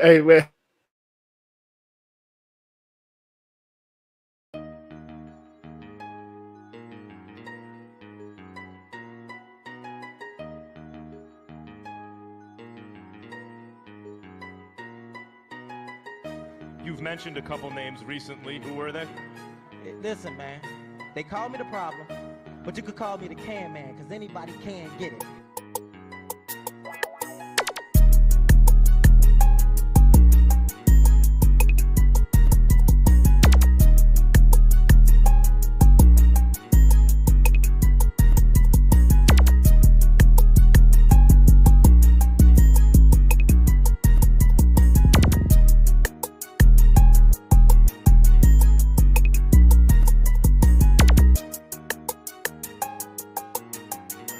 Hey man, You've mentioned a couple names recently. Who were they? Listen, man, they call me the problem, but you could call me the can man, because anybody can get it.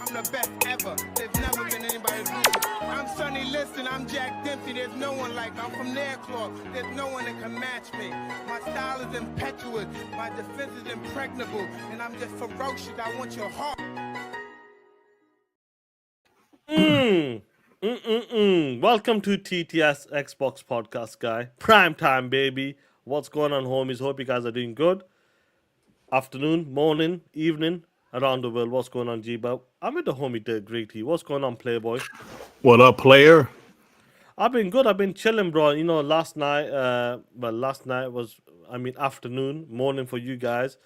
I'm the best ever. There's never been anybody to do it. I'm Sonny Liston. I'm Jack Dempsey. There's no one like me. I'm from Nairclaw. There's no one that can match me. My style is impetuous. My defense is impregnable. And I'm just ferocious. I want your heart. Welcome to TTS Xbox Podcast, guy. Prime time, baby. What's going on, homies? Hope you guys are doing good. Afternoon, morning, evening, around the world. What's going on, G-Bub? I'm with the homie Dirk Greaty. What's going on, Playboy? what up, player? I've been good. I've been chilling, bro. You know, last night was, afternoon, morning for you guys.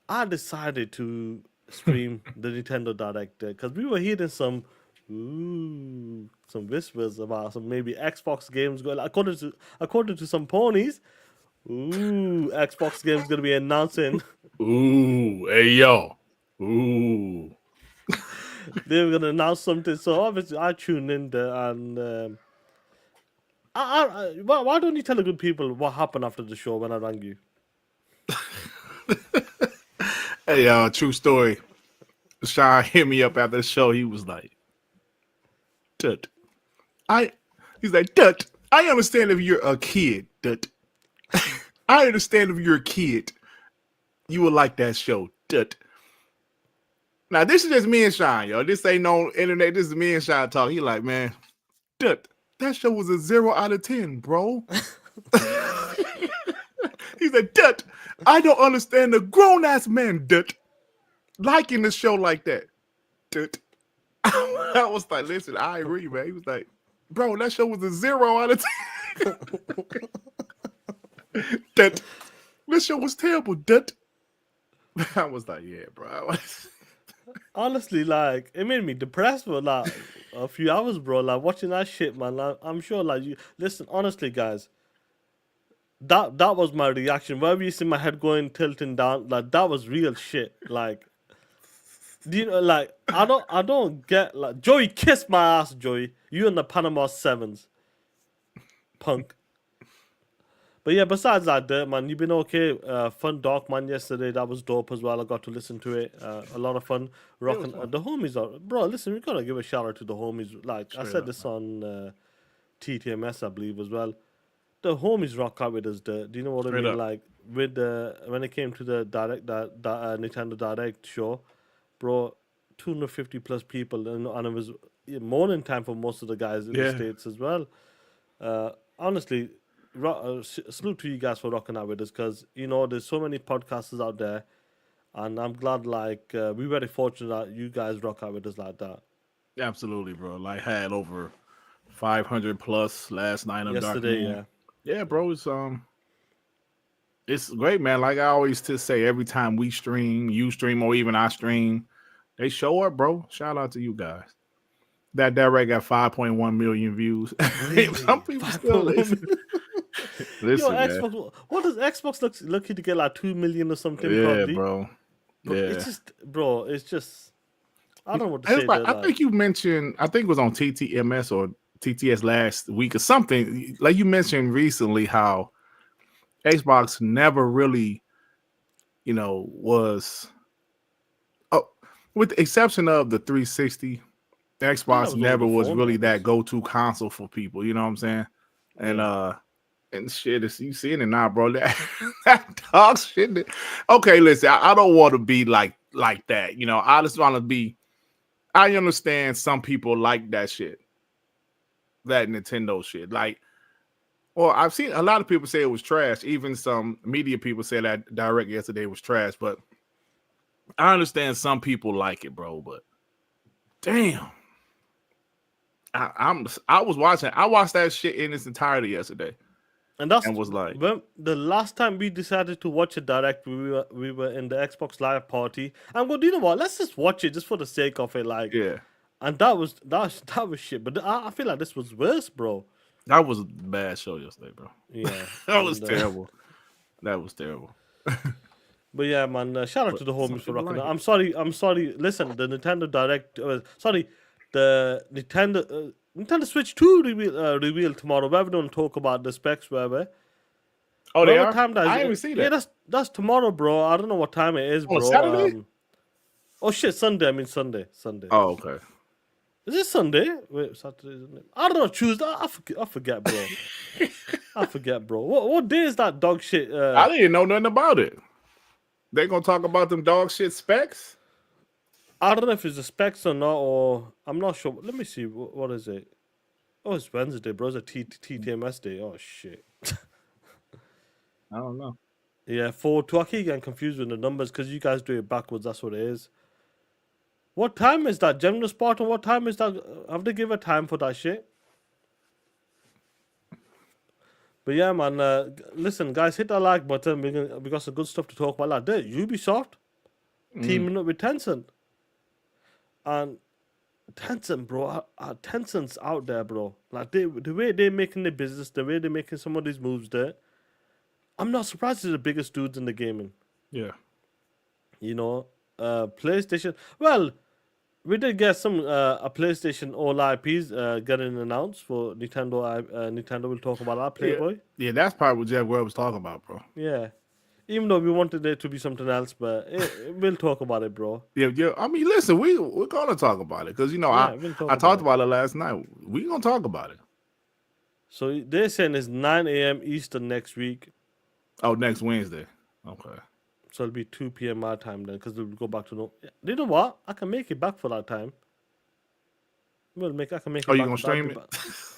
I decided to stream the Nintendo Direct because we were hearing some whispers about some maybe Xbox games going. According to some ponies, Xbox games gonna be announcing. Ooh, hey yo, ooh. They were gonna announce something. So obviously, I tuned in there and. Why don't you tell the good people what happened after the show when I rang you? Hey, true story. Sean hit me up after the show. He was like, "Tut, he's like, Tut, I understand if you're a kid, Tut. I understand if you're a kid, you would like that show, Tut." Now this is just me and Sean, yo. This ain't no internet. This is me and Sean talk. He like, man, Tut, that show was a 0 out of 10, bro. He's like, Tut, I don't understand the grown ass man, Tut, liking the show like that, Tut. I was like, listen, I agree, man. He was like, bro, that show was a 0 out of 10. Tut, this show was terrible, Tut. I was like, yeah, bro. Honestly, like it made me depressed for like a few hours, bro. Like watching that shit, man. Like, I'm sure, like you listen. Honestly, guys, that was my reaction. Wherever you see my head going tilting down, like that was real shit. Like, do you know? Like, I don't get like Joey, kiss my ass, Joey. You and the Panama Sevens, punk. But yeah, besides that, man, you've been okay. Fun Dark Man yesterday, that was dope as well. I got to listen to it. A lot of fun. Rocking the homies are, bro. Listen, we gotta give a shout out to the homies. Like I said this on TTMS, I believe as well. The homies rock out with us. Do you know what I mean? up. Like with the when it came to the Nintendo Direct show, bro, 250 plus people, and it was morning time for most of the guys in the states as well. Honestly. Salute to you guys for rocking out with us because you know there's so many podcasters out there, and I'm glad like we're very fortunate that you guys rock out with us like that. Absolutely, bro. Like had over 500 plus last night on Dark Yesterday, Moon. Yeah, bro. It's great, man. Like I always to say, every time we stream, you stream, or even I stream, they show up, bro. Shout out to you guys. That direct got 5.1 million views. Some people still listen. Listen, Yo, Xbox, what does Xbox looking to get like 2 million or something? Yeah, probably? bro. Yeah, it's just, I don't know what to say. Like, I think you mentioned, I think it was on TTMS or TTS last week or something. Like you mentioned recently, how Xbox never really, was, with the exception of the 360, Xbox never was really that go-to console for people. You know what I'm saying? And shit, you seeing it now, bro. That dog shit. Okay, listen, I don't want to be like that. I just want to be. I understand some people like that shit, that Nintendo shit. Like Well, I've seen a lot of people say it was trash. Even some media people said that Direct yesterday was trash. But I understand some people like it, bro. But damn, I was watching. I watched that shit in its entirety yesterday, And that's and was like, when the last time we decided to watch a direct, we were in the Xbox Live party. I'm going, you know what? Let's just watch it just for the sake of it, like. yeah, And that was shit. But I feel like this was worse, bro. that was a bad show yesterday, bro. Yeah, That was and, terrible. That was terrible. But yeah, man, shout out But to the some homies for people rocking like it. it. I'm sorry. Listen, the Nintendo Direct, the Nintendo Switch 2 reveal tomorrow. Where we don't talk about the specs, wherever. Oh, they Whatever are. time that is. I didn't even see Yeah, that. that's tomorrow, bro. I don't know what time it is, On bro. Saturday? Oh shit, Sunday. I mean Sunday. Sunday. Oh, okay. Is it Sunday? Wait, Saturday, isn't it? I don't know. Tuesday. I forget, bro. I forget, bro. What day is that dog shit? I didn't know nothing about it. They gonna talk about them dog shit specs? I don't know if it's the specs or not, or I'm not sure. Let me see. What is it? Oh, it's Wednesday, bro. It's a TTMS day. Oh shit. I don't know. Yeah, 4-2. I keep getting confused with the numbers because you guys do it backwards. That's what it is. What time is that? General Spartan, what time is that? Have they give a time for that shit? But yeah, man. Listen, guys, hit that like button. We got some good stuff to talk about. Like that, Ubisoft teaming up with Tencent. And Tencent, bro. Tencent's out there, bro. Like, the way they're making their business, the way they're making some of these moves there. I'm not surprised they're the biggest dudes in the gaming. Yeah. You know, PlayStation. Well, we did get some a PlayStation all IPs getting announced for Nintendo. Nintendo will talk about that, Playboy. Yeah, that's probably what Jeff Webb was talking about, bro. Yeah. Even though we wanted it to be something else, but we'll talk about it, bro. Yeah. I mean, listen, we're gonna talk about it because Yeah, we'll talk I talked about about it last night. We're gonna talk about it. So they're saying it's 9 a.m. Eastern next week. Oh, next Wednesday. Okay. So it'll be 2 p.m. my time then, because they'll go back to no. You know what? I can make it back for that time. I can make it. Oh, you back. gonna stream it?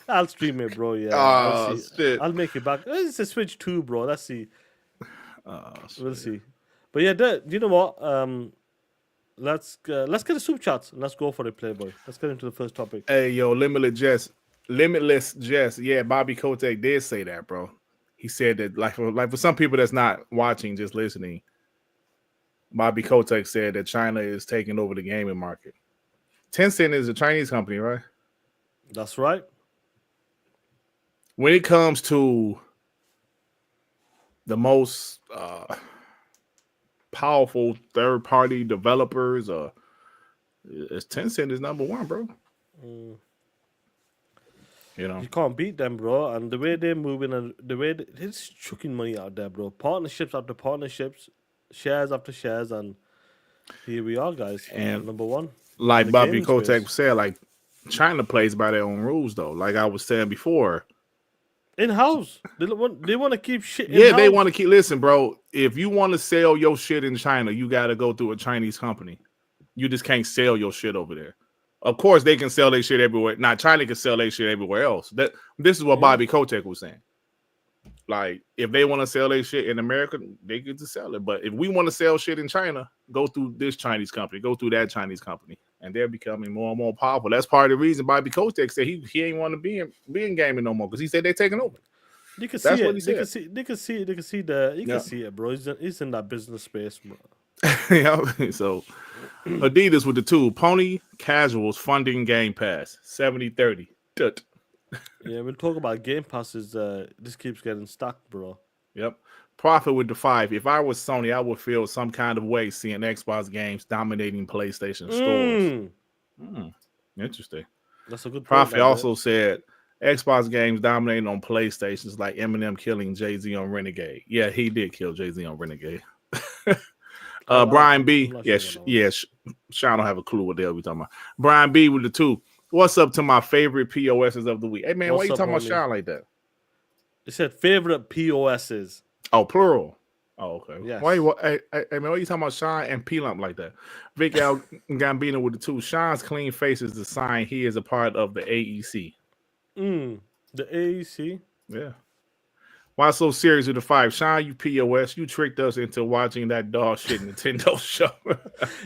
I'll stream it, bro. Yeah. Oh, I'll see. shit. I'll make it back. It's a Switch 2, bro. Let's see. We'll Shit. see. But yeah, you know what? Let's get the soup chats and let's go for it, Playboy. Let's get into the first topic. Hey, yo, Limitless Jess. Yeah, Bobby Kotick did say that, bro. He said that, like for some people that's not watching, just listening, Bobby Kotick said that China is taking over the gaming market. Tencent is a Chinese company, right? That's right. When it comes to the most powerful third-party developers, Tencent is number one, bro. You know, You can't beat them, bro. And the way they're moving and the way they're just chucking money out there, bro. Partnerships after partnerships, shares after shares, and here we are, guys. And number one. like the Bobby gaming Kotick space. said, like China plays by their own rules, though. Like I was saying before. In house. They want to keep shit Yeah, in-house. they want to keep. Listen, bro. If you want to sell your shit in China, you got to go through a Chinese company. You just can't sell your shit over there. Of course, they can sell their shit everywhere. Now, China can sell their shit everywhere else. This is what Bobby Kotick was saying. Like, if they want to sell their shit in America, they get to sell it. But if we want to sell shit in China, go through this Chinese company, go through that Chinese company, and they're becoming more and more powerful. That's part of the reason Bobby Kotick said he ain't want to be in gaming no more because he said they're taking over. You can That's see what it. he They said. can see it, bro. He's in that business space, bro. Yeah, so Adidas with the two Pony Casuals funding Gamepass 70-30. Tut. Yeah, we'll talk about Game Passes. This keeps getting stuck, bro. Yep. Profit with the 5. If I was Sony, I would feel some kind of way seeing Xbox games dominating PlayStation stores. Interesting. That's a good point. Profit also said Xbox games dominating on PlayStations, like Eminem killing Jay-Z on Renegade. Yeah, he did kill Jay-Z on Renegade. Brian B. Sean don't have a clue what the hell we talking about. Brian B with the 2. What's up to my favorite POSs of the week? Hey man, why you talking about Sean like that? It said favorite POSs. Oh, plural. Oh, okay. Yes. Hey man, why you talking about Sean and P-Lump like that? Vic Al Gambino with the 2. Sean's clean face is the sign he is a part of the AEC. The AEC. Yeah. Why so serious with the 5? Sean, you POS. You tricked us into watching that dog shit Nintendo show.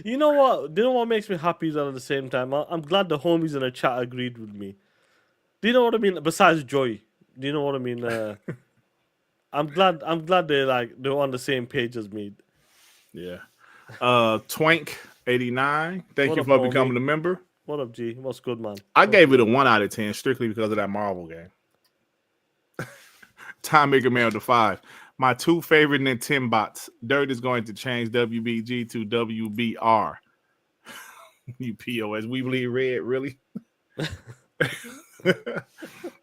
You know what? Do you know what makes me happy is that at the same time, I'm glad the homies in the chat agreed with me. Do you know what I mean? Besides Joy, do you know what I mean? I'm glad they're on the same page as me. Yeah. Twank89. Thank What you up, for homie? becoming a member. What up, G? What's good, man? I gave it a 1 out of 10 strictly because of that Marvel game. Time Maker Man with the 5. My 2 favorite Nintendo bots. Dirt is going to change WBG to WBR. You POS. We believe red, really?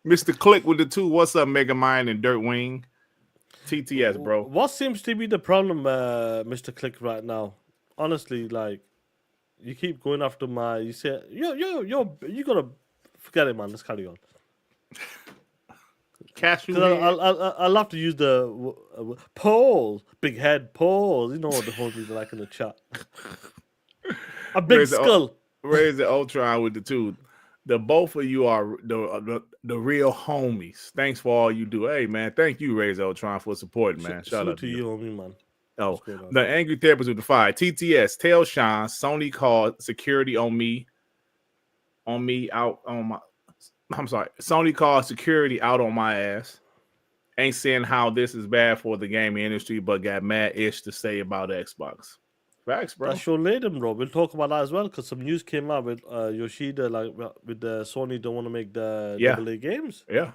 Mr. Click with the 2. What's up, Mega Mind and Dirt Wing? TTS, bro. What seems to be the problem, Mr. Click, right now? Honestly, like, you keep going after my. You say, you gotta forget it, man. Let's carry on. Cashew. I love to use the pause, big head pause. You know what the homies are like in the chat. A big skull. Raise the Ultron with the 2. The both of you are the real homies. Thanks for all you do. Hey man, thank you, Raise Ultron, for supporting, man. Shout out to you, homie, man. Oh, the Angry Therapist with the 5. TTS. Tell Sean Sony called security on me out on my. I'm sorry. Sony called security out on my ass. Ain't saying how this is bad for the gaming industry, but got mad ish to say about Xbox. Facts, bro. That's your later, bro. We'll talk about that as well because some news came out with Yoshida, like with the Sony don't want to make the AA games. Yeah.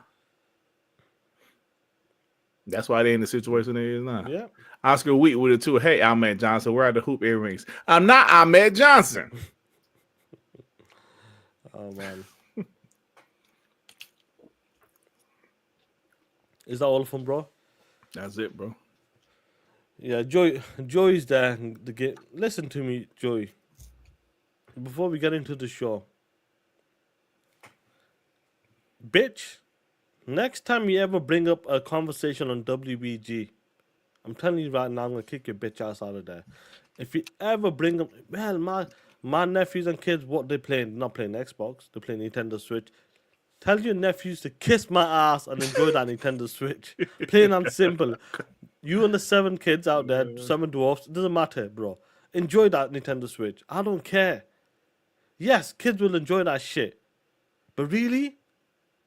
That's why they're in the situation they is now. Yeah. Oscar Wheat with it too. Hey, Ahmed Johnson, where are the hoop earrings? I'm not Ahmed Johnson. Oh man. Is that all of them, bro? That's it, bro. Yeah, Joy's there. The game. Listen to me, Joy. Before we get into the show, bitch. Next time you ever bring up a conversation on WBG, I'm telling you right now, I'm gonna kick your bitch ass out of there. If you ever bring up, well, my nephews and kids, what they playing? They're not playing Xbox. They're playing Nintendo Switch. Tell your nephews to kiss my ass and enjoy that Nintendo Switch. Plain and simple. You and the 7 kids out there, 7 dwarfs, it doesn't matter, bro. Enjoy that Nintendo Switch. I don't care. Yes, kids will enjoy that shit. But really?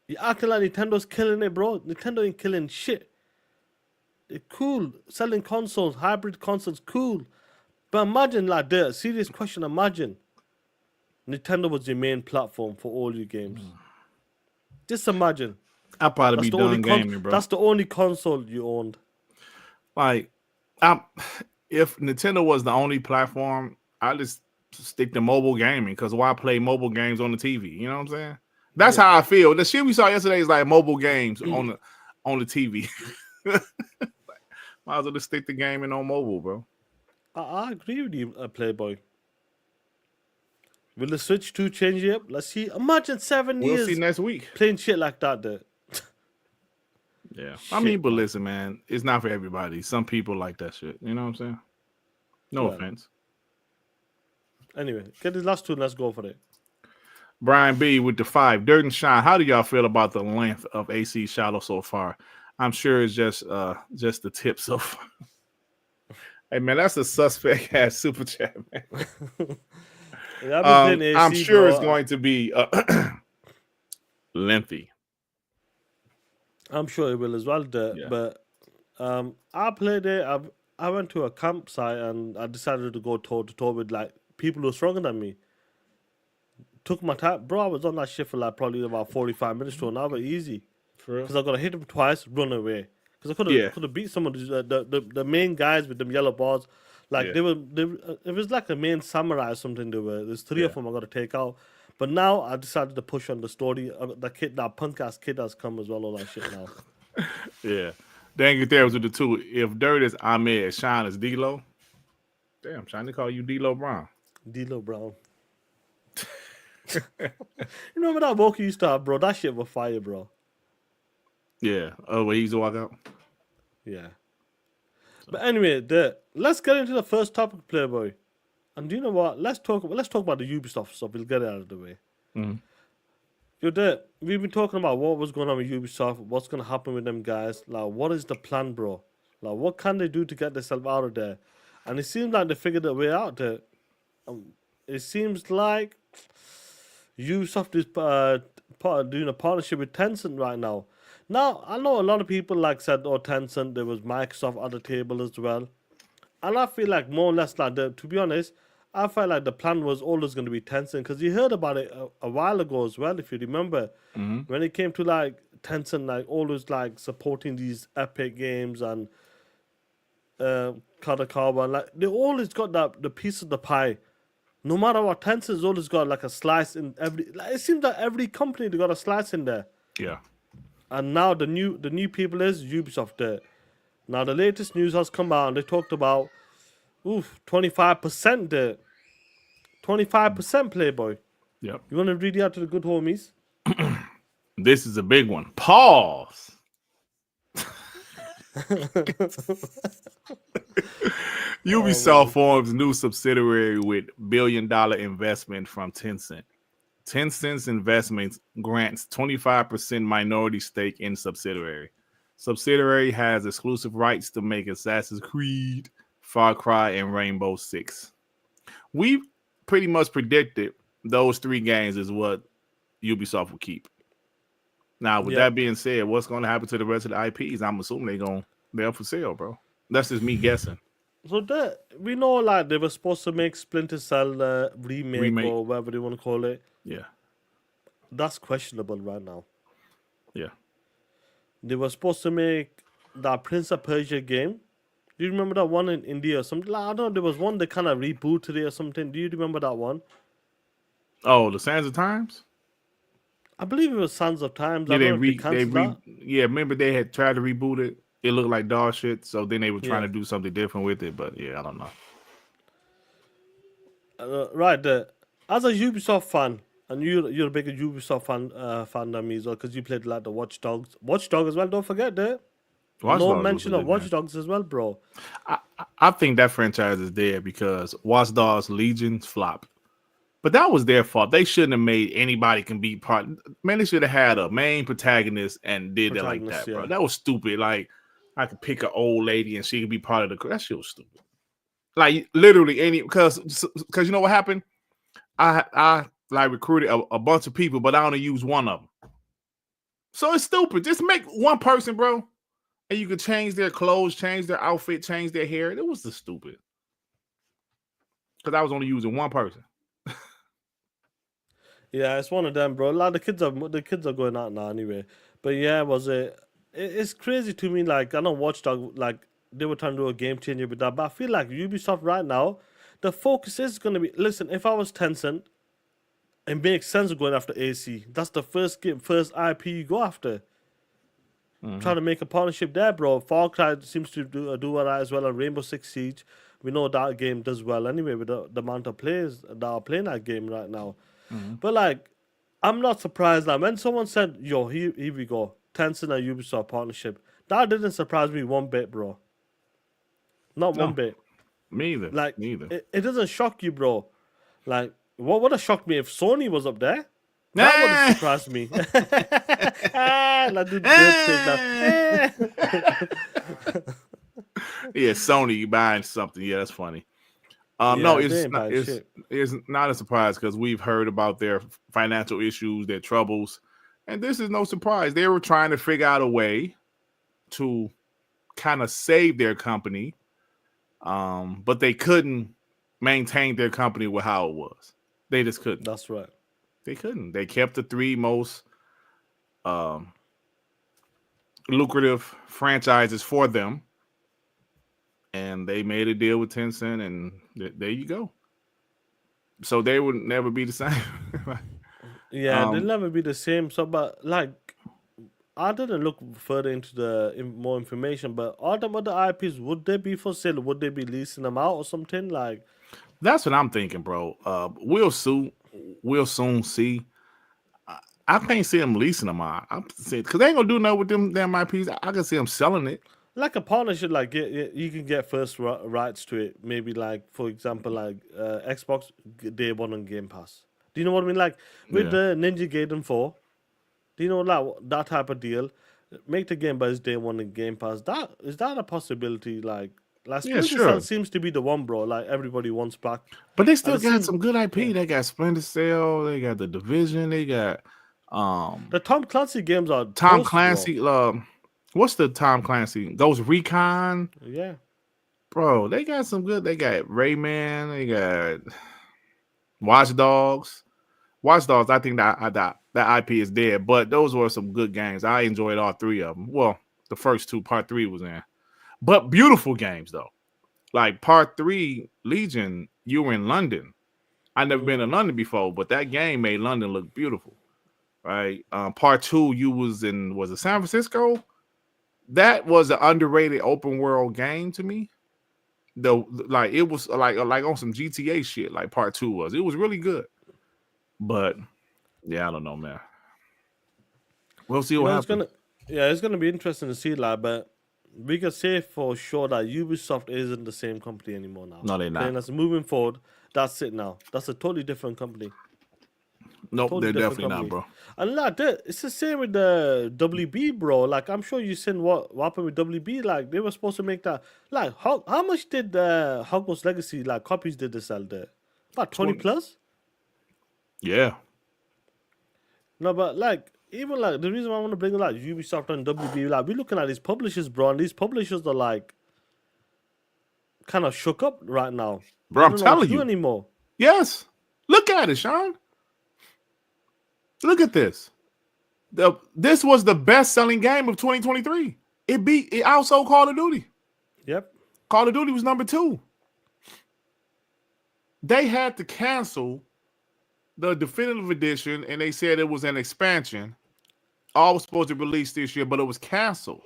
You acting like Nintendo's killing it, bro. Nintendo ain't killing shit. They're cool. Selling consoles, hybrid consoles, cool. But imagine, like, the serious question, imagine Nintendo was your main platform for all your games. Just imagine. I'll probably be done gaming, bro. That's the only console you owned. Like, if Nintendo was the only platform, I'd just stick to mobile gaming because why play mobile games on the TV? You know what I'm saying? That's how I feel. The shit we saw yesterday is like mobile games on the TV. Might as well just stick to gaming on mobile, bro. I agree with you, Playboy. Will the Switch 2 change it up? Let's see. Imagine 7 years. We'll see next week. Playing shit like that, there. Yeah. I mean, but listen, man, it's not for everybody. Some people like that shit. You know what I'm saying? No offense. Anyway, get this last 2 and let's go for it. Brian B with the 5. Dirt and Shine. How do y'all feel about the length of AC Shadow so far? I'm sure it's just the tip so far. Hey man, that's a suspect ass super chat, man. I'm sure it's going to be lengthy. I'm sure it will as well. But I played it. I went to a campsite and I decided to go toe to toe with like people who are stronger than me. Took my time, bro. I was on that shit for like probably about 45 minutes to an hour, easy. Because I got to hit him twice, run away. Because I could have beat some of the main guys with them yellow balls. Like they it was like a main samurai or something. There's 3 of them I got to take out. But now I decided to push on the story. That punk ass kid has come as well. All that shit now. Yeah, dang it. There was with the 2. If Dirt is Ahmed, Shine is D-Lo. Damn, I'm trying to call you D-Lo Brown. D-Lo Brown. You remember that Woke used to have, bro? That shit was fire, bro. Yeah. Oh, where he used to walk out? Yeah. But anyway, let's get into the first topic, Playboy. And do you know what? Let's talk about the Ubisoft stuff. We'll get it out of the way. You're there. We've been talking about what was going on with Ubisoft, what's going to happen with them guys. Like, what is the plan, bro? Like, what can they do to get themselves out of there? And it seems like they figured a way out there. It seems like Ubisoft is doing a partnership with Tencent right now. Now, I know a lot of people like said, oh, Tencent, there was Microsoft at the table as well. And I feel like more or less like to be honest, I felt like the plan was always going to be Tencent because you heard about it a while ago as well, if you remember, when it came to like Tencent, like always like supporting these epic games and Kadakawa, and like they always got that the piece of the pie. No matter what, Tencent's always got like a slice in every. Like, it seems like every company they got a slice in there. Yeah. And now the new people is Ubisoft there. Now the latest news has come out and they talked about 25% there. 25% Playboy. Yep. You want to read it out to the good homies? This is a big one. Pause. Ubisoft forms new subsidiary with $1 billion investment from Tencent. Tencent's investment grants 25% minority stake in subsidiary. Subsidiary has exclusive rights to make Assassin's Creed, Far Cry, and Rainbow Six. We pretty much predicted those 3 games is what Ubisoft will keep. Now, with that being said, what's going to happen to the rest of the IPs? I'm assuming they're up for sale, bro. That's just me guessing. So we know like they were supposed to make Splinter Cell remake or whatever they want to call it. Yeah. That's questionable right now. Yeah. They were supposed to make that Prince of Persia game. Do you remember that one in India or something? Like, I don't know, there was one that kind of rebooted it or something. Do you remember that one? Oh, the Sands of Times? I believe it was Sons of Times. Yeah, I don't know if they canceled that. Yeah, remember they had tried to reboot it. It looked like dog shit, so then they were trying to do something different with it. But yeah, I don't know. Right there. As a Ubisoft fan, and you're a bigger Ubisoft fan than me as well, because you played like the Watch Dogs. Watch Dogs as well, don't forget that. No mention of Watch Dogs as well, bro. I think that franchise is dead because Watch Dogs Legions flopped. But that was their fault. They shouldn't have made anybody can be part. Man, they should have had a main protagonist and did it like that, bro. That was stupid. Like, I could pick an old lady and she could be part of the. That shit was stupid. Like, literally because you know what happened? I like recruited a bunch of people, but I only used one of them. So it's stupid. Just make one person, bro, and you could change their clothes, change their outfit, change their hair. It was just stupid because I was only using one person. Yeah, it's one of them, bro. Like the kids are going out now anyway. But yeah, it's crazy to me. Like I know Watch Dogs, like they were trying to do a game changer with that, but I feel like Ubisoft right now, the focus is gonna be. Listen, if I was Tencent, it makes sense going after AC. That's the first IP you go after. Trying to make a partnership there, bro. Far Cry seems to do alright as well. And Rainbow Six Siege, we know that game does well anyway with the amount of players that are playing that game right now. But like, I'm not surprised now. When someone said, "Yo, here we go, Tencent and Ubisoft partnership," that didn't surprise me one bit, bro. Not one bit. Me either. Like, neither. It doesn't shock you, bro. Like, what would have shocked me if Sony was up there? That would have surprised me. Like, yeah, Sony buying something. Yeah, that's funny. No, it's not a surprise because we've heard about their financial issues, their troubles, and this is no surprise. They were trying to figure out a way to kind of save their company, but they couldn't maintain their company with how it was. They just couldn't. That's right. They couldn't. They kept the 3 most lucrative franchises for them. And they made a deal with Tencent, and there you go. So they would never be the same. Yeah, they'll never be the same. So, but like, I didn't look further into more information. But all the other IPs, would they be for sale? Would they be leasing them out or something? Like, that's what I'm thinking, bro. We'll soon see. I can't see them leasing them out. I'm saying because they ain't gonna do nothing with them damn IPs. I can see them selling it. Like a partnership, like you can get first rights to it. Maybe like, for example, like Xbox Day 1 on Game Pass. Do you know what I mean? Like with the Ninja Gaiden 4, Do you know like that type of deal? Make the game by its day one in Game Pass. Is that a possibility? Like Yeah, Splinter Cell sure. seems to be the one, bro. Like everybody wants back. But they And still it got seems some good IP. yeah. They got Splinter Cell. They got The Division. They got The Tom Clancy games are Tom toast, bro. Clancy. What's the Tom Clancy? Ghost Recon. Yeah. Bro, they got some good. They got Rayman. They got Watch Dogs. Watch Dogs. I think that IP is dead. But those were some good games. I enjoyed all three of them. Well, the first two, part 3 was in. But beautiful games though. Like part 3, Legion, you were in London. I never been in London before, but that game made London look beautiful. Right. Part 2, you was it San Francisco? That was an underrated open world game to me. Like it was like on some GTA shit, like part 2 was. It was really good. But yeah, I don't know, man. We'll see what happens. It's gonna be interesting to see, like, but we can say for sure that Ubisoft isn't the same company anymore now. No, they're not. And that's moving forward. That's it now. That's a totally different company. Nope, Totally they're different definitely company. not, bro. And like it's the same with the WB, bro. Like I'm sure you seen what happened with WB. Like they were supposed to make that. Like how much did Hogwarts Legacy like copies did they sell there? About 20 plus. Yeah. No, but like even like the reason why I want to bring like Ubisoft and WB, like we're looking at these publishers, bro, and these publishers are like kind of shook up right now. Bro, They I'm don't know what to telling do you. anymore. Yes. Look at it, Sean. Look at this. This was the best-selling game of 2023. It outsold Call of Duty. Yep. Call of Duty was number 2. They had to cancel the definitive edition, and they said it was an expansion. All was supposed to release this year, but it was canceled.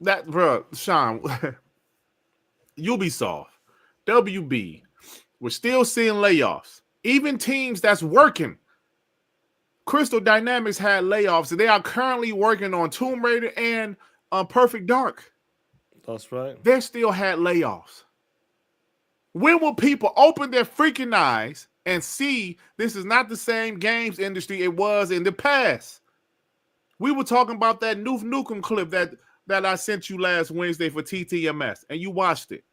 That, bro, Sean, Ubisoft, WB, we're still seeing layoffs. Even teams that's working. Crystal Dynamics had layoffs, and they are currently working on Tomb Raider and Perfect Dark. That's right. They still had layoffs. When will people open their freaking eyes and see this is not the same games industry it was in the past? We were talking about that Noof Nukem clip that I sent you last Wednesday for TTMS, and you watched it.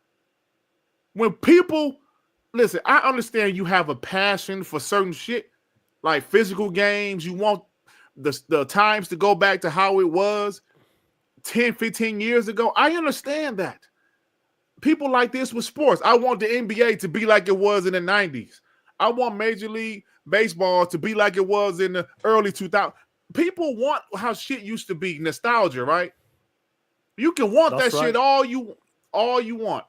When people, listen, I understand you have a passion for certain shit, like physical games. You want the times to go back to how it was 10, 15 years ago. I understand that. People like this with sports. I want the NBA to be like it was in the 90s. I want Major League Baseball to be like it was in the early 2000s. People want how shit used to be, nostalgia, right? You can want that shit all you want.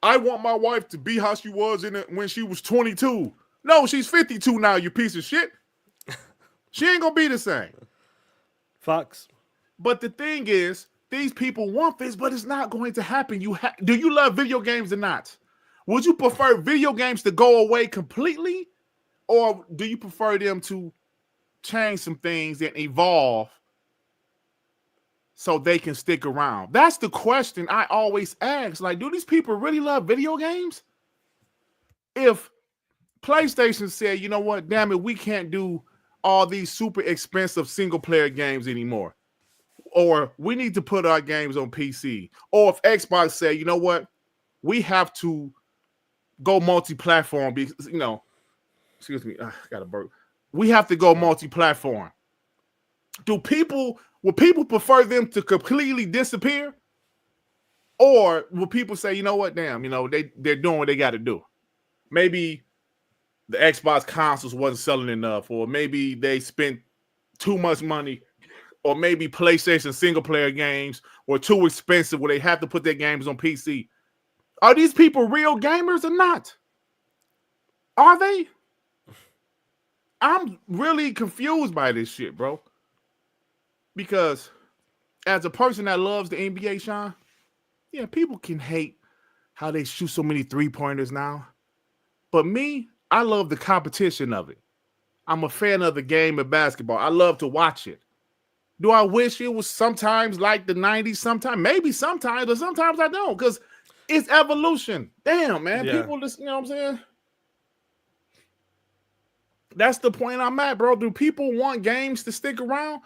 I want my wife to be how she was when she was 22. No, she's 52 now, you piece of shit. She ain't gonna be the same. Facts. But the thing is, these people want this, but it's not going to happen. Do you love video games or not? Would you prefer video games to go away completely? Or do you prefer them to change some things and evolve so they can stick around? That's the question I always ask. Like, do these people really love video games? If PlayStation said, you know what, damn it, we can't do all these super expensive single-player games anymore. Or we need to put our games on PC. Or if Xbox said, you know what, we have to go multi-platform because, excuse me, I got a burp. We have to go multi-platform. Would people prefer them to completely disappear? Or will people say, you know what, damn, they're doing what they got to do? Maybe the Xbox consoles wasn't selling enough, or maybe they spent too much money, or maybe PlayStation single-player games were too expensive where they have to put their games on PC. Are these people real gamers or not? Are they? I'm really confused by this shit, bro. Because as a person that loves the NBA, Sean, yeah, people can hate how they shoot so many three-pointers now. But me, I love the competition of it. I'm a fan of the game of basketball. I love to watch it. Do I wish it was sometimes like the 90s? Sometimes, maybe sometimes, but sometimes I don't, because it's evolution. Damn, man. Yeah. People just, you know what I'm saying? That's the point I'm at, bro. Do people want games to stick around?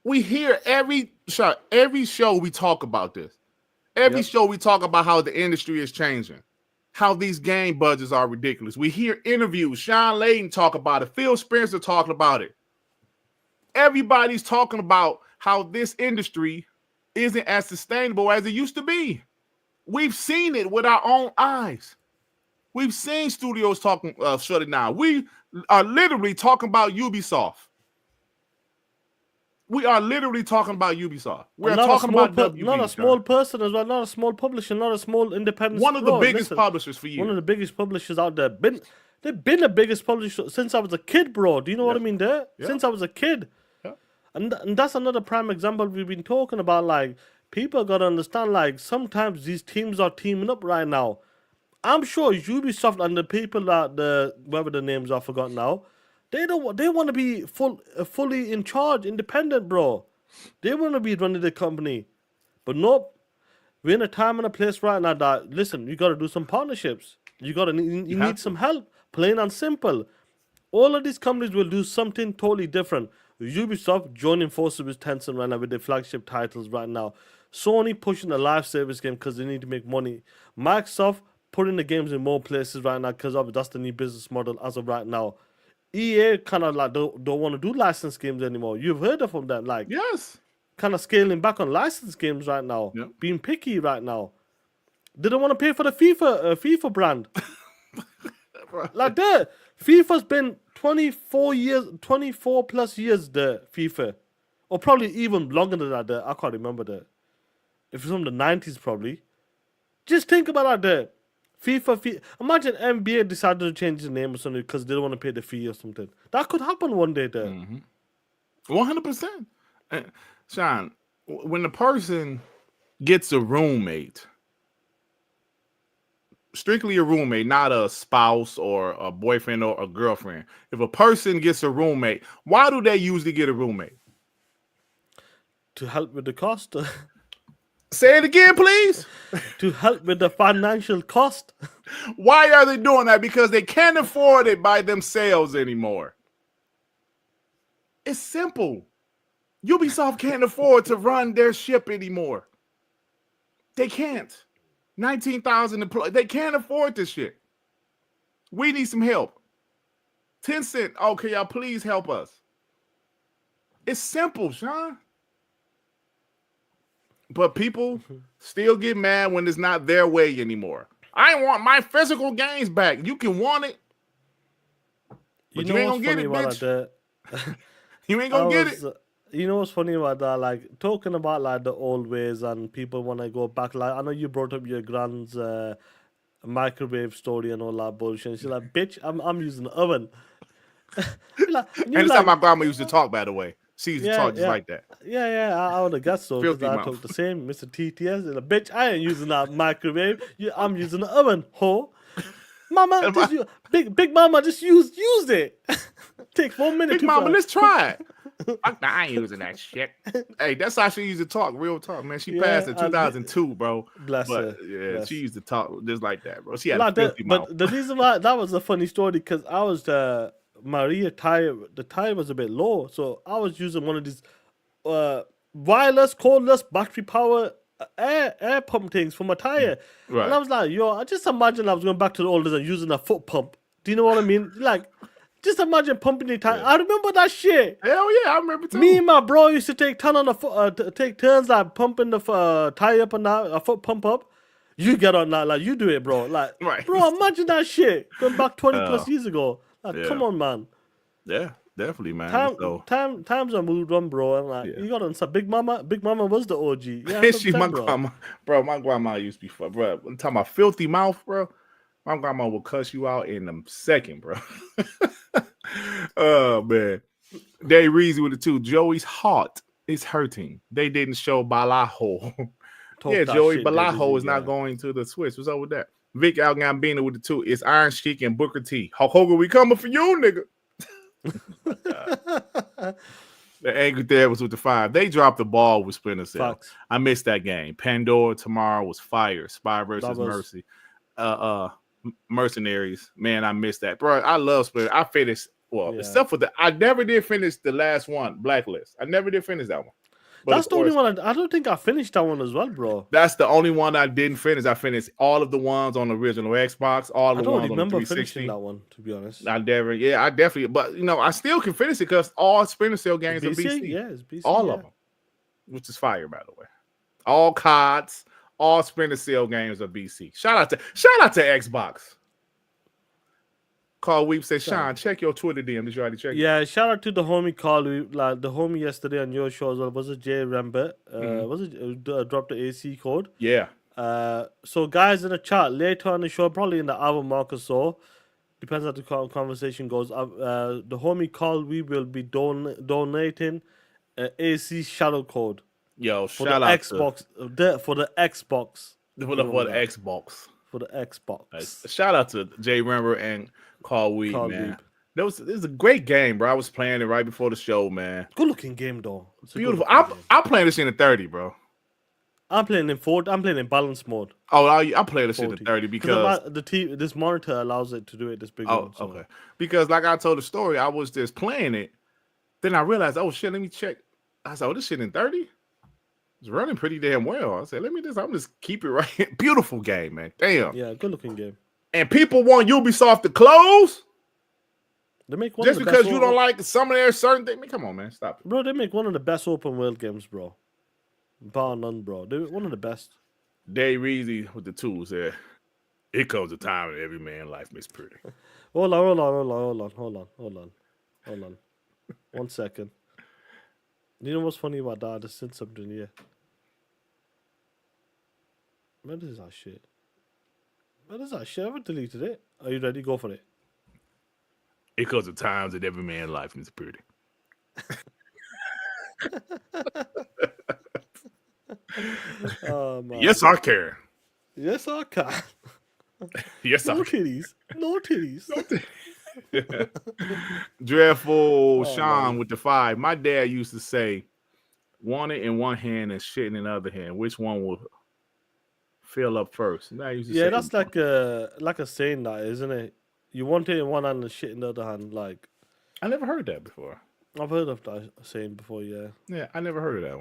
We hear every show we talk about this. Every show we talk about how the industry is changing, how these game budgets are ridiculous. We hear interviews. Sean Layden talk about it. Phil Spencer talking about it. Everybody's talking about how this industry isn't as sustainable as it used to be. We've seen it with our own eyes. We've seen studios talking shut it down. We are literally talking about Ubisoft. We are literally talking about Ubisoft. We're talking about WB, not a small person as well, not a small publisher, not a small independent. One of the biggest publishers for you. One of the biggest publishers out there. They've been the biggest publisher since I was a kid, bro. Do you know what I mean there? Since I was a kid. And that's another prime example we've been talking about. Like, people got to understand, like, sometimes these teams are teaming up right now. I'm sure Ubisoft and the people that whatever the names are, I forgot now, they want to be fully in charge, independent, bro. They want to be running the company. But nope. We're in a time and a place right now that, listen, you got to do some partnerships. You need some help, plain and simple. All of these companies will do something totally different. Ubisoft joining forces with Tencent right now with their flagship titles right now. Sony pushing a live service game because they need to make money. Microsoft putting the games in more places right now because that's the new business model as of right now. EA kind of like don't want to do licensed games anymore. You've heard of them, like kind of scaling back on licensed games right now, being picky right now. They don't want to pay for the FIFA brand. Like that, FIFA's been 24 plus years there, FIFA, or probably even longer than that. There, I can't remember that. If it's from the 90s, probably. Just think about that. There. FIFA. Imagine NBA decided to change the name or something because they don't want to pay the fee or something. That could happen one day there. 100%. Sean, when the person gets a roommate, strictly a roommate, not a spouse or a boyfriend or a girlfriend. If a person gets a roommate, why do they usually get a roommate? To help with the cost. Say it again, please. To help with the financial cost. Why are they doing that? Because they can't afford it by themselves anymore. It's simple. Ubisoft can't afford to run their ship anymore. They can't. 19,000 employees. They can't afford this shit. We need some help. Tencent, okay, y'all, please help us. It's simple, Sean. But people still get mad when it's not their way anymore. I want my physical games back. You can want it, but you ain't gonna get it, bitch. You ain't gonna get it. You know what's funny about that? Like, talking about like the old ways and people want to go back. Like, I know you brought up your grand's microwave story and all that bullshit. And she's like, bitch, I'm using the oven. And it's how my grandma used to talk, by the way. She used to talk just like that. Yeah, I would have guessed so. Because I talk the same, Mr. TTS. Like, bitch, I ain't using that microwave. I'm using the oven, ho. Mama, big mama, just use it. Takes 1 minute. Big mama, let's try it. I ain't using that shit. Hey, that's how she used to talk. Real talk, man. She passed in 2002, bro. Bless her. Yeah, she used to talk just like that, bro. She had a filthy mouth. But the reason why that was a funny story because I was Maria tire. The tire was a bit low, so I was using one of these wireless, cordless, battery power air pump things for my tire. Right. And I was like, yo, I just imagine I was going back to the old days and using a foot pump. Do you know what I mean? Like, just imagine pumping the tire. Yeah. I remember that shit. Hell yeah, I remember too. Me and my bro used to take take turns like pumping the tire up and down, a foot pump up. You get on that, like you do it, bro. Like, right. Bro, imagine that shit going back 20 plus years ago. Like, come on, man. Yeah, definitely, man. Times are moved on, bro. And like, you got to understand, Big Mama was the OG. Yeah, she my grandma, bro. My grandma used to be fun, bro. I'm talking about filthy mouth, bro. My grandma will cuss you out in a second, bro. Oh, man. Dave Reezy with the 2. Joey's heart is hurting. They didn't show Balajo. Yeah, Joey Balajo is not going to the Swiss. What's up with that? Vic Algambina with the 2. It's Iron Sheik and Booker T. Hulk Hogan, we coming for you, nigga. The Angry Therapist with the 5. They dropped the ball with Splinter Cell. Fox. I missed that game. Pandora tomorrow was fire. Spy versus Mercy. Mercenaries. Man, I missed that, bro. I love Splinter. I finished Yeah. except for I never did finish the last one, Blacklist. I never did finish that one. But That's of the only course, one. I don't think I finished that one as well, bro. that's the only one I didn't finish. I finished all of the ones on the original Xbox, all I the don't ones on the remember 360. finishing that one, to be honest. I definitely, but I still can finish it because all Splinter Cell games are BC. Yeah, it's BC. All of them, which is fire, by the way. All CODs, all Splinter Cell games are BC. Shout out to Xbox. Carl Weep says, Sean, check your Twitter DM. Did you already check it? Yeah, shout out to the homie Carl, like the homie yesterday on your show as well. Was it Jay Rambert? Was it dropped the AC code? Yeah. So guys in the chat later on the show, probably in the hour mark or so, depends how the conversation goes. The homie Carl, we will be donating AC shadow code. Yo, for shout the out Xbox, for the Xbox. for the Xbox. For the Xbox. Shout out to Jay Rember and Carl Weed, man. It was a great game, bro. I was playing it right before the show, man. Good looking game though. It's beautiful. I'm playing this in the 30, bro. I'm playing in 4. I'm playing in balance mode. Oh, I play this in the 30 because this monitor allows it to do it this big. Oh, so. Okay. Because like I told the story, I was just playing it. Then I realized, oh shit, let me check. I said, oh, this shit in 30? It's running pretty damn well. I said, I'm just keep it right. Beautiful game, man. Damn. Yeah, good looking game. And people want Ubisoft to close? They make one just because you don't like some of their certain things. I mean, come on, man. Stop it. Bro, they make one of the best open world games, bro. Bar none, bro. They're one of the best. Dave Reezy with the tools there. It comes a time in every man's life, Miss Pretty. Hold on. 1 second. You know what's funny about that? I just sent something here. Where is that shit? I haven't deleted it. Are you ready? Go for it. It comes a times in every man's life, Miss Pretty. Yes, I can. Yes, I can. Yes, no I can. titties. No titties. Dreadful Sean with the 5. My dad used to say, want it in one hand and shit in the other hand. Which one will fill up first? Yeah, that's like a saying that, isn't it? You want it in one hand and shit in the other hand. Like, I never heard that before. I've heard of that saying before, yeah. Yeah, I never heard of that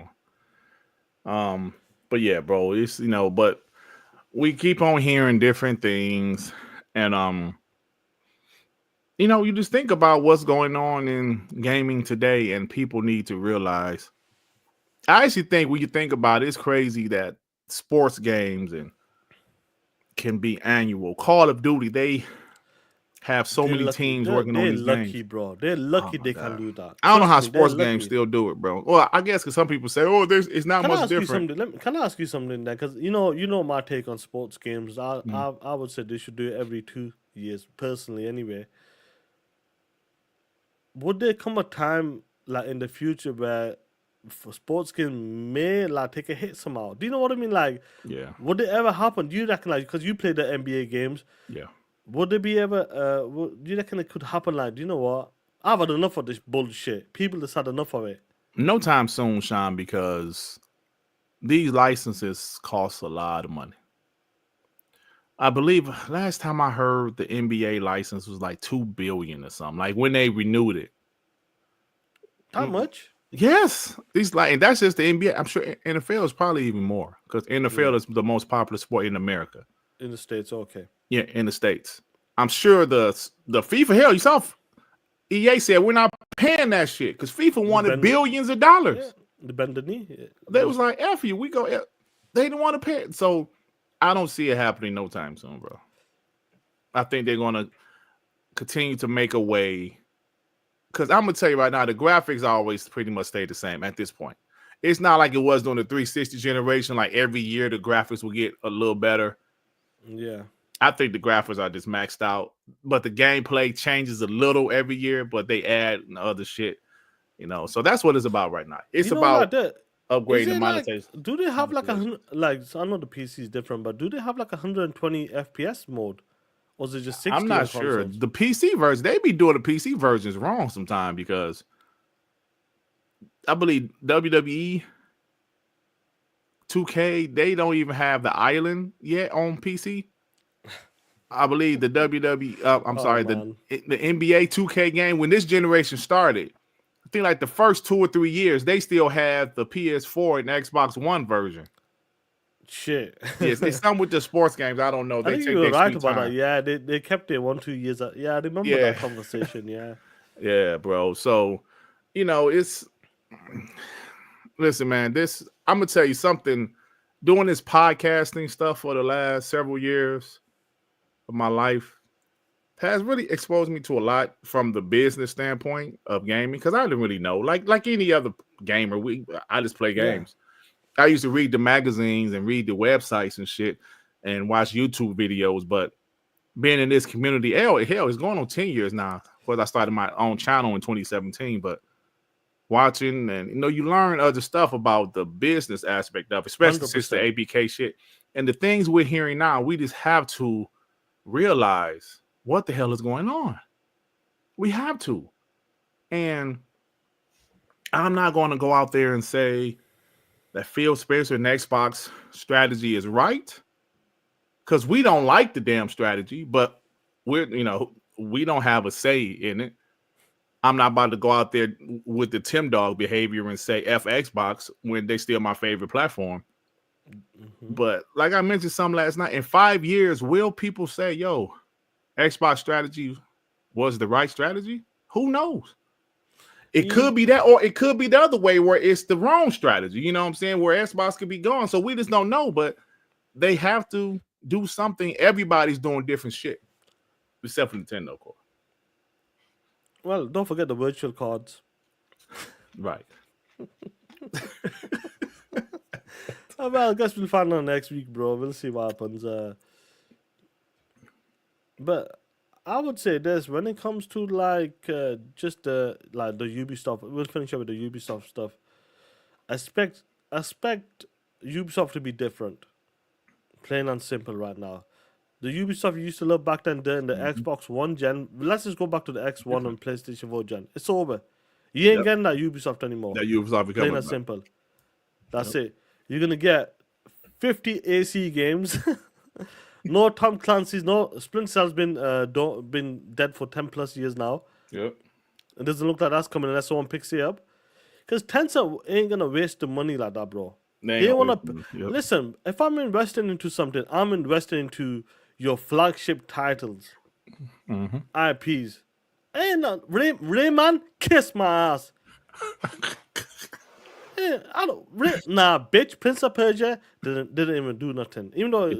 one. But yeah, bro, it's but we keep on hearing different things, and you just think about what's going on in gaming today, and people need to realize. I actually think when you think about it, it's crazy that sports games can be annual. Call of Duty, they have so many teams working on these games. They're lucky, bro. They're lucky they can do that. I don't know how sports games still do it, bro. Well, I guess because some people say, "Oh, it's not much different." Can I ask you something there? Because you know my take on sports games. I would say they should do it every 2 years, personally. Anyway, would there come a time like in the future where sports game may like take a hit somehow? Do you know what I mean? Like, yeah. Would it ever happen? Do you reckon, like, because you play the NBA games? Yeah. Would there be ever? Do you reckon it could happen? Like, do you know what? I've had enough of this bullshit. People just had enough of it. No time soon, Sean, because these licenses cost a lot of money. I believe last time I heard the NBA license was like $2 billion or something. Like when they renewed it. How much? Yes, and that's just the NBA. I'm sure NFL is probably even more because NFL is the most popular sport in America. In the States, okay. Yeah, in the States. I'm sure the FIFA, hell, you saw EA said we're not paying that shit because FIFA wanted billions of dollars. Yeah, the bend the knee. Yeah. They was like, F you, we go. They didn't want to pay it. So I don't see it happening no time soon, bro. I think they're going to continue to make a way. Because I'm going to tell you right now, the graphics always pretty much stay the same at this point. It's not like it was during the 360 generation. Like every year, the graphics will get a little better. Yeah. I think the graphics are just maxed out. But the gameplay changes a little every year, but they add other shit. So that's what it's about right now. It's about upgrading the monetization. Like, do they have like so I know the PC is different, but do they have like 120 FPS mode? Or is it just 60? I'm not sure. The PC version, they be doing the PC versions wrong sometimes because I believe WWE 2K, they don't even have the island yet on PC. I believe the WWE. I'm Oh, sorry, man. the NBA 2K game when this generation started. I think like the first 2 or 3 years, they still had the PS4 and Xbox One version. Shit. Yes, it's some with the sports games. I don't know. I They think you take were their right sweet about that. time. Yeah, they kept it 1-2 years. Yeah, I remember Yeah. that conversation. Yeah. Yeah, bro. So, it's listen, man. I'm gonna tell you something. Doing this podcasting stuff for the last several years of my life has really exposed me to a lot from the business standpoint of gaming because I didn't really know. Like any other gamer, I just play Yeah. games. I used to read the magazines and read the websites and shit and watch YouTube videos, but being in this community, hell, it's going on 10 years now. Because I started my own channel in 2017, but watching and you learn other stuff about the business aspect of, especially since the 100%. ABK shit and the things we're hearing now. We just have to realize what the hell is going on. We have to, and I'm not going to go out there and say that Phil Spencer and Xbox strategy is right because we don't like the damn strategy, but we don't have a say in it. I'm not about to go out there with the Tim Dog behavior and say F Xbox when they still my favorite platform. Mm-hmm. But like I mentioned some last night, in 5 years, will people say, yo, Xbox strategy was the right strategy? Who knows? It could be that, or it could be the other way where it's the wrong strategy. You know what I'm saying? Where Xbox could be gone. So we just don't know, but they have to do something. Everybody's doing different shit, except for Nintendo, of course. Well, don't forget the virtual cards. Right. Well, I guess we'll find out next week, bro. We'll see what happens. But I would say this: when it comes to just the Ubisoft, we'll finish up with the Ubisoft stuff. Expect Ubisoft to be different, plain and simple. Right now, the Ubisoft you used to love back then in the Xbox One gen. Let's just go back to the X1 and PlayStation 4 gen. It's over. You ain't getting that Ubisoft anymore. That Ubisoft Plain and simple. That's it. You're gonna get 50 AC games. No Tom Clancy's. No Splinter Cell's been dead for 10 plus years now. Yep. It doesn't look like that's coming unless someone picks it up. Because Tencent ain't gonna waste the money like that, bro. They wanna listen. If I'm investing into something, I'm investing into your flagship titles, IPs. Ain't not Rayman, kiss my ass. Nah, bitch. Prince of Persia didn't even do nothing. Even though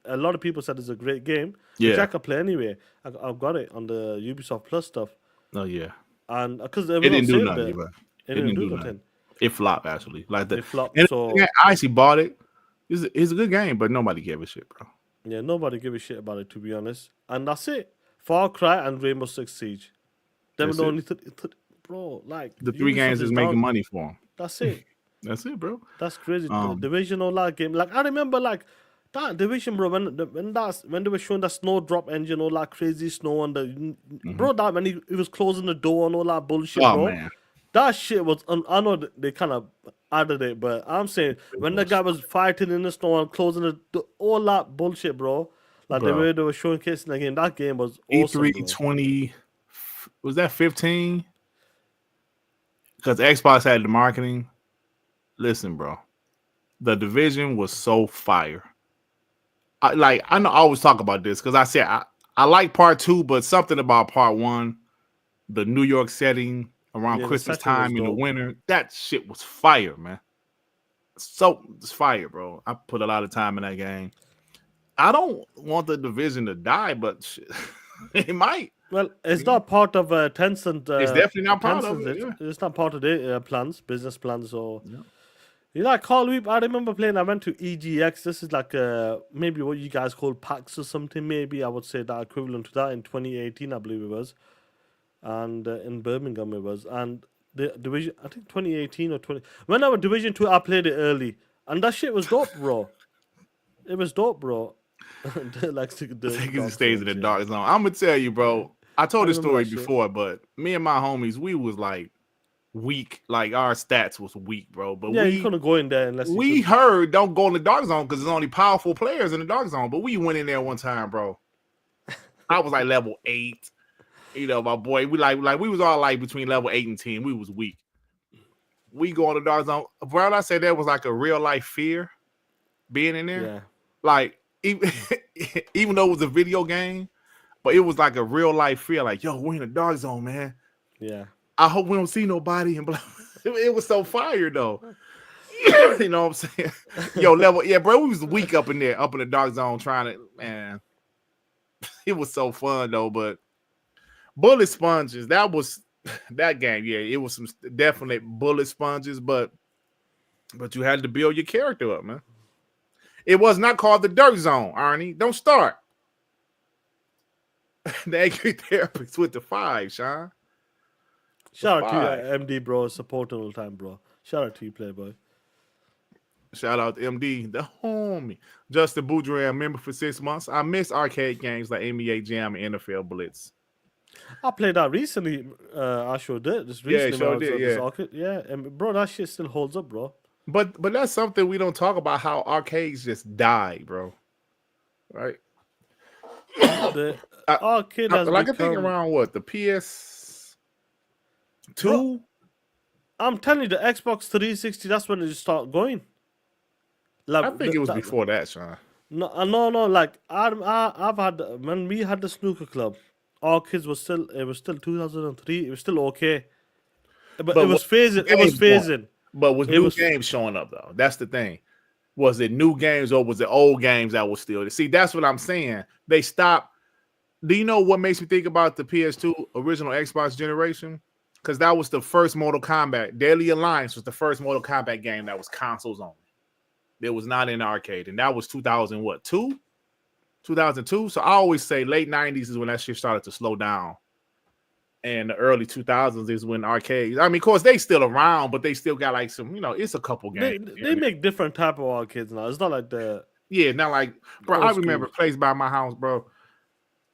a lot of people said it's a great game, which I could play anyway. I've got it on the Ubisoft Plus stuff. Oh yeah, and because it didn't do nothing. It didn't do nothing. It flopped actually. It flopped. And so I actually bought it. It's a good game, but nobody gave a shit, bro. Yeah, nobody give a shit about it, to be honest. And that's it. Far Cry and Rainbow Six Siege. Them the only bro. Like the 3 games is making money for them. That's it. That's it, bro. That's crazy. Division all that game. Like I remember, that Division, bro. When they were showing the Snowdrop engine, all that crazy snow on the bro. That when he was closing the door and all that bullshit, bro. Man. That shit was. I know they kind of added it, but I'm saying when the guy was fighting in the snow and closing the door, all that bullshit, bro. Like the way they were showcasing the game. That game was awesome. E3 20 was that 15? Because Xbox had the marketing. Listen, bro, the Division was so fire. I know I always talk about this because I said I like part 2, but something about part 1, the New York setting around Christmas time in the winter, that shit was fire, man. So it's fire, bro. I put a lot of time in that game. I don't want the Division to die, but shit, it might. Well, it's not part of Tencent. It's definitely not part of it. Yeah. It's not part of their business plans, or. Yeah. You know, Call Weep, I remember playing, I went to EGX. This is like maybe what you guys call PAX or something, maybe. I would say that equivalent to that in 2018, I believe it was. And in Birmingham it was. And the Division, I think 2018 or 20... Whenever Division 2, I played it early. And that shit was dope, bro. It was dope, bro. Like it stays in the dark zone. I'm going to tell you, bro. I told this story before, but me and my homies, we was like, weak, like our stats was weak, bro. But you couldn't go in there unless we heard don't go in the dark zone because there's only powerful players in the dark zone. But we went in there one time, bro. I was like level 8. You know, my boy, we we was all like between level 8 and 10. We was weak. We go on the dark zone. Bro, I said that was like a real life fear being in there. Yeah. Like even though it was a video game, but it was like a real life fear. Like, yo, we're in the dark zone, man. Yeah. I hope we don't see nobody. And blah. It was so fire though. You know what I'm saying? Yo, level, yeah, bro. We was weak up in there, up in the dark zone, trying to, man. It was so fun though. But bullet sponges, that was that game. Yeah, it was some definite bullet sponges, but you had to build your character up, man. It was not called the Dirt Zone, Arnie. Don't start. The angry therapist with the 5, Sean. Shout out to you, MD, bro. Support all the time, bro. Shout out to you, Playboy. Shout out to MD, the homie. Justin Boudreaux, member for 6 months. I miss arcade games like NBA Jam and NFL Blitz. I played that recently. I sure did. Just recently, sure when I was did, at this yeah. arcade. Yeah, and bro, that shit still holds up, bro. But that's something we don't talk about, how arcades just die, bro. Right? The arcade has I become... think around what, the PS2? Bro, I'm telling you, the Xbox 360, that's when it just started going. Like, I think it was before that, Sean. No. Like I've had, when we had the snooker club, our kids was still, it was still 2003. It was still okay, but it was phasing. It was phasing. But was new games showing up though? That's the thing. Was it new games or was it old games that was still? See, that's what I'm saying. They stopped. Do you know what makes me think about the PS2 original Xbox generation? Because that was the first Mortal Kombat. Deadly Alliance was the first Mortal Kombat game that was consoles only. It was not in the arcade, and that was 2002. So I always say late 90s is when that shit started to slow down, and the early 2000s is when arcades. I mean, of course, they still around, but they still got like some, it's a couple games. They make different type of arcades now. It's not like not like, bro. I remember a place by my house, bro.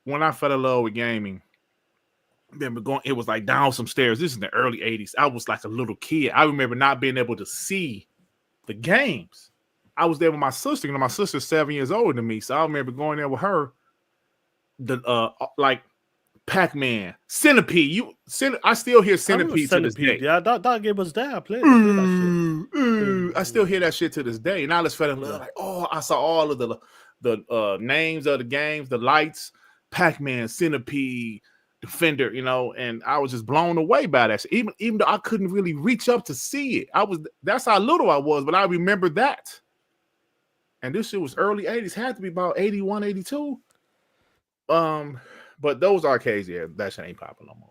When I fell in love with gaming, I remember going. It was like down some stairs. This is in the early 80s. I was like a little kid. I remember not being able to see the games. I was there with my sister. My sister's 7 years older than me, so I remember going there with her. The like Pac-Man, Centipede. I still hear Centipede to this day. Yeah, that game was there. I played that shit. I still hear that shit to this day. And I just fell in love. Like, I saw all of the names of the games, the lights, Pac-Man, Centipede, Defender, and I was just blown away by that shit. Even though I couldn't really reach up to see it. That's how little I was, but I remember that. And this shit was early 80s, had to be about 81, 82. But those arcades, yeah, that shit ain't popping no more.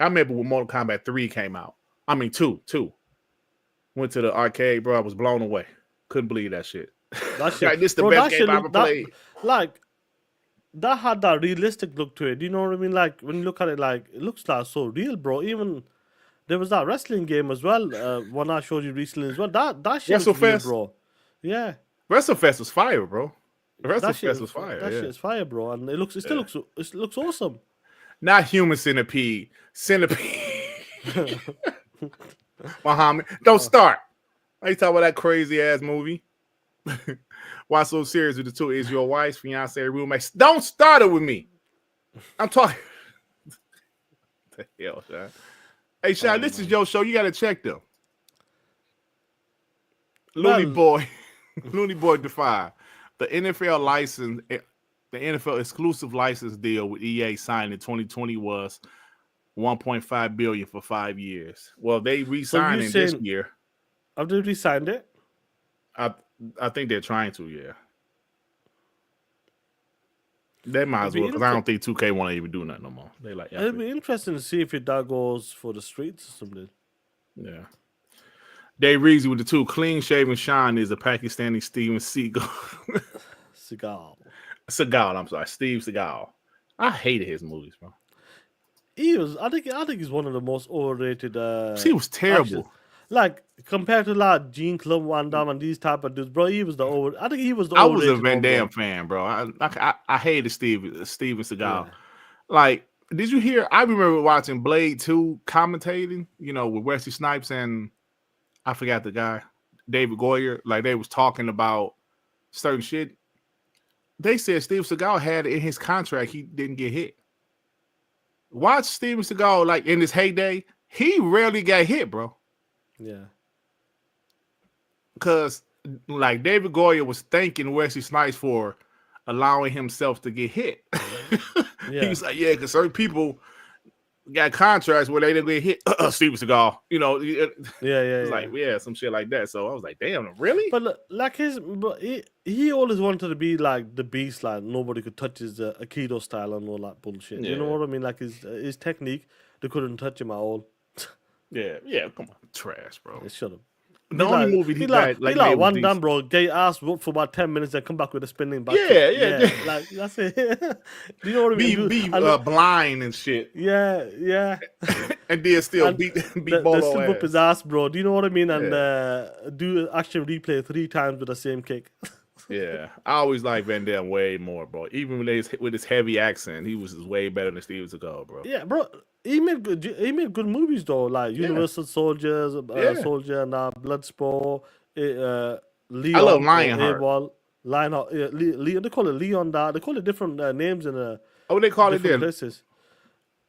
I remember when Mortal Kombat 3 came out. I mean, 2. Went to the arcade, bro. I was blown away. Couldn't believe that shit. That shit, like, this the best game I ever played. Like, that had that realistic look to it. You know what I mean? Like, when you look at it, like, it looks like so real, bro. Even there was that wrestling game as well. One I showed you recently as well. That shit was real, bro. Yeah. WrestleFest was fire, bro. WrestleFest was fire. That shit is fire, bro. And it still looks awesome. Not Human Centipede. Centipede. Muhammad, don't start. I talk about that crazy ass movie. Why so serious with the two? Is your wife's fiance, roommate? Don't start it with me. I'm talking. The hell, Sean. Hey, Sean, this is your show. You got to check them. Looney Boy Defy. The NFL license, the NFL exclusive license deal with EA signed in 2020 was $1.5 billion for 5 years. Well, they re-signed it this year. Have they re-signed it? I think they're trying to, yeah. They might as well, because I don't think 2K want to even do nothing no more. They like, it'd be interesting to see if that goes for the streets or something. Yeah. Dave Reezy with the two. Clean shaven Sean is a Pakistani Steven Seagal. Seagal, I'm sorry. Steve Seagal. I hated his movies, bro. I think he's one of the most overrated. He was terrible. Actions. Like, compared to like Jean-Claude Van Damme and these type of dudes, bro, I think he was the I was a Van Damme fan, bro. I hated Steven Seagal. Yeah. Like, did you hear? I remember watching Blade 2 commentating, with Wesley Snipes and I forgot the guy, David Goyer. Like, they was talking about certain shit. they said Steven Seagal had it in his contract he didn't get hit. Watch Steven Seagal like in his heyday, he rarely got hit, bro. Yeah. Because like David Goyer was thanking Wesley Snipes for allowing himself to get hit. Yeah. He was like, yeah, because certain people got contracts where they didn't get hit. Steven Seagal, you know, it Yeah. was like, yeah, some shit like that. So I was like, damn, really? But look, like he always wanted to be like the beast, like nobody could touch his Aikido style and all that bullshit. You know Yeah. what I mean? Like his technique, they couldn't touch him at all. Yeah, come on, trash, bro. They should have. The only movie he got he like one down, bro. Get your ass whooped for about 10 minutes, then come back with a spinning back. Yeah. Like that's it. Do you know what I mean? Be blind and shit, Yeah. and then still And beat They Bolo still whoop ass. his ass, bro. Do you know what I mean? And do action replay 3 times with the same kick. Yeah, I always like Van Damme way more, bro. Even with his heavy accent, he was way better than Steven Seagal, bro. Yeah, bro. He made good movies though, like Universal Soldiers, Soldier and Bloodsport, Leon. I love Lionheart. Lionheart. Leon. They call it Leon. They call it different names in They call it different there. places.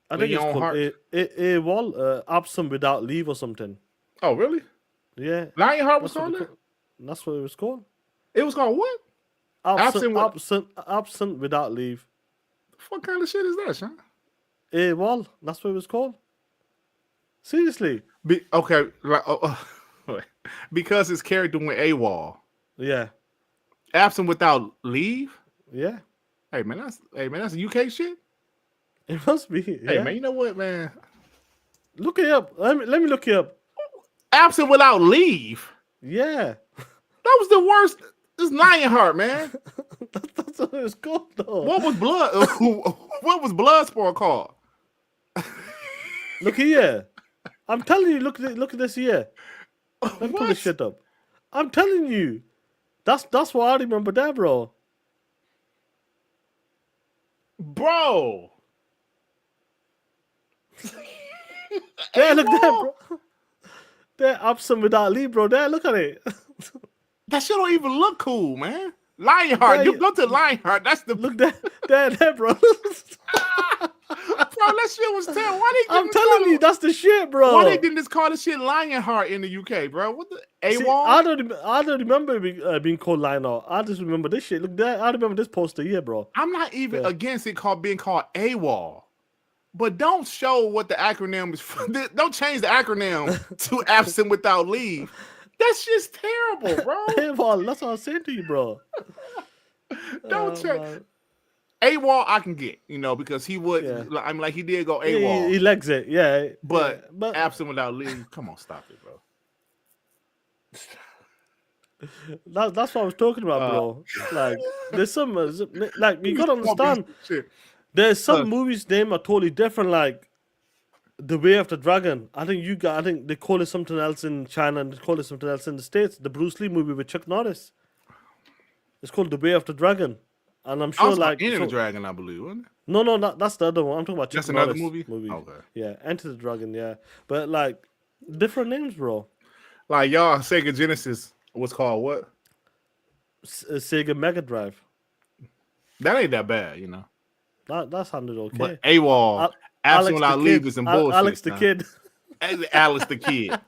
I think it's called AWOL, absent without leave or something. Oh, really? Yeah, Lionheart was that's what called that? that's what it was called. It was called what? Absent without leave. What kind of shit is that, Sean? AWOL. That's what it was called. Seriously. Okay, like, because his character went AWOL. Yeah. Absent without leave? Yeah. Hey man, that's UK shit. It must be. Yeah. Hey man, you know what, man? Look it up. Let me look it up. Absent without leave. Yeah. That was the worst. This Lionheart, man. That's what it's called though. What was Bloodsport called? Look here. I'm telling you, look at this here. Let me pull this shit up. I'm telling you. That's what I remember that, bro. Bro. There, look there, bro. There, absent without leave, bro. There, look at it. That shit don't even look cool, man. Lionheart, Yeah, you go to Lionheart. That's the Look there, bro. bro. That shit was terrible. Why they? I'm telling you, that's the shit, bro. Why they didn't just call this shit Lionheart in the UK, bro? What the See, AWOL? I don't remember being called Lionheart. I just remember this shit. Look there, I remember this poster here, bro. I'm not even against it being called AWOL, but don't show what the acronym is. Don't change the acronym to absent without leave. That's just terrible, bro. AWOL, that's what I'm saying to you, bro. Don't change. Man. AWOL I can get, because he would. Yeah. I'm like he did go AWOL, He legs it, yeah. but yeah, absent without leave. Come on, stop it, bro. That's what I was talking about, bro. Like, there's some like you gotta understand. There's some movies name are totally different. Like, The Way of the Dragon. I think they call it something else in China and they call it something else in the States. The Bruce Lee movie with Chuck Norris. It's called The Way of the Dragon. And I'm sure like Enter the Dragon, I believe, wasn't it? No, that's the other one. I'm talking about Chuck That's another Norris movie? Okay. Yeah, Enter the Dragon, yeah. But like different names, bro. Like y'all, Sega Genesis was called what? Sega Mega Drive. That ain't that bad, That sounded okay. But AWOL, absent without leave is some bullshit. Alex the Kid. Alex the Kid.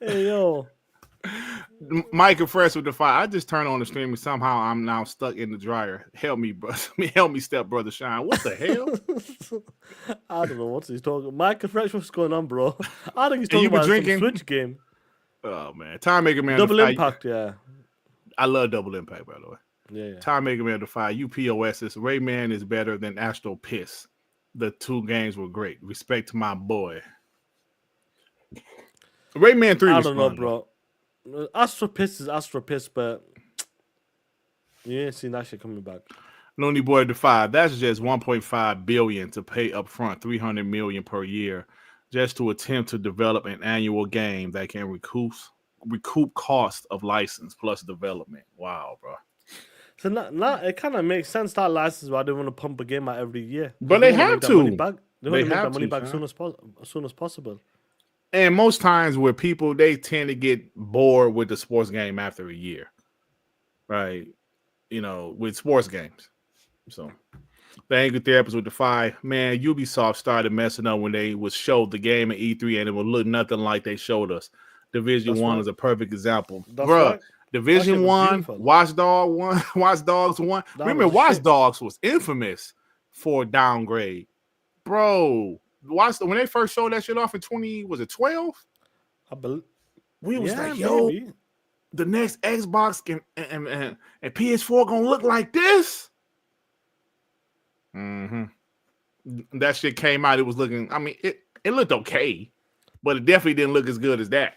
Hey yo. Mike and Fresh with the fire. I just turned on the stream and somehow I'm now stuck in the dryer. Help me, bro. Help me, step brother Shine. What the hell? I don't know what he's talking. Mike and Fresh, what's going on, bro? I think he's talking about some Switch game. Oh man, Time Maker Man. Double Impact, yeah. I love Double Impact, by the way. Yeah. Time Maker Man Defy. UPOS. Rayman is better than Astro Piss. The 2 games were great. Respect to my boy. Rayman 3 I was don't fun, know, bro. Astro Piss is Astro Piss, but you ain't seen that shit coming back. Looney Boy Defy. That's just 1.5 billion to pay up front, 300 million per year, just to attempt to develop an annual game that can recoup cost of license plus development. Wow, bro. So now it kind of makes sense that license why they want to pump a game out every year. But they have to. They want to make that money back as soon as possible. And most times where people, they tend to get bored with the sports game after a year. Right. with sports games. So the angry therapist with the fire, man, Ubisoft started messing up when they would show the game at E3 and it would look nothing like they showed us. Division That's 1 right. is a perfect example. That's Bruh, right. Division shit was 1, beautiful. Watch Dogs 1. That Remember, was the Watch shit. Dogs was infamous for downgrade. Bro, when they first showed that shit off in 12? I believe. We was Yeah, like, yo, maybe. the next Xbox and PS4 gonna look like this. Mm-hmm. That shit came out. It was looking. I mean, it looked okay, but it definitely didn't look as good as that.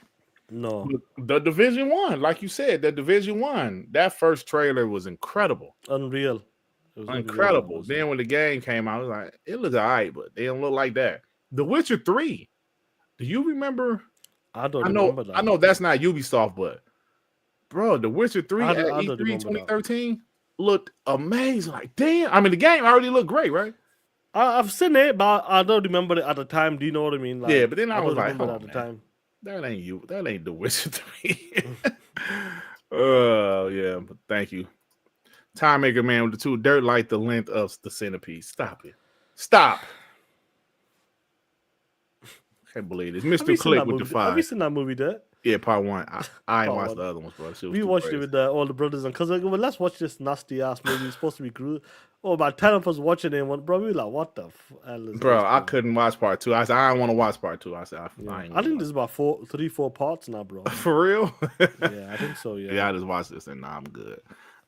No. The Division 1, like you said, the Division 1. That first trailer was incredible. Unreal. It was Incredible. unreal. Then when the game came out, I was like, it looked all right, but they don't look like that. The Witcher 3. Do you remember? I don't remember that. I know that's not Ubisoft, but bro, The Witcher 3 at don't E3 remember 2013 looked amazing. Like, damn. I mean, the game already looked great, right? I've seen it, but I don't remember it at the time. Do you know what I mean? Like, Yeah, but then I was don't like, remember it hold at on, the man. time. That ain't you. That ain't The Witcher 3. Oh, yeah. But thank you. Time Maker Man with the two dirt like the length of the centipede. Stop it. Stop. Can't believe this. Mr. Click with the Have five. you seen that movie there? Yeah, part 1. I ain't Part watched one. the other ones, bro. We watched it with all the brothers, and because well, let's watch this nasty ass movie. It's supposed to be gruesome. Oh, about 10 of us watching it, bro. We were like, what the hell is Bro, this, I couldn't watch part 2. I said, I don't want to watch part 2. I said, I think there's about 4 parts now, bro. For real? Yeah, I think so, yeah. Yeah, I just watched this and nah, I'm good.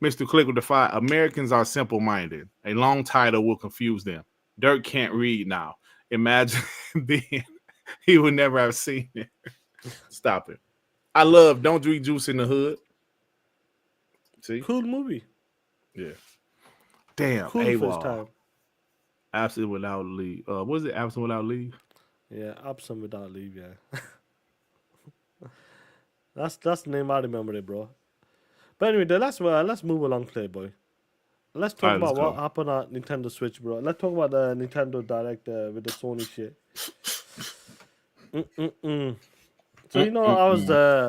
Mr. Click with the 5. Americans are simple-minded. A long title will confuse them. Dirk can't read now. Imagine then he would never have seen it. Stop it. I love Don't Drink Juice in the Hood. See? Cool movie. Yeah. Damn. Cool AWOL. first time. Absent without leave. What is it? Absent without leave? Yeah, absent without leave, yeah. That's the name I remember it, bro. But anyway, let's move along, Playboy. Let's talk about what happened at Nintendo Switch, bro. Let's talk about the Nintendo Direct with the Sony shit. So, I was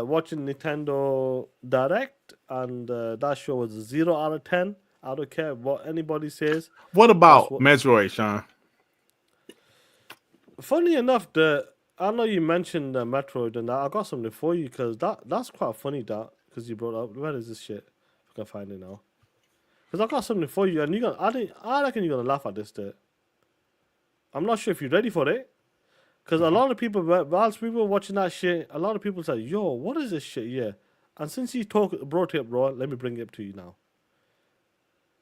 watching Nintendo Direct, and that show was 0 out of 10. I don't care what anybody says. What about Metroid, Sean? Funny enough, I know you mentioned Metroid, and I got something for you, because that's quite funny, because you brought up. Where is this shit? If I can find it now. Because I got something for you, and I reckon you're going to laugh at this, I'm not sure if you're ready for it. Because a lot of people, whilst we were watching that shit, a lot of people said, yo, what is this shit? Yeah. And since you brought it up, bro, let me bring it up to you now.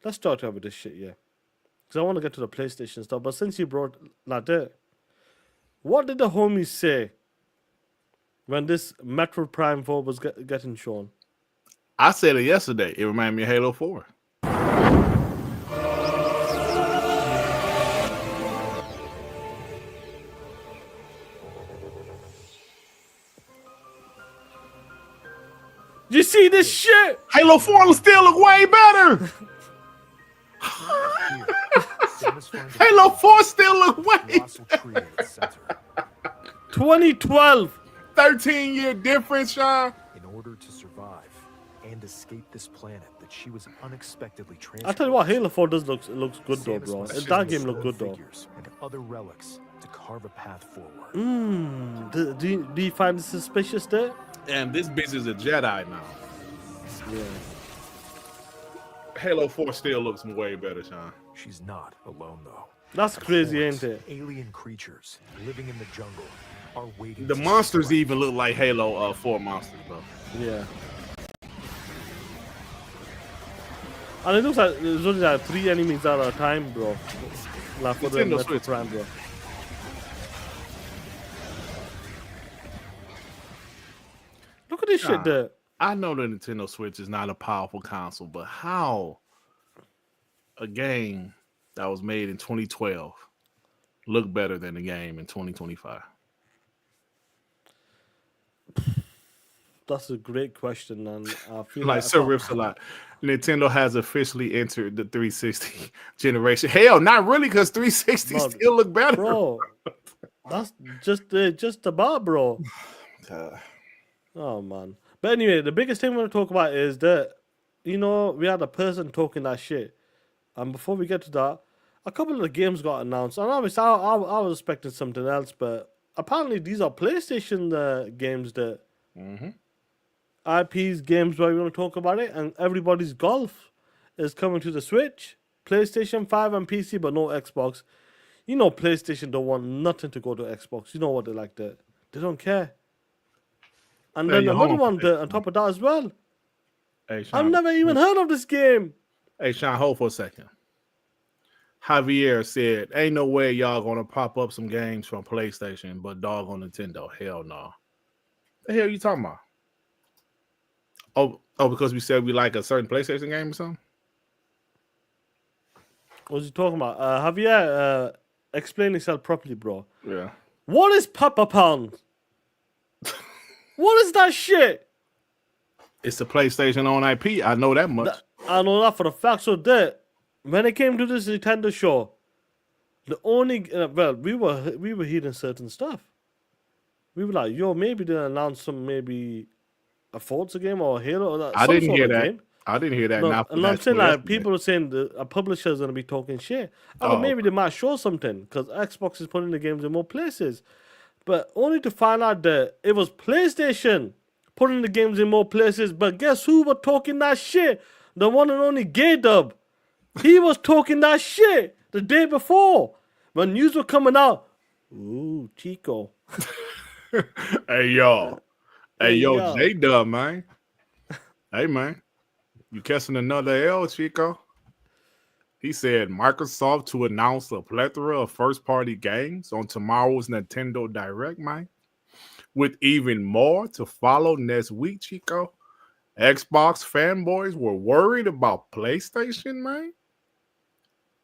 Let's start with this shit, yeah. Because I want to get to the PlayStation stuff. But since you brought that, what did the homies say when this Metroid Prime 4 was getting shown? I said it yesterday. It reminded me of Halo 4. You see this shit? Halo 4 will still look way better. Halo 4 still look way better. 2012. 13-year difference, Sean. In order to survive and escape this planet that she was unexpectedly transferred. I tell you what, Halo 4 looks good though, bro. That game looked good though. And other relics to carve a path forward. Do you find it suspicious there? And this bitch is a Jedi now. Yeah. Halo 4 still looks way better, Sean. She's not alone though. That's crazy, ain't it? Alien creatures living in the jungle are waiting. The monsters even look like Halo 4 monsters, bro. Yeah. And it looks like there's only like 3 enemies at a time, bro. Like for the Metroid Prime, bro. Look at this shit there. I know the Nintendo Switch is not a powerful console, but how a game that was made in 2012 look better than the game in 2025? That's a great question, and I feel like Sir Rips a lot. Nintendo has officially entered the 360 generation. Hell, not really, because 360 still look better, bro. That's just about, bro. Oh man. But anyway, the biggest thing we're gonna talk about is that you know, we had a person talking that shit. And before we get to that, a couple of the games got announced. And obviously, I was expecting something else, but apparently these are PlayStation games that IPs games where we want to talk about it. And everybody's golf is coming to the Switch, PlayStation 5 and PC, but no Xbox. You know, PlayStation don't want nothing to go to Xbox. You know what they like there. They don't care. And Hey, then yo, hold another on one for a on top of that as well. Hey, I've Sean. never even heard of this game. Hey, Sean, hold for a second. Javier said, "Ain't no way y'all gonna pop up some games from PlayStation, but dog on Nintendo. Hell no. The hell you talking about? Oh, because we said we like a certain PlayStation game or something? What's he talking about? Javier, explain yourself properly, bro. Yeah. What is Papa Pound? What is that shit? It's a PlayStation on IP. I know that much. I know that for a fact. So that when it came to this Nintendo show, the only we were hearing certain stuff. We were like, yo, maybe they'll announce some maybe a Forza game or a Halo. Or I some didn't sort hear of that. game. I didn't hear that. No, Not and I'm saying like people are saying a publisher is gonna be talking shit. I mean, maybe they might show something because Xbox is putting the games in more places, but only to find out that it was PlayStation putting the games in more places. But guess who were talking that shit? The one and only Gay Dub. He was talking that shit the day before when news were coming out. Ooh, Chico. Hey yo, yo. J Dub, man. Hey man, you catching another L, Chico? He said Microsoft to announce a plethora of first-party games on tomorrow's Nintendo Direct, man, with even more to follow next week, Chico. Xbox fanboys were worried about PlayStation, man.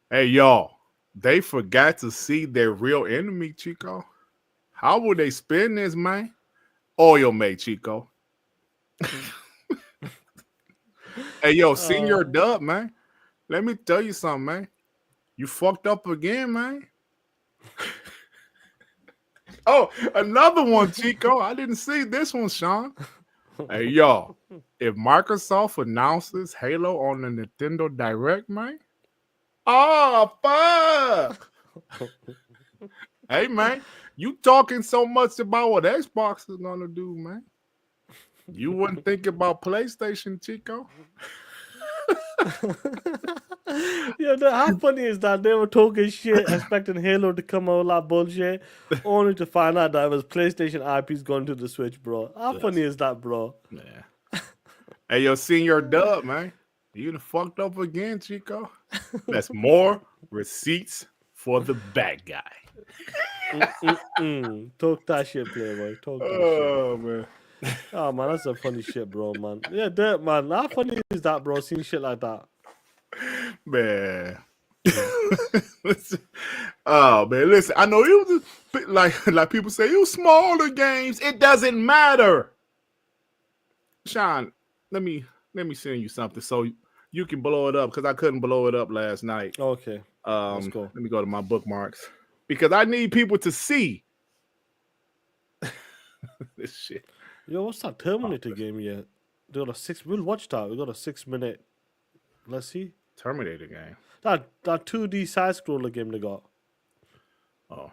Hey y'all, they forgot to see their real enemy, Chico. How would they spin this, man? Oil mate, Chico. Hey, yo, Senior Dub, man. Let me tell you something, man. You fucked up again, man. Oh, another one, Chico. I didn't see this one, Sean. Hey, yo, if Microsoft announces Halo on the Nintendo Direct, man. Oh, fuck. Hey, man, you talking so much about what Xbox is going to do, man. You wouldn't think about PlayStation, Chico. Yeah, how funny is that? They were talking shit, expecting Halo to come out like bullshit, only to find out that it was PlayStation IPs going to the Switch, bro. How funny is that, bro? Yeah. Hey, yo, Senior Dub, man. You done fucked up again, Chico. That's more receipts for the bad guy. Talk that shit, Playboy. Talk that shit. Man. Oh, man, that's some funny shit, bro, man. Yeah, that, man. How funny is that, bro, seeing shit like that? Man. Oh, man, listen. I know it was like people say, you smaller games. It doesn't matter. Sean, let me send you something so you can blow it up because I couldn't blow it up last night. Okay. Let's go. Let me go to my bookmarks because I need people to see this shit. Yo, what's that Terminator game yet? They got we'll watch that. We got a 6-minute. Let's see. Terminator game. That 2D side scroller game they got. Oh.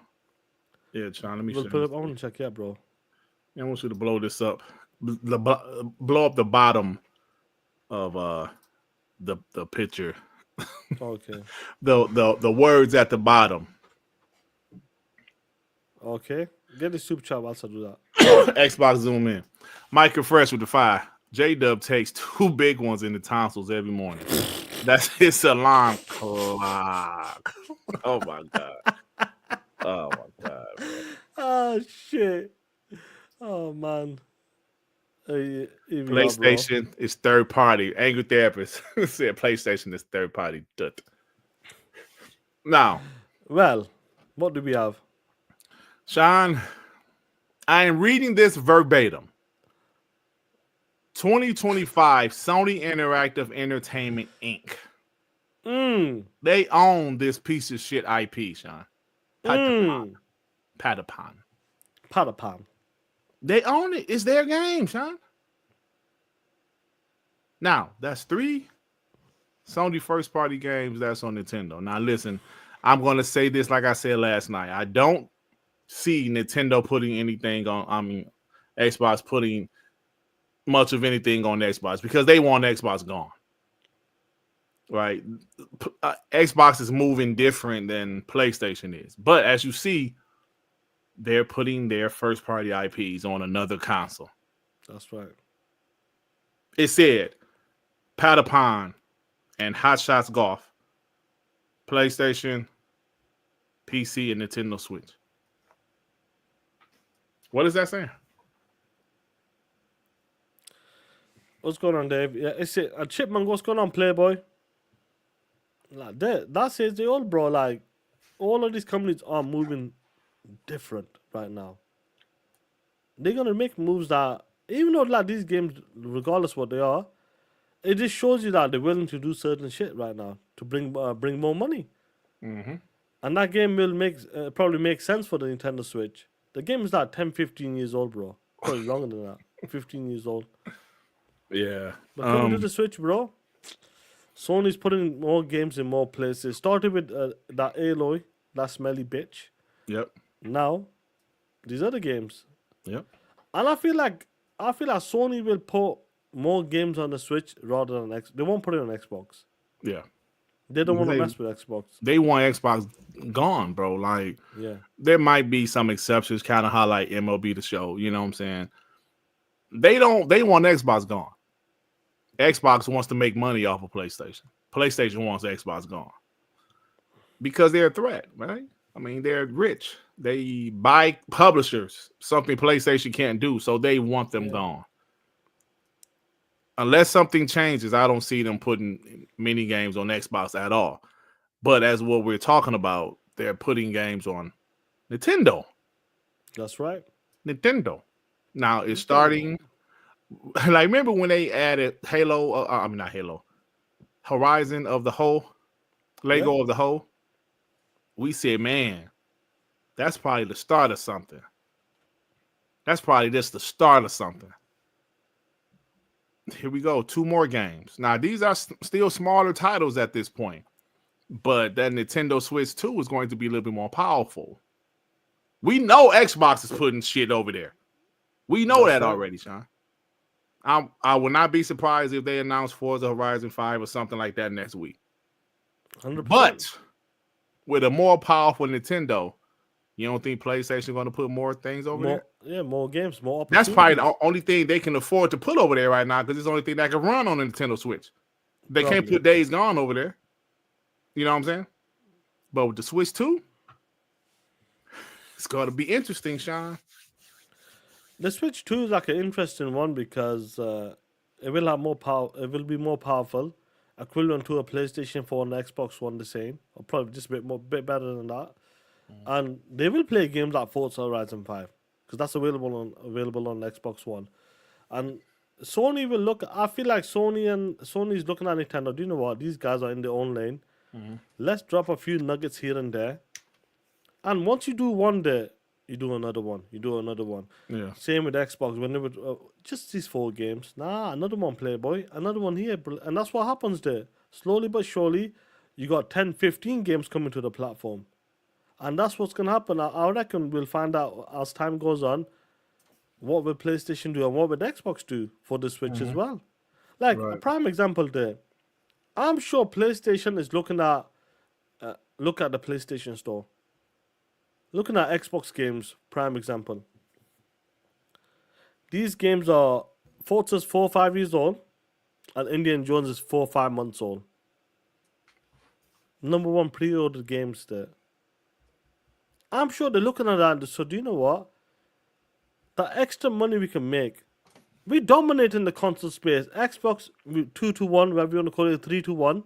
Yeah, Sean, let me We'll show put you. it, I want to check, yeah, bro. I want you to blow this up. Blow up the bottom of the picture. Okay. The words at the bottom. Okay. Get the soup chop whilst I do that. Xbox zoom in. Mike Fresh with the 5. J-Dub takes 2 big ones in the tonsils every morning. That's his alarm clock. Oh my god. Oh my god. Man. Oh shit. Oh man. PlayStation is third party. Angry Therapist said PlayStation is third party. Now, well, what do we have? Sean, I am reading this verbatim. 2025 Sony Interactive Entertainment Inc. They own this piece of shit IP, Sean. Patapon. They own it. It's their game, Sean. Now, that's 3 Sony first party games that's on Nintendo. Now, listen, I'm going to say this like I said last night. I don't see Nintendo putting anything on, Xbox putting much of anything on Xbox because they want Xbox gone. Right? Xbox is moving different than PlayStation is. But as you see, they're putting their first party IPs on another console. That's right. It said Patapon and Hot Shots Golf, PlayStation, PC, and Nintendo Switch. What is that saying? What's going on, Dave? Yeah, it's a Chipmunk. What's going on, Playboy? Like that says they all, bro. Like all of these companies are moving different right now. They're gonna make moves that, even though like these games, regardless what they are, it just shows you that they're willing to do certain shit right now to bring more money. Mm-hmm. And that game will probably make sense for the Nintendo Switch. The game is like 10, 15 years old, bro. Probably longer than that. 15 years old. Yeah. But coming to the Switch, bro, Sony's putting more games in more places. Started with that Aloy, that smelly bitch. Yep. Now, these other games. Yep. And I feel like Sony will put more games on the Switch rather than They won't put it on Xbox. Yeah. They don't want to They- mess with Xbox. They want Xbox gone, bro. Like, Yeah. there might be some exceptions, kind of highlight MLB The Show. You know what I'm saying? They want Xbox gone. Xbox wants to make money off of PlayStation. PlayStation wants Xbox gone because they're a threat, right? I mean, they're rich. They buy publishers, something PlayStation can't do, so they want them gone. Unless something changes, I don't see them putting mini games on Xbox at all. But as what we're talking about, they're putting games on Nintendo. That's right. Nintendo. Now it's starting. Like, remember when they added Halo? Not Halo. Horizon of the Whole, Lego of the Whole. We said, man, that's probably the start of something. That's probably just the start of something. Here we go. 2 more games. Now, these are still smaller titles at this point, but that Nintendo Switch 2 is going to be a little bit more powerful. We know Xbox is putting shit over there. We know that already, Sean. I would not be surprised if they announce Forza Horizon 5 or something like that next week. 100%. But with a more powerful Nintendo, you don't think PlayStation going to put more things over there? Yeah, more games, more That's opportunities. probably the only thing they can afford to put over there right now because it's the only thing that can run on the Nintendo Switch. They can't put Days Gone over there. You know what I'm saying? But with the Switch 2, it's going to be interesting, Sean. The Switch 2 is like an interesting one because it will have more power. It will be more powerful, equivalent to a PlayStation 4 and Xbox One, the same, or probably just a bit better than that. And they will play games like Forza Horizon 5 because that's available on Xbox One. And Sony will look. I feel like Sony's looking at Nintendo. Do you know what? These guys are in their own lane. Let's drop a few nuggets here and there. And once you do one day, you do another one. You do another one. Yeah. Same with Xbox. When they would just these 4 games. Nah, another one, Playboy. Another one here. And that's what happens there. Slowly but surely, you got 10, 15 games coming to the platform. And that's what's going to happen. I reckon we'll find out as time goes on what will PlayStation do and what will Xbox do for the Switch as well. Like, a prime example there. I'm sure PlayStation is looking at look at the PlayStation Store. Looking at Xbox games, prime example. These games are Forza's 4 or 5 years old, and Indiana Jones is 4 or 5 months old. Number 1 pre-ordered games there. I'm sure they're looking at that. So do you know what? The extra money we can make. We dominate in the console space. Xbox 2-1, whatever you want to call it, 3-1.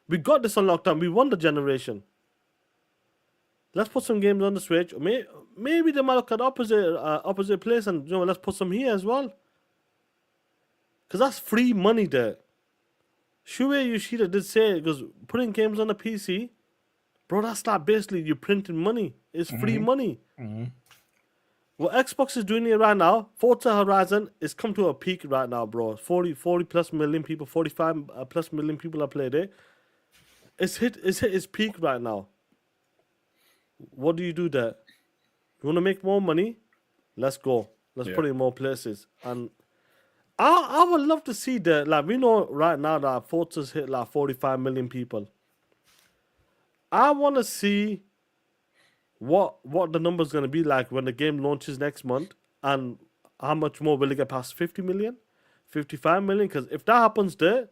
We got this on lockdown. We won the generation. Let's put some games on the Switch. Maybe they might look at opposite place and let's put some here as well. Because that's free money there. Shuei Yoshida did say it, because putting games on the PC, bro, that's not basically you printing money. It's free money. What Xbox is doing here right now, Forza Horizon is come to a peak right now, bro. 40 plus million people, 45 plus million people have played it. It's hit its peak right now. What do you do there? You want to make more money? Let's go. Let's put it in more places. And I would love to see that. Like, we know right now that Forza's hit like 45 million people. I want to see what the number's going to be like when the game launches next month, and how much more will it get past 50 million, 55 million? Because if that happens there,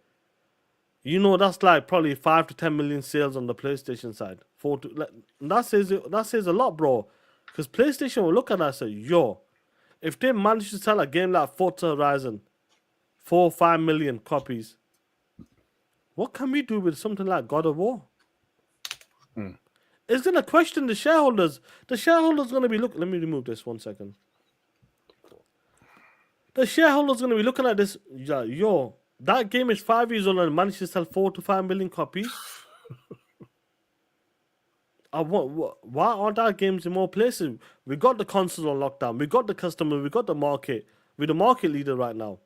you know that's like probably 5 to 10 million sales on the PlayStation side. That says a lot, bro. Because PlayStation will look at that and say, yo, if they manage to sell a game like Forza Horizon 4 or 5 million copies, what can we do with something like God of War? It's going to question the shareholders. The shareholders going to be looking... Let me remove this 1 second. The shareholders going to be looking at this. Yo, that game is 5 years old and managed to sell 4 to 5 million copies. Why aren't our games in more places? We got the consoles on lockdown. We got the customer. We got the market. We're the market leader right now.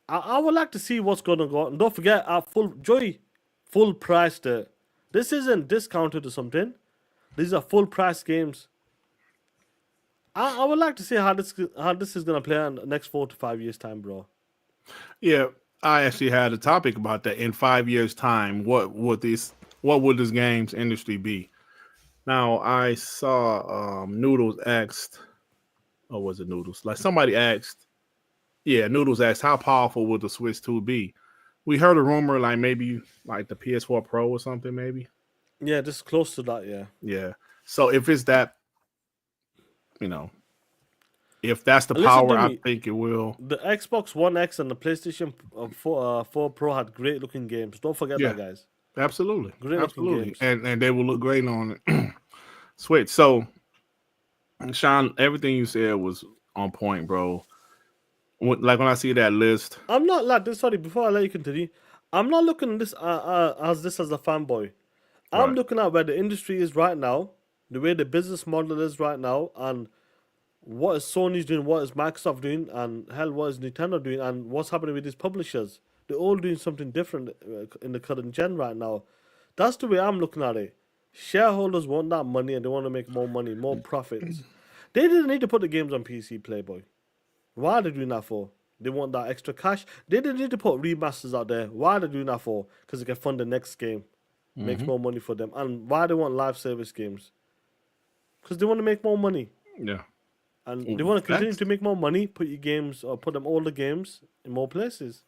I would like to see what's going to go on. Don't forget, our full price there. This isn't discounted or something. These are full price games. I would like to see how this is going to play in the next 4 to 5 years' time, bro. Yeah, I actually had a topic about that. In 5 years' time, what would this games industry be? Now, I saw Noodles asked, or was it Noodles? Like somebody asked, Noodles asked, how powerful would the Switch 2 be? We heard a rumor like maybe like the PS4 Pro or something, maybe. Yeah, just close to that, yeah. Yeah. So if it's that, if that's the And listen power, to I me, think it will. the Xbox One X and the PlayStation 4 Pro had great looking games. Don't forget that, guys. Absolutely. Great looking games. And they will look great on Switch. So, Sean, everything you said was on point, bro. Like when I see that list, I'm not like this. Sorry, before I let you continue, I'm not looking at this as a fanboy. I'm Right. looking at where the industry is right now, the way the business model is right now, and what is Sony's doing, what is Microsoft doing, and hell, what is Nintendo doing, and what's happening with these publishers. They're all doing something different in the current gen right now. That's the way I'm looking at it. Shareholders want that money and they want to make more money, more profits. They didn't need to put the games on PC, Playboy. Why are they doing that for? They want that extra cash. They didn't need to put remasters out there. Why are they doing that for? Because they can fund the next game. Makes more money for them. And why they want live service games? Because they want to make more money. yeah. And they want to continue to make more money, put your games, or put them all the games in more places.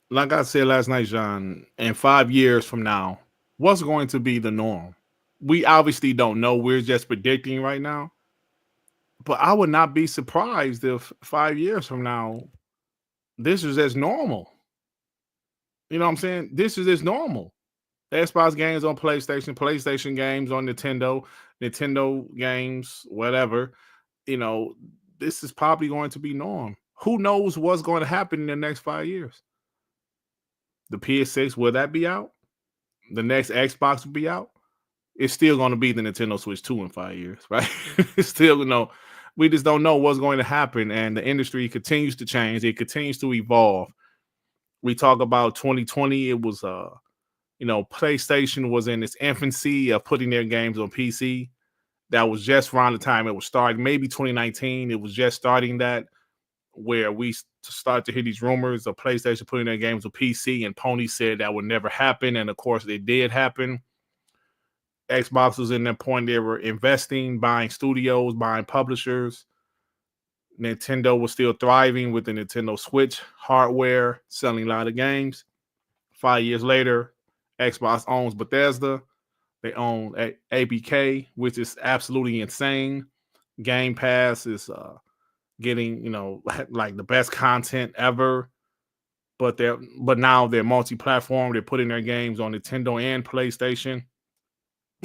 Like I said last night, John, in 5 years from now, what's going to be the norm? We obviously don't know. We're just predicting right now. But I would not be surprised if 5 years from now, this is as normal. You know what I'm saying? This is as normal. Xbox games on PlayStation, PlayStation games on Nintendo, Nintendo games, whatever. This is probably going to be norm. Who knows what's going to happen in the next 5 years? The PS6, will that be out? The next Xbox will be out? It's still going to be the Nintendo Switch 2 in 5 years, right? It's still, we just don't know what's going to happen. And the industry continues to change. It continues to evolve. We talk about 2020. It was, PlayStation was in its infancy of putting their games on PC. That was just around the time it was starting. Maybe 2019, it was just starting that, where we start to hear these rumors of PlayStation putting their games on PC, and Pony said that would never happen. And of course, it did happen. Xbox was in that point. They were investing, buying studios, buying publishers. Nintendo was still thriving with the Nintendo Switch hardware, selling a lot of games. 5 years later, Xbox owns Bethesda. They own ABK, which is absolutely insane. Gamepass is getting, like the best content ever. But now they're multi-platform. They're putting their games on Nintendo and PlayStation.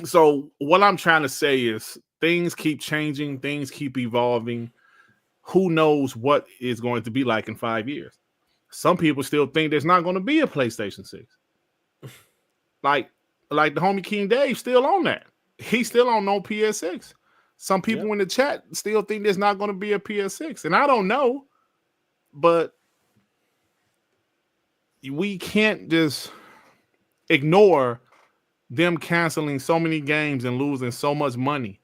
So what I'm trying to say is things keep changing, things keep evolving. Who knows what it's going to be like in 5 years? Some people still think there's not going to be a PlayStation 6. Like the homie King Dave still on that. He's still on no PS6. Some people in the chat still think there's not going to be a PS6, and I don't know, but we can't just ignore them canceling so many games and losing so much money.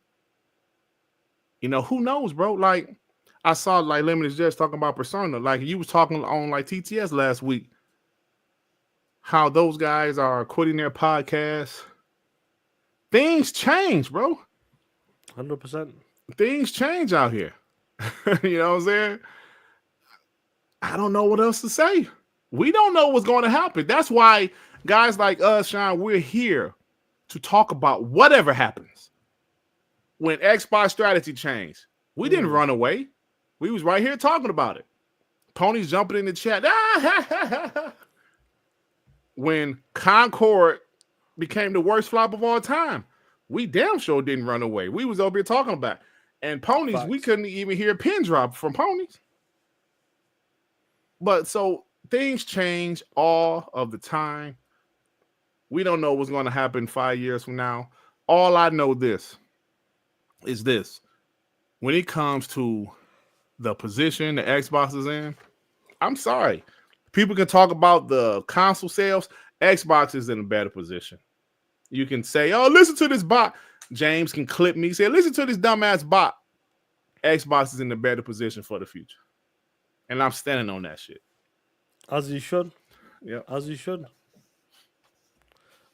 You know, who knows, bro? Like, I saw like Limited Jets talking about Persona. Like, you was talking on like TTS last week, how those guys are quitting their podcasts. Things change, bro. 100%. Things change out here. You know what I'm saying? I don't know what else to say. We don't know what's going to happen. That's why guys like us, Sean, we're here to talk about whatever happens. When Xbox strategy changed, we didn't run away. We was right here talking about it. Pony's jumping in the chat. When Concord became the worst flop of all time, we damn sure didn't run away. We was over here talking about it. And Ponies, we couldn't even hear a pin drop from Ponies. But so things change all of the time. We don't know what's going to happen 5 years from now. All I know is this. When it comes to the position the Xbox is in, I'm sorry. People can talk about the console sales. Xbox is in a better position. You can say, oh, listen to this bot. James can clip me. Say, listen to this dumbass bot. Xbox is in a better position for the future. And I'm standing on that shit. As you should. Yeah. As you should.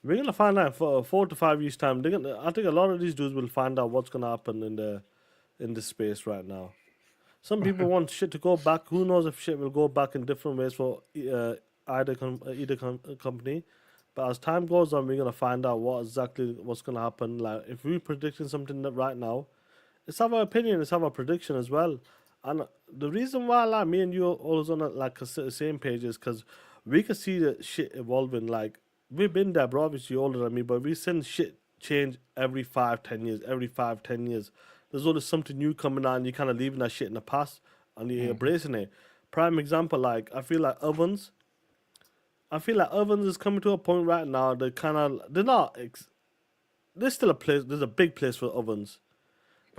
We're going to find out for 4 to 5 years' time. I think a lot of these dudes will find out what's going to happen in the space right now. Some people want shit to go back. Who knows if shit will go back in different ways for either company. But as time goes on, we're going to find out what's going to happen. Like, if we're predicting something right now, it's our opinion, it's our prediction as well. And the reason why like me and you are always on the same page is because we can see the shit evolving. Like, we've been there, bro. Obviously, you're older than me, but we've seen shit change every 5-10 years. Every 5-10 years, there's always something new coming out, and you're kind of leaving that shit in the past and you're embracing it. Prime example, like I feel like ovens is coming to a point right now. They're still a place. There's a big place for ovens.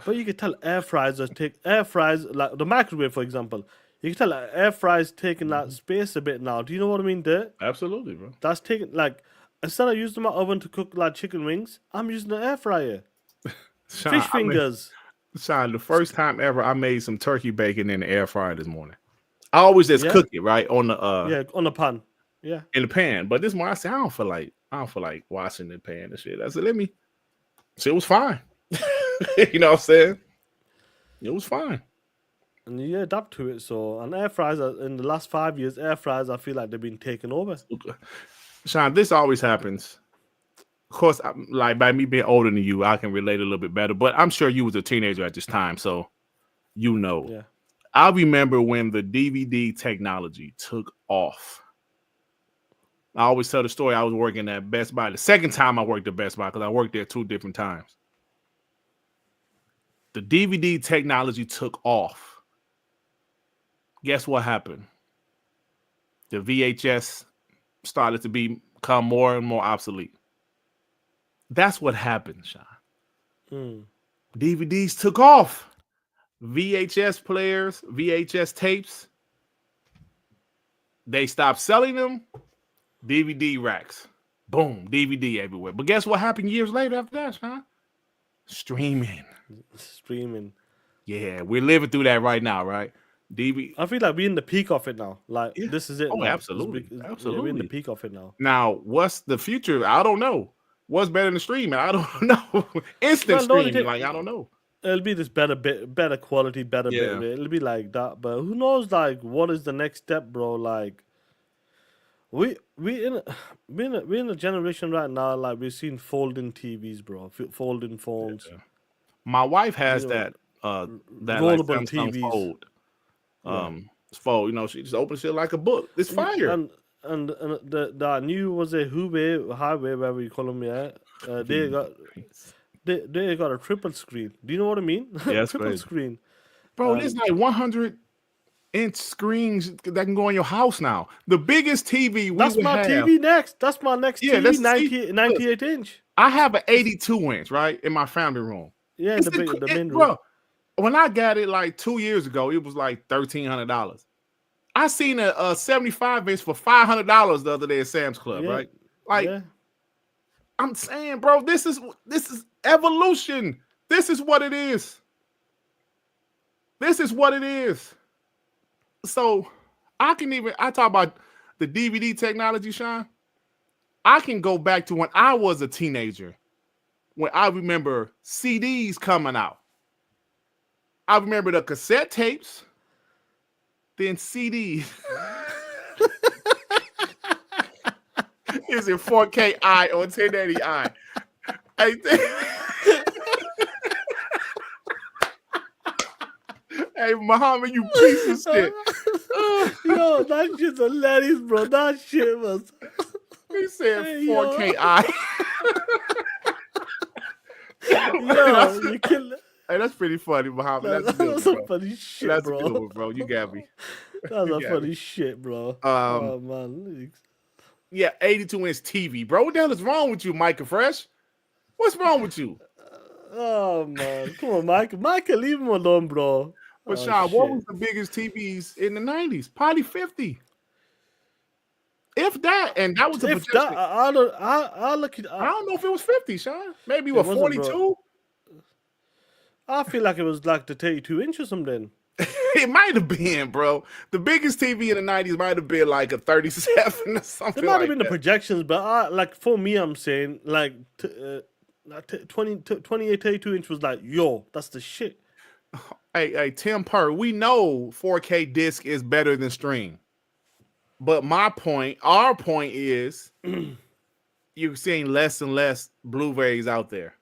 But you can tell air fryers, like the microwave, for example. You can tell air fryers taking that space a bit now. Do you know what I mean there? Absolutely, bro. That's taking, like, instead of using my oven to cook like chicken wings, I'm using an air fryer. Sean, Fish fingers. Sean, the first time ever I made some turkey bacon in the air fryer this morning. I always just cook it, right? On the on the pan. Yeah. In the pan. But this morning I said, I don't feel like washing the pan and shit. I said, let me. So it was fine. You know what I'm saying? It was fine. And you adapt to it. So, and air fryers, in the last 5 years, air fryers, I feel like they've been taken over. Sean, this always happens. Of course, like by me being older than you, I can relate a little bit better. But I'm sure you was a teenager at this time, so you know. Yeah. I remember when the DVD technology took off. I always tell the story. I was working at Best Buy. The second time I worked at Best Buy, because I worked there 2 different times. The DVD technology took off. Guess what happened? The VHS started to become more and more obsolete. That's what happened, Sean. DVDs took off. VHS players, VHS tapes, they stopped selling them. DVD racks. Boom, DVD everywhere. But guess what happened years later after that, Sean? Streaming. Yeah, we're living through that right now, right? I feel like we're in the peak of it now. Like, this is it. Oh, now. absolutely. We're in the peak of it now. Now, what's the future? I don't know. What's better than streaming? I don't know. Instant streaming, I don't know. It'll be this better quality, better bit. It'll be like that. But who knows, like, what is the next step, bro? Like, we're in a generation right now, like, we're seeing folding TVs, bro. Folding phones. Yeah. My wife has that rollable like TVs. Fold. You know, she just opens it like a book. It's fire. And the new was a highway, whatever you call them, they got a triple screen. Do you know what I mean? Yeah, triple screen. Bro, there's like 100-inch screens that can go in your house now. The biggest TV That's my TV next. That's my next TV, 98 inch. I have an 82 inch, right, in my family room. Yeah, It's the main room. bro. When I got it like 2 years ago, it was like $1,300. I seen a 75 inch for $500 the other day at Sam's Club, Yeah, right? Like yeah. I'm saying, bro, this is evolution. This is what it is. This is what it is. So I talk about the DVD technology, Sean. I can go back to when I was a teenager, when I remember CDs coming out. I remember the cassette tapes, then CDs. Is it 4K-I or 1080i? Hey, Muhammad, you piece of shit. Yo, that shit's hilarious, bro. That shit was. He said Hey, yo. 4K-I. Yo, you kill. Hey, that's pretty funny, Muhammad. That's That's good, some bro. funny shit, That's bro. a good one, bro. You got me. That's You a got funny me. shit, bro. Oh man. Yeah, 82-inch TV, bro. What the hell is wrong with you, Micah Fresh? What's wrong with you? Oh man, come on, Michael, leave him alone, bro. But Oh, Sean, what shit. was the biggest TVs in the 90s? Probably 50. If that, and that was a If projection. that, I look at. I don't know if it was 50, Sean. Maybe It what, wasn't, 42? bro. I feel like it was like the 32-inch or something. It might have been, bro. The biggest TV in the 90s might have been like a 37 or something. There might like have been that. the projections, but like for me, I'm saying like 28, 32-inch was like, yo, that's the shit. Hey, Tim Purr, we know 4K disc is better than stream. But our point is you're seeing less and less Blu-rays out there.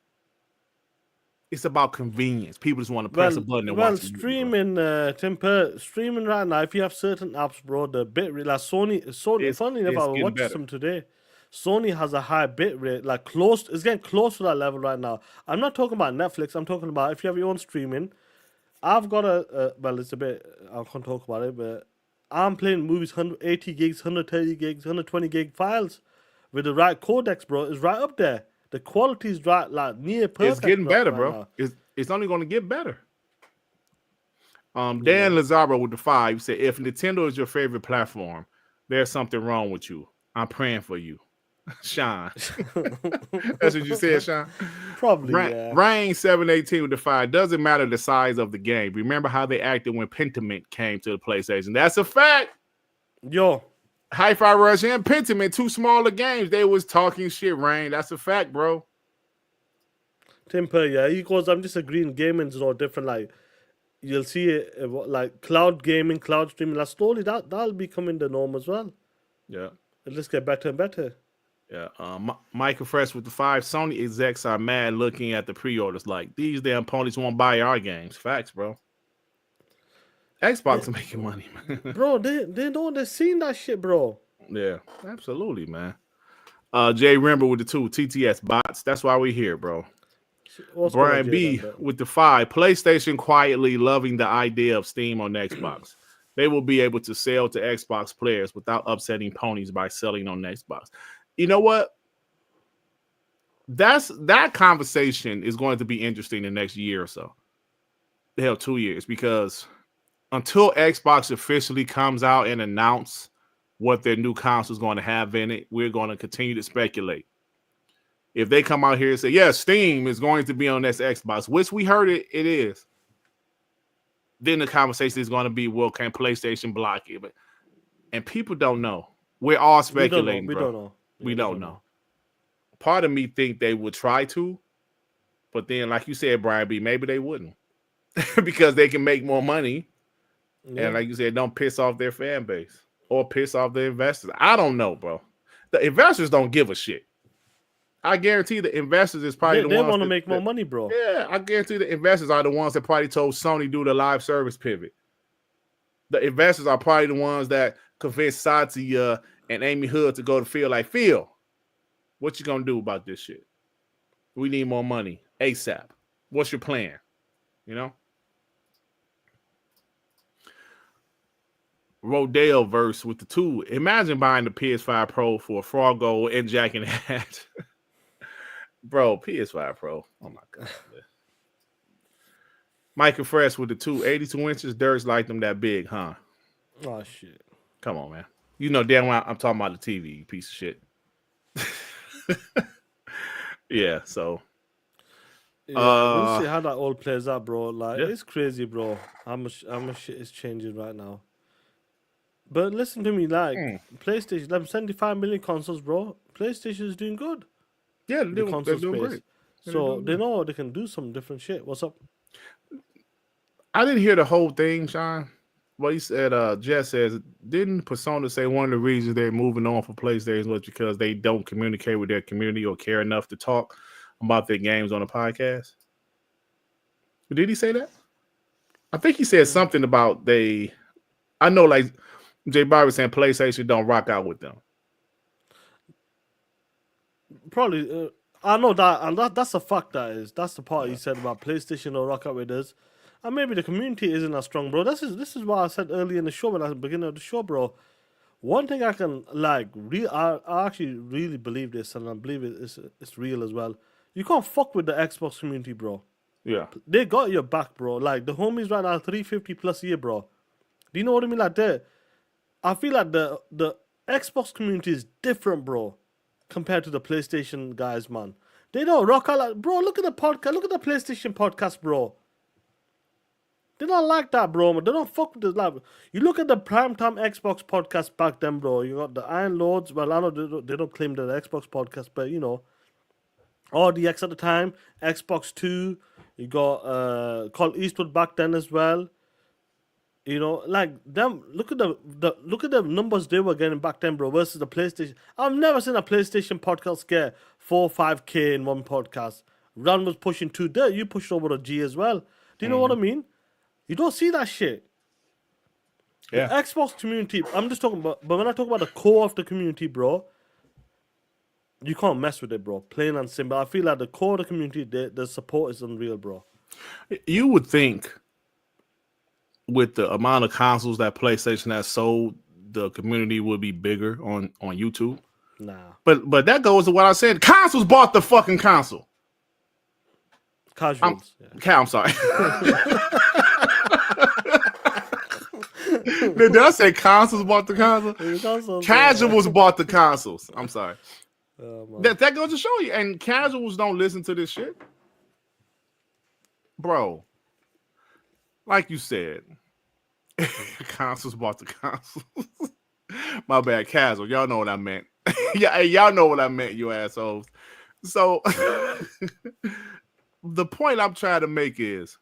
It's about convenience. People just want to press a button and watch the movie, bro. Streaming right now, if you have certain apps, bro, the bit rate, like Sony, funny enough, it's I was getting watching better. some today. Sony has a high bit rate, like it's getting close to that level right now. I'm not talking about Netflix, I'm talking about if you have your own streaming. I've got it's a bit, I can't talk about it, but I'm playing movies 180 gigs, 130 gigs, 120 gig files with the right codecs, bro. It's right up there. The quality's right, like near perfect. It's getting better, right bro. now. It's only going to get better. Dan Lazaro with the 5 said, if Nintendo is your favorite platform, there's something wrong with you. I'm praying for you. Sean. That's what you said, Sean? Probably, yeah. Rain 718 with the 5. Doesn't matter the size of the game. Remember how they acted when Pentiment came to the PlayStation. That's a fact. Yo. Hi-Fi Rush and Pentiment, two smaller games. They was talking shit, Rain. That's a fact, bro. Timper, yeah. He goes, I'm just agreeing gaming's all different. Like, you'll see it, like cloud gaming, cloud streaming. Like, slowly that'll be coming the norm as well. Yeah. It'll just get better and better. Yeah. Michael Fresh with the 5. Sony execs are mad looking at the pre-orders like, these damn ponies won't buy our games. Facts, bro. Xbox making money, man. Bro, they know they're seeing that shit, bro. Yeah, absolutely, man. Jay Remember with the 2. TTS bots. That's why we're here, bro. Brian B with the 5. PlayStation quietly loving the idea of Steam on Xbox. They will be able to sell to Xbox players without upsetting ponies by selling on Xbox. You know what? That conversation is going to be interesting the next year or so. Hell, 2 years, because until Xbox officially comes out and announce what their new console is going to have in it, we're going to continue to speculate. If they come out here and say, yeah, Steam is going to be on this Xbox, which we heard it is, then the conversation is going to be, well, can PlayStation block it? And people don't know. We're all speculating, We don't know. We don't know. Part of me think they would try to, but then, like you said, Brian B., maybe they wouldn't because they can make more money. Yeah. And like you said, don't piss off their fan base or piss off the investors. I don't know, bro. The investors don't give a shit. I guarantee the investors is probably the ones. They want to make more money, bro. Yeah, I guarantee the investors are the ones that probably told Sony do the live service pivot. The investors are probably the ones that convinced Satya and Amy Hood to go to Phil like, Phil, what you gonna do about this shit? We need more money ASAP. What's your plan? You know? Rodale verse with the 2. Imagine buying the PS5 Pro for a Froggo and Jack in the Hat. Bro, PS5 Pro. Oh my God. Mike and Fresh with the 82 inches. Dirks like them that big, huh? Oh shit. Come on, man. You know damn well I'm talking about the TV, you piece of shit. Yeah, so Yeah, we'll see how that all plays out, bro. Like Yeah. it's crazy, bro. How much shit is changing right now. But listen to me, like PlayStation, them 75 million consoles, bro. PlayStation is doing good. yeah, The they're console doing space. great. Yeah, So doing they good. know they can do some different shit. What's up? I didn't hear the whole thing, Sean. Well, he said, Jess says, didn't Persona say one of the reasons they're moving on from PlayStation was because they don't communicate with their community or care enough to talk about their games on a podcast? Did he say that? I think he said something about I know, like J. Bobby was saying PlayStation don't rock out with them. Probably, I know that, and that's a fact. That's the part he said about PlayStation or rock out with us, and maybe the community isn't as strong, bro. This is what I said earlier in the show when I was beginning of the show, bro. One thing I can I actually really believe this, and I believe it's real as well. You can't fuck with the Xbox community, bro. Yeah. They got your back, bro. Like the homies right now, 350 plus a year, bro. Do you know what I mean? Like I feel like the Xbox community is different, bro, compared to the PlayStation guys, man. They don't rock out like, bro. Look at the podcast. Look at the PlayStation podcast, bro. They don't like that, bro. Man. They don't fuck with this. Like, you look at the primetime Xbox podcast back then, bro. You got the Iron Lords. Well, I know they don't claim they're the Xbox podcast, but you know, RDX at the time, Xbox 2. You got Call Eastwood back then as well. You know, like them. Look at the numbers they were getting back then, bro. Versus the PlayStation. I've never seen a PlayStation podcast get 4-5K in one podcast. Ron was pushing 2. There, you pushed over a G as well. Do you know what I mean? You don't see that shit. Yeah. The Xbox community. I'm just talking about. But when I talk about the core of the community, bro, you can't mess with it, bro. Plain and simple. I feel like the core of the community, the support is unreal, bro. You would think with the amount of consoles that PlayStation has sold, the community would be bigger on YouTube. Nah. But that goes to what I said. Consoles bought the fucking console. Casuals. I'm sorry. Did I say consoles bought the console? Casuals bought the consoles. I'm sorry. That goes to show you. And casuals don't listen to this shit. Bro, like you said, consoles bought the consoles. My bad, casual. Y'all know what I meant. Yeah, y'all know what I meant, you assholes. So the point I'm trying to make is,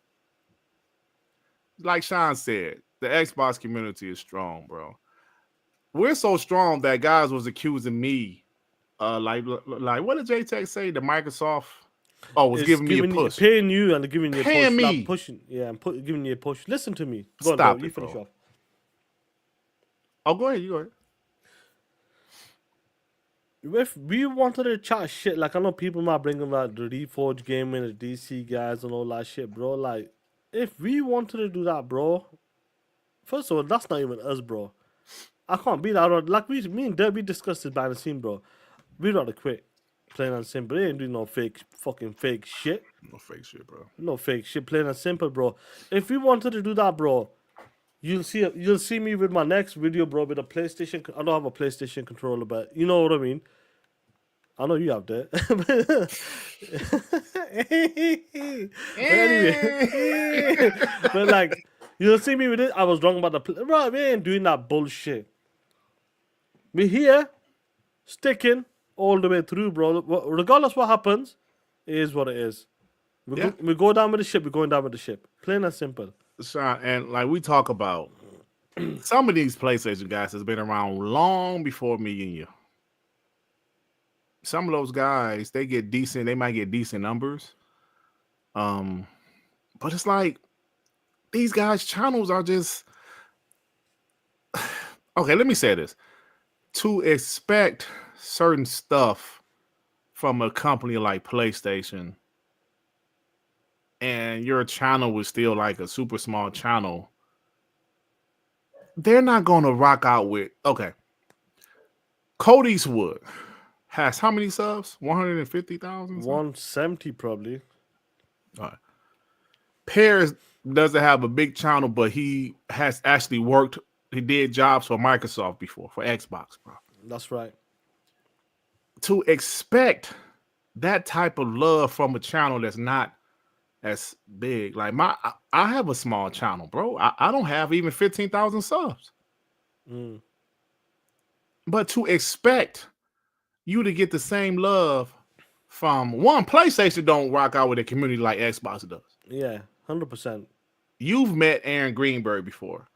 like Sean said, the Xbox community is strong, bro. We're so strong that guys was accusing me, like what did J-Tech say? The Microsoft was giving me a push. Paying you and giving you a push. Paying me. Like pushing, yeah, and giving you a push. Listen to me. Go Stop on, bro. You it, finish bro. off. Oh, go ahead. You go ahead. If we wanted to chat shit, like I know people might bring up like the Reforge Gaming, the DC guys, and all that shit, bro. Like, if we wanted to do that, bro, first of all, that's not even us, bro. I can't be that. Like me and Deb, we discussed this behind the scene, bro. We'd rather quit, plain and simple. They ain't doing no fucking fake shit. No fake shit, bro. No fake shit, plain and simple, bro. If we wanted to do that, bro, you'll see me with my next video, bro, with a PlayStation. I don't have a PlayStation controller, but you know what I mean. I know you have that. But anyway, but like you'll see me with it. I was wrong about bro. We ain't doing that bullshit. We here, sticking all the way through, bro. Regardless what happens, it is what it is. We go down with the ship. We're going down with the ship. Plain and simple. Sean, and like we talk about, some of these PlayStation guys has been around long before me and you. Some of those guys, they might get decent numbers. But it's like these guys' channels are just okay. Let me say this: to expect certain stuff from a company like PlayStation, and your channel was still like a super small channel, they're not going to rock out with. Okay, Cody Eastwood has how many subs? 150,000? 170 probably. All right. Pears doesn't have a big channel, but he has actually worked. He did jobs for Microsoft before, for Xbox, bro. That's right. To expect that type of love from a channel that's not as big, like I have a small channel, bro. I don't have even 15,000 subs. Mm. But to expect you to get the same love from one, PlayStation don't rock out with a community like Xbox does. Yeah, 100%. You've met Aaron Greenberg before.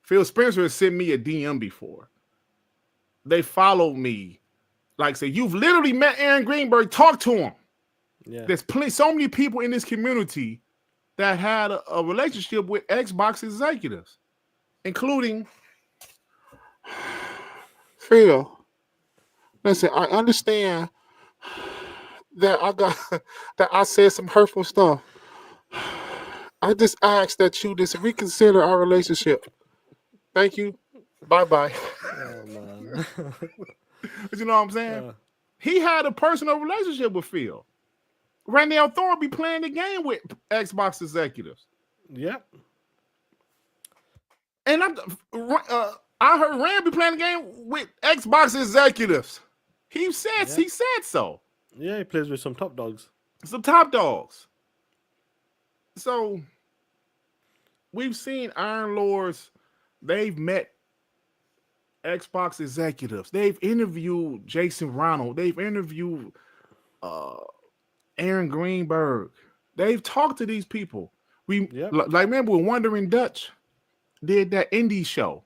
Phil Spencer has sent me a DM before. They follow me. Like I said, you've literally met Aaron Greenberg. Talk to him. Yeah. There's so many people in this community that had a relationship with Xbox executives, including Phil. Listen, I understand that I said some hurtful stuff. I just ask that you just reconsider our relationship. Thank you. Bye-bye. Oh, man. But you know what I'm saying? He had a personal relationship with Phil. Randall Thor be playing the game with Xbox executives. Yeah. And I heard Rand be playing the game with Xbox executives. He said so. Yeah, he plays with some top dogs. Some top dogs. So we've seen Iron Lords. They've met Xbox executives. They've interviewed Jason Ronald. They've interviewed Aaron Greenberg. They've talked to these people. Like remember when Wandering Dutch did that indie show.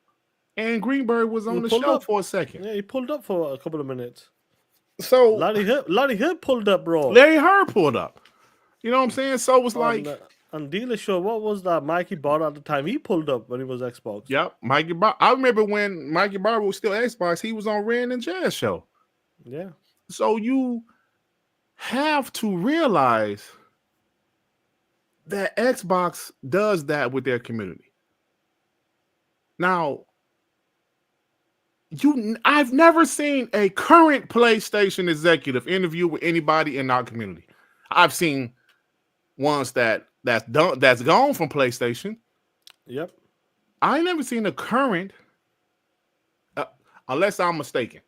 Aaron Greenberg was on the show for a second. Yeah, he pulled up for a couple of minutes. So Larry Hurt pulled up, bro. Larry Hurt pulled up. You know what I'm saying? So it was like on Dealer Show, what was that? Mikey Barr at the time, he pulled up when he was Xbox. Yep, Mikey Barr. I remember when Mikey Barr was still Xbox, he was on Rand and Jazz show. Yeah. So you have to realize that Xbox does that with their community. Now, I've never seen a current PlayStation executive interview with anybody in our community. I've seen ones that's gone from PlayStation. Yep. I ain't never seen a current, unless I'm mistaken,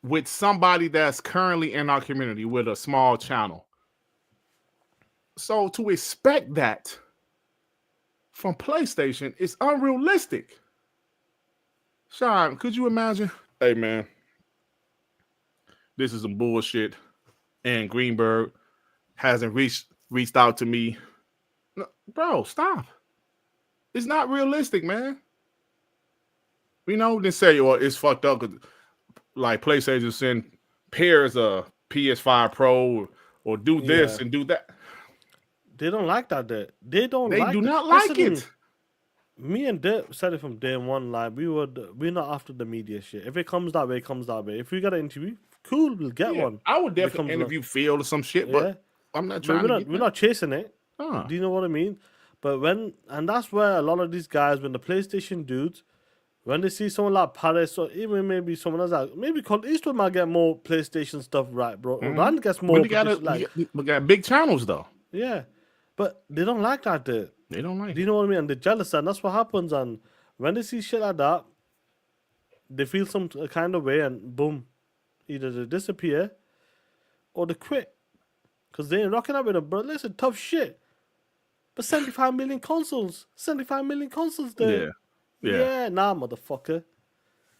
with somebody that's currently in our community with a small channel. So to expect that from PlayStation is unrealistic. Sean, could you imagine? Hey, man, this is some bullshit. And Greenberg hasn't reached out to me. No, bro, stop. It's not realistic, man. You know, they say, well, it's fucked up because like PlayStation send pairs of PS5 Pro or do this and do that. They don't like that. They do not like it. Me and Dirt said it from day one. Like we're not after the media shit. If it comes that way, it comes that way. If we got an interview, cool, we'll get one. I would definitely interview Phil or some shit, but I'm not trying. We're not chasing it. Do you know what I mean? But and that's where a lot of these guys, when the PlayStation dudes, when they see someone like Paris or even maybe someone else, like maybe Clint Eastwood might get more PlayStation stuff right, bro. Rand gets more. We got big channels though. Yeah, but they don't like that. They don't like. Do you know what I mean? And they're jealous, and that's what happens. And when they see shit like that, they feel some kind of way, and boom, either they disappear or they quit because they ain't rocking up with them. Bro, listen, tough shit. But 75 million consoles there. Yeah, nah, motherfucker.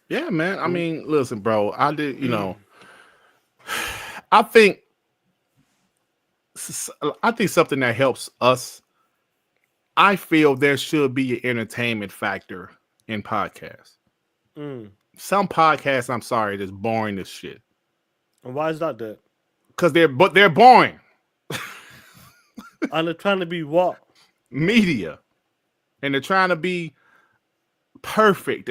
Yeah, man. I mean, listen, bro. I did, I think something that helps us. I feel there should be an entertainment factor in podcasts. Some podcasts, I'm sorry, is boring as shit. And why is that? Because they're boring. And they're trying to be what? Media. And they're trying to be perfect.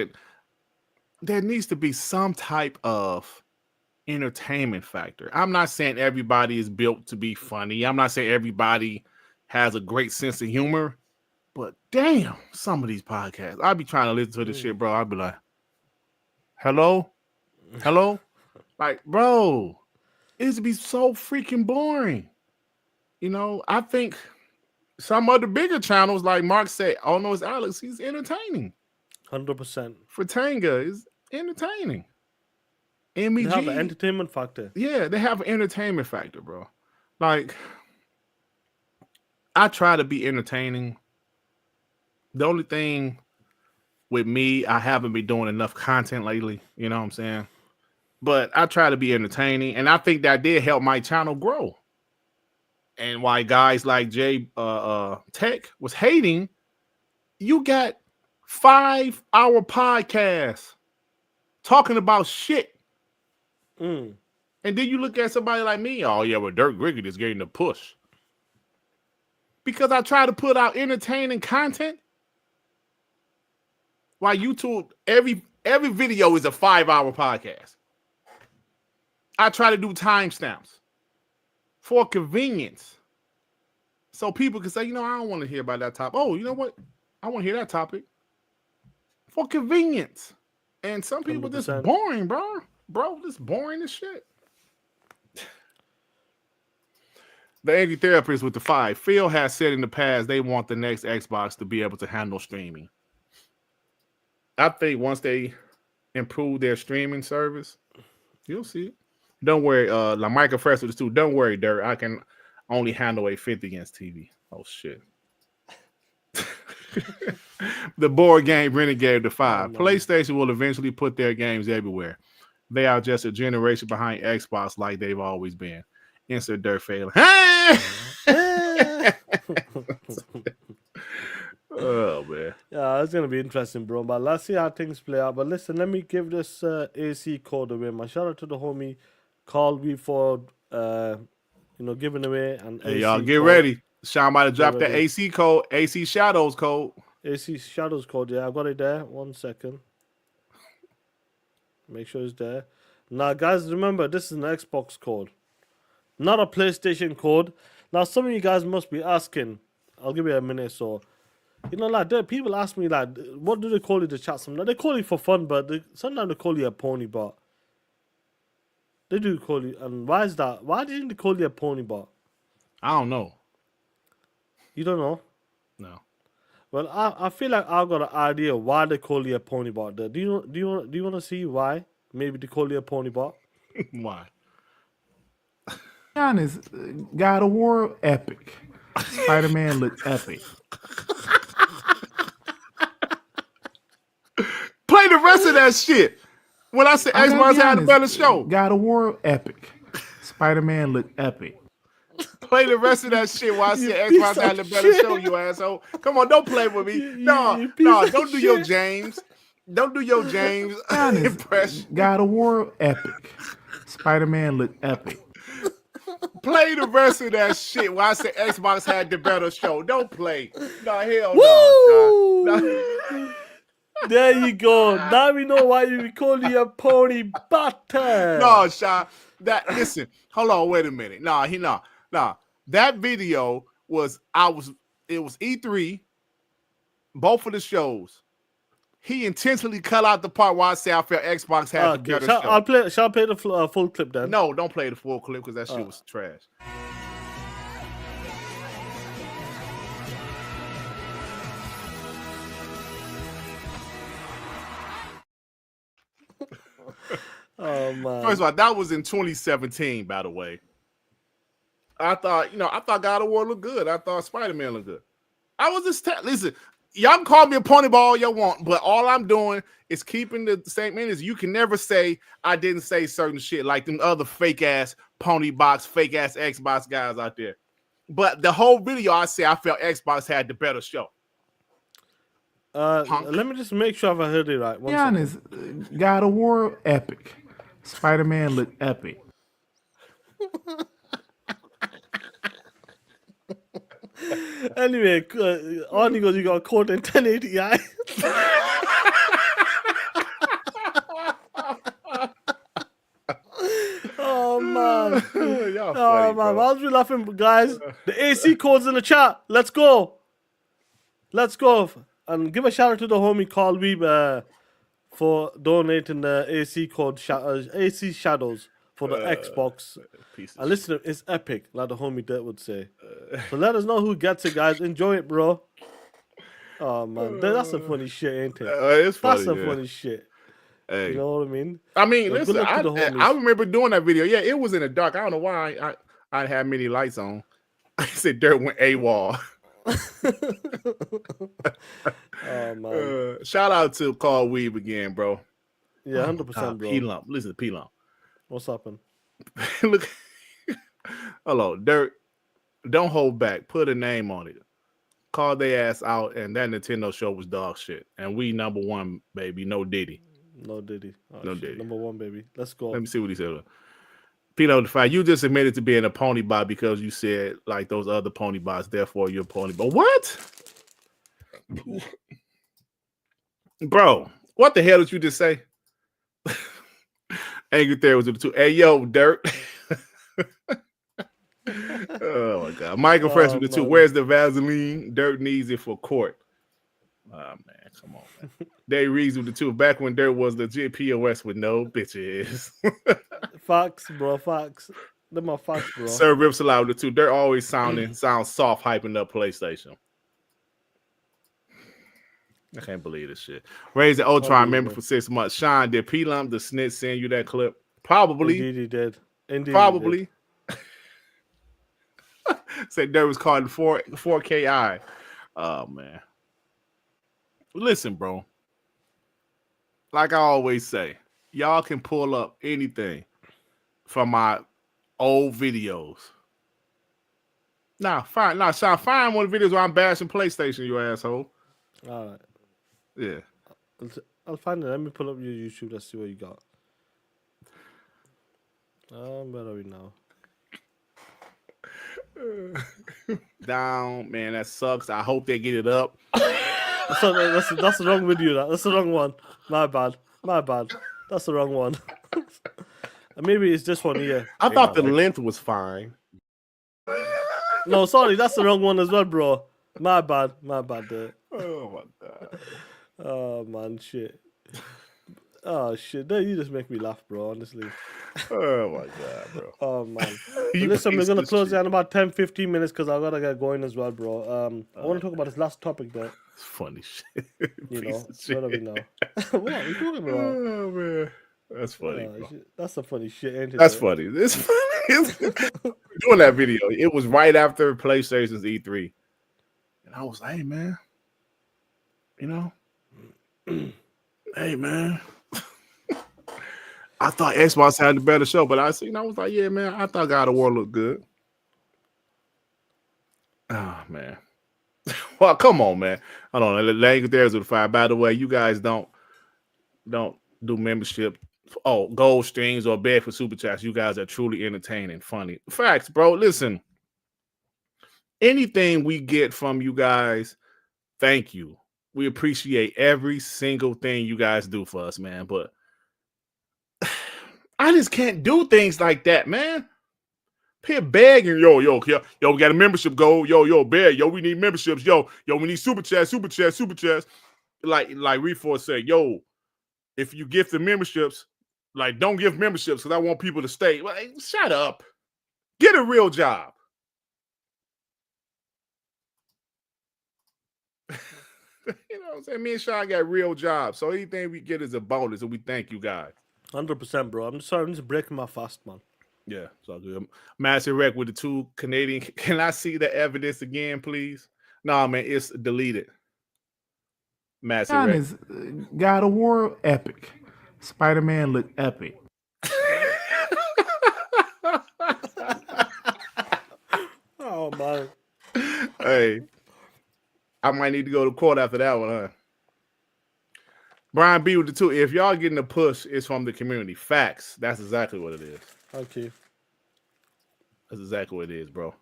There needs to be some type of entertainment factor. I'm not saying everybody is built to be funny. I'm not saying everybody has a great sense of humor. But damn, some of these podcasts, I'd be trying to listen to this shit, bro. I'd be like, hello? Like, bro, it used to be so freaking boring. I think some of the bigger channels, like Mark said, oh no, it's Alex. He's entertaining. 100%. For Tanga is entertaining. MEG, They have an entertainment factor. yeah, they have an entertainment factor, bro. Like, I try to be entertaining. The only thing with me, I haven't been doing enough content lately. You know what I'm saying? But I try to be entertaining, and I think that did help my channel grow. And why guys like Jay Tech was hating, you got 5-hour podcasts talking about shit. Mm. And then you look at somebody like me, oh yeah, well, Dirk Griggett is getting the push. Because I try to put out entertaining content. While YouTube, every video is a 5-hour podcast. I try to do timestamps for convenience. So people can say, you know, I don't want to hear about that topic. Oh, you know what? I want to hear that topic. For convenience. And some people 100%. just boring, bro. Bro, this boring as shit. The anti-therapist with the 5. Phil has said in the past they want the next Xbox to be able to handle streaming. I think once they improve their streaming service, you'll see it. Don't worry, like Michael Fresh with too. Don't worry, Dirk. I can only handle a 50 against TV. Oh shit. The board game Renegade the 5. PlayStation will eventually put their games everywhere. They are just a generation behind Xbox, like they've always been. Insert Dirk failing. Oh man. Yeah, it's gonna be interesting, bro. But let's see how things play out. But listen, let me give this AC code away. My shout out to the homie Carl V for giving away an Hey, AC y'all get code. ready. Sean might have dropped that ready. AC code, AC Shadows code. AC Shadows code, yeah, I got it there. 1 second. Make sure it's there. Now, guys, remember this is an Xbox code, not a PlayStation code. Now, some of you guys must be asking. I'll give you a minute. So, like people ask me like, what do they call you to chat? Sometimes they call you for fun, but sometimes they call you a pony bot. They do call you, and why is that? Why didn't they call you a pony bot? I don't know. You don't know? No. Well, I feel like I've got an idea why they call you a pony bot. Do you want to see why? Maybe they call you a pony bot. Why? Honest, God of War epic. Spider-Man looked epic. Play the rest of that shit. When I said I gotta Xbox be had a honest, better show, God of War epic. Spider-Man looked epic. play the rest of that shit while I said piece Xbox had a of better shit. show, you asshole. Come on, don't play with me. No, you piece no, of don't do your shit. James. Don't do your James Honest, impression. God of War epic. Spider-Man looked epic. Play the rest of that shit while I said Xbox had the better show. Don't play. No, hell Woo! no. No. There you go. Now we know why you call you a pony button. No, Sha. Listen, hold on, wait a minute. No. That video was it was E3, both of the shows. He intentionally cut out the part where I say I felt Xbox had the better show. Shall I play the full clip then? No, don't play the full clip because that shit was trash. Oh man. First of all, that was in 2017, by the way. I thought God of War looked good. I thought Spider-Man looked good. I was just listen, y'all can call me a pony ball all y'all want, but all I'm doing is keeping the statement is you can never say I didn't say certain shit like them other fake ass pony box, fake ass Xbox guys out there. But the whole video I say I felt Xbox had the better show. Let me just make sure I heard it right. Be honest, God of War epic. Spider-Man looked epic. Anyway, Arnie goes, you got caught in 1080i. Oh man. Y'all Oh funny, man, bro. whilst we're laughing, guys, the AC code's in the chat. Let's go. And give a shout out to the homie Carl Weeb for donating the AC code AC Shadows. for the Xbox. Piece of And listen, it's epic, like the homie Dirt would say. So let us know who gets it, guys. Enjoy it, bro. Oh man, that's some funny shit, ain't it? it's funny. That's some Yeah. funny shit. Hey. You know what I mean? I mean, So good listen, luck to the I homies. remember doing that video. Yeah, it was in the dark. I don't know why I had many lights on. I said Dirt went AWOL. Oh man. Shout out to Carl Weave again, bro. Yeah, 100%, bro. P Lump. Listen to P Lump. What's happened? Look. Hello, Dirt. Don't hold back. Put a name on it. Call their ass out, and that Nintendo show was dog shit. And we number one, baby. No Diddy. No Diddy. Oh, No shit. Diddy. Number one, baby. Let's go. Let me see what he said. Pino the Fight, you just admitted to being a pony bot because you said like those other pony bots, therefore you're a pony bot. What? Bro, what the hell did you just say? Angry there was the two. Hey, yo, Dirt. Oh my god. Michael Fresh with the two. Where's the Vaseline? Dirt needs it for court. Oh man, come on, man. They Reeves with the two. Back when Dirt was legit POS with no bitches. Facts, bro. Facts. Them are facts, bro. Sir Rips allowed the two. Dirt always sounds soft, hyping up PlayStation. I can't believe this shit. Raise the Ultron member for 6 months. Sean, did P Lump the snitch send you that clip? Probably. Indeed he did. Indeed Probably. He did. Said Dirt was called 4KI. Oh man. Listen, bro. Like I always say, y'all can pull up anything from my old videos. Sean, find one of the videos where I'm bashing PlayStation, you asshole. All right. Yeah. I'll find it. Let me pull up your YouTube. Let's see what you got. Where are we now? Down, man. That sucks. I hope they get it up. That's the wrong video. That's the wrong one. My bad. That's the wrong one. Maybe it's this one here. I thought the length was fine. No, sorry, that's the wrong one as well, bro. My bad, dude. Oh my god. Oh man, shit. Oh shit, you just make me laugh, bro. Honestly. Oh my god, bro. Oh man. Listen, we're gonna close down about 10-15 minutes because I gotta get going as well, bro. I want to talk about this last topic though. It's funny shit. You know, what are we now? What are we talking about? Oh man, that's funny. Bro. That's some funny shit, ain't it? That's funny. It's funny. Doing that video, it was right after PlayStation's E3, and I was like, "Hey man, you know, hey man." I thought Xbox had the better show, but I was like, "Yeah, man, I thought God of War looked good." Oh man. Well, come on, man. Hold on. Language there's with fire. By the way, you guys don't do membership. Oh, gold streams or beg for super chats. You guys are truly entertaining, funny. Facts, bro. Listen, anything we get from you guys, thank you. We appreciate every single thing you guys do for us, man. But I just can't do things like that, man. Here begging, yo, we got a membership goal, yo, beg, yo, we need memberships, yo, we need super chats. Like Reforce said, yo, if you gift the memberships, like don't give memberships because I want people to stay. Like, shut up. Get a real job. You know what I'm saying? Me and Sean got real jobs. So anything we get is a bonus, and we thank you guys. 100%, bro. I'm sorry, I'm just breaking my fast, man. Yeah, it's all good. Master Rec with the two Canadian. Can I see the evidence again, please? No, man, it's deleted. Master Rec. Is God of War epic. Spider-Man looked epic. Oh man. Hey, I might need to go to court after that one, huh? Brian B with the two. If y'all getting a push, it's from the community. Facts. That's exactly what it is. Okay. That's exactly what it is, bro.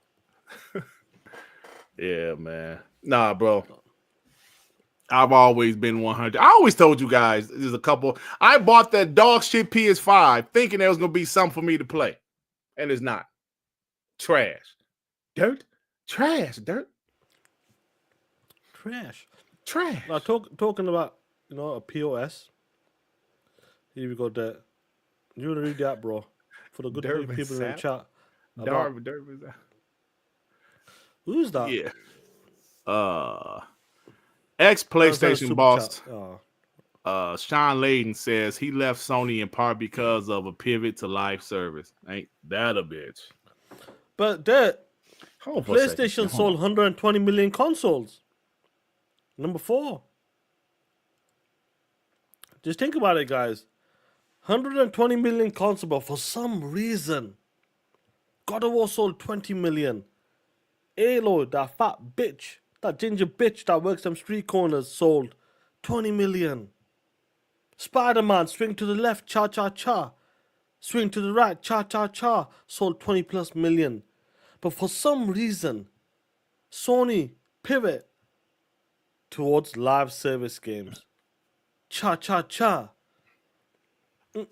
Yeah, man. Nah, bro. I've always been 100. I always told you guys there's a couple. I bought that dog shit PS5 thinking there was going to be something for me to play. And it's not. Trash. Dirt. Trash. Dirt. Trash. Trash. Now, talking about, a POS. Here we go, there. You want to read that, bro? for the good Durbin people in the Sap? chat. About Durbin. who's that? Yeah. Ex That's a PlayStation super boss chat. Oh. Sean Layden says he left Sony in part because of a pivot to live service. Ain't that a bitch? But that Hold on for a second. PlayStation sold 120 million consoles. Number 4. Just think about it, guys. 120 million consoles, but for some reason, God of War sold 20 million. Aloy, that fat bitch, that ginger bitch that works them street corners, sold 20 million. Spider-Man, swing to the left, cha-cha-cha. Swing to the right, cha-cha-cha, sold 20 plus million. But for some reason, Sony pivot towards live service games. Cha-cha-cha. But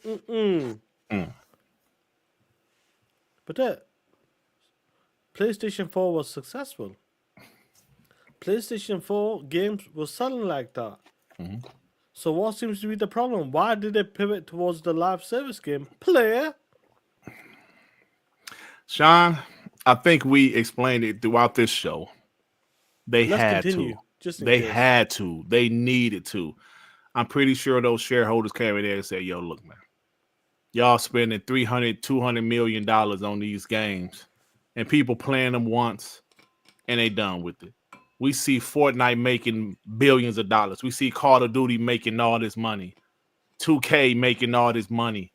that PlayStation 4 was successful. PlayStation 4 games were selling like that. So what seems to be the problem? Why did they pivot towards the live service game? Player? Sean, I think we explained it throughout this show. Let's had continue, to. just in They case. had to. They needed to. I'm pretty sure those shareholders came in there and said, yo, look, man, y'all spending $200 million on these games and people playing them once and they done with it. We see Fortnite making billions of dollars. We see Call of Duty making all this money. 2K making all this money.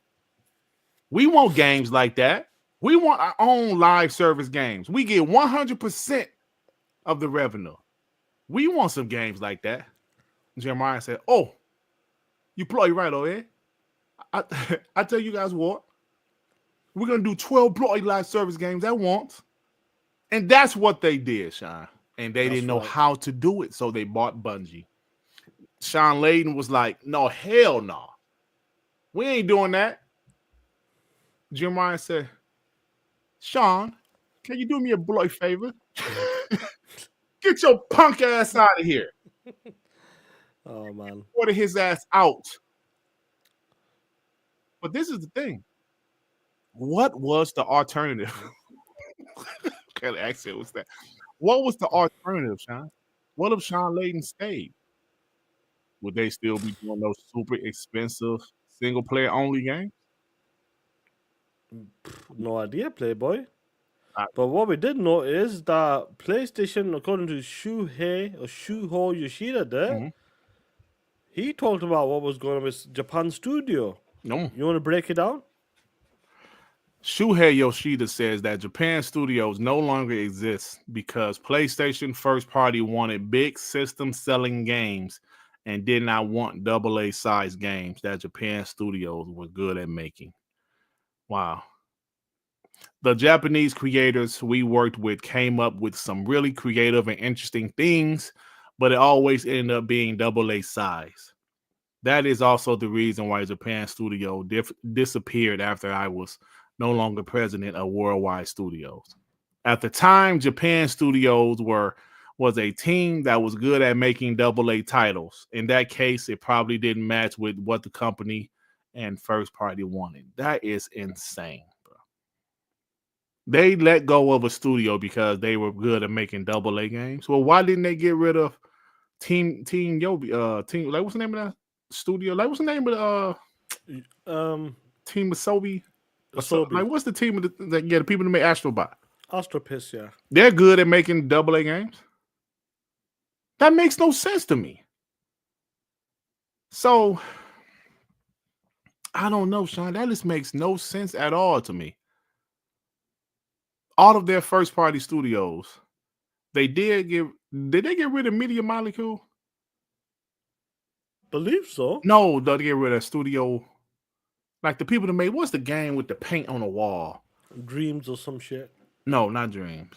We want games like that. We want our own live service games. We get 100% of the revenue. We want some games like that. Jeremiah said, oh, you play right, oh, yeah? I tell you guys what. We're going to do 12 bloody live service games at once. And that's what they did, Sean. And they didn't know how to do it, so they bought Bungie. Sean Layden was like, no, hell no. We ain't doing that. Jeremiah said, Sean, can you do me a bloody favor? Get your punk ass out of here. Oh, man. Order his ass out. But this is the thing. What was the alternative? What kind of accent was that? What was the alternative, Sean? What if Sean Layden stayed? Would they still be doing those super expensive single player only games? No idea, Playboy. But what we did know is that PlayStation, according to Shuho Yoshida there, he talked about what was going on with Japan Studio. No. You want to break it down? Shuhei Yoshida says that Japan Studios no longer exists because PlayStation first party wanted big system selling games and did not want AA size games that Japan Studios were good at making. Wow. The Japanese creators we worked with came up with some really creative and interesting things, but it always ended up being AA size. That is also the reason why Japan Studio disappeared after I was no longer president of Worldwide Studios. At the time, Japan Studios was a team that was good at making AA titles. In that case, it probably didn't match with what the company and first party wanted. That is insane, bro. They let go of a studio because they were good at making AA games. Well, why didn't they get rid of Team Yobi? Like, what's the name of that studio? Like, what's the name of the Team Asobi? Like, what's the team of the people that make Astrobot? Astropis, yeah. They're good at making AA games. That makes no sense to me. So, I don't know, Sean. That just makes no sense at all to me. All of their first party studios, did they get rid of Media Molecule? Believe so. No, they get rid of studio. Like the people that made, what's the game with the paint on the wall? Dreams or some shit. No, not Dreams.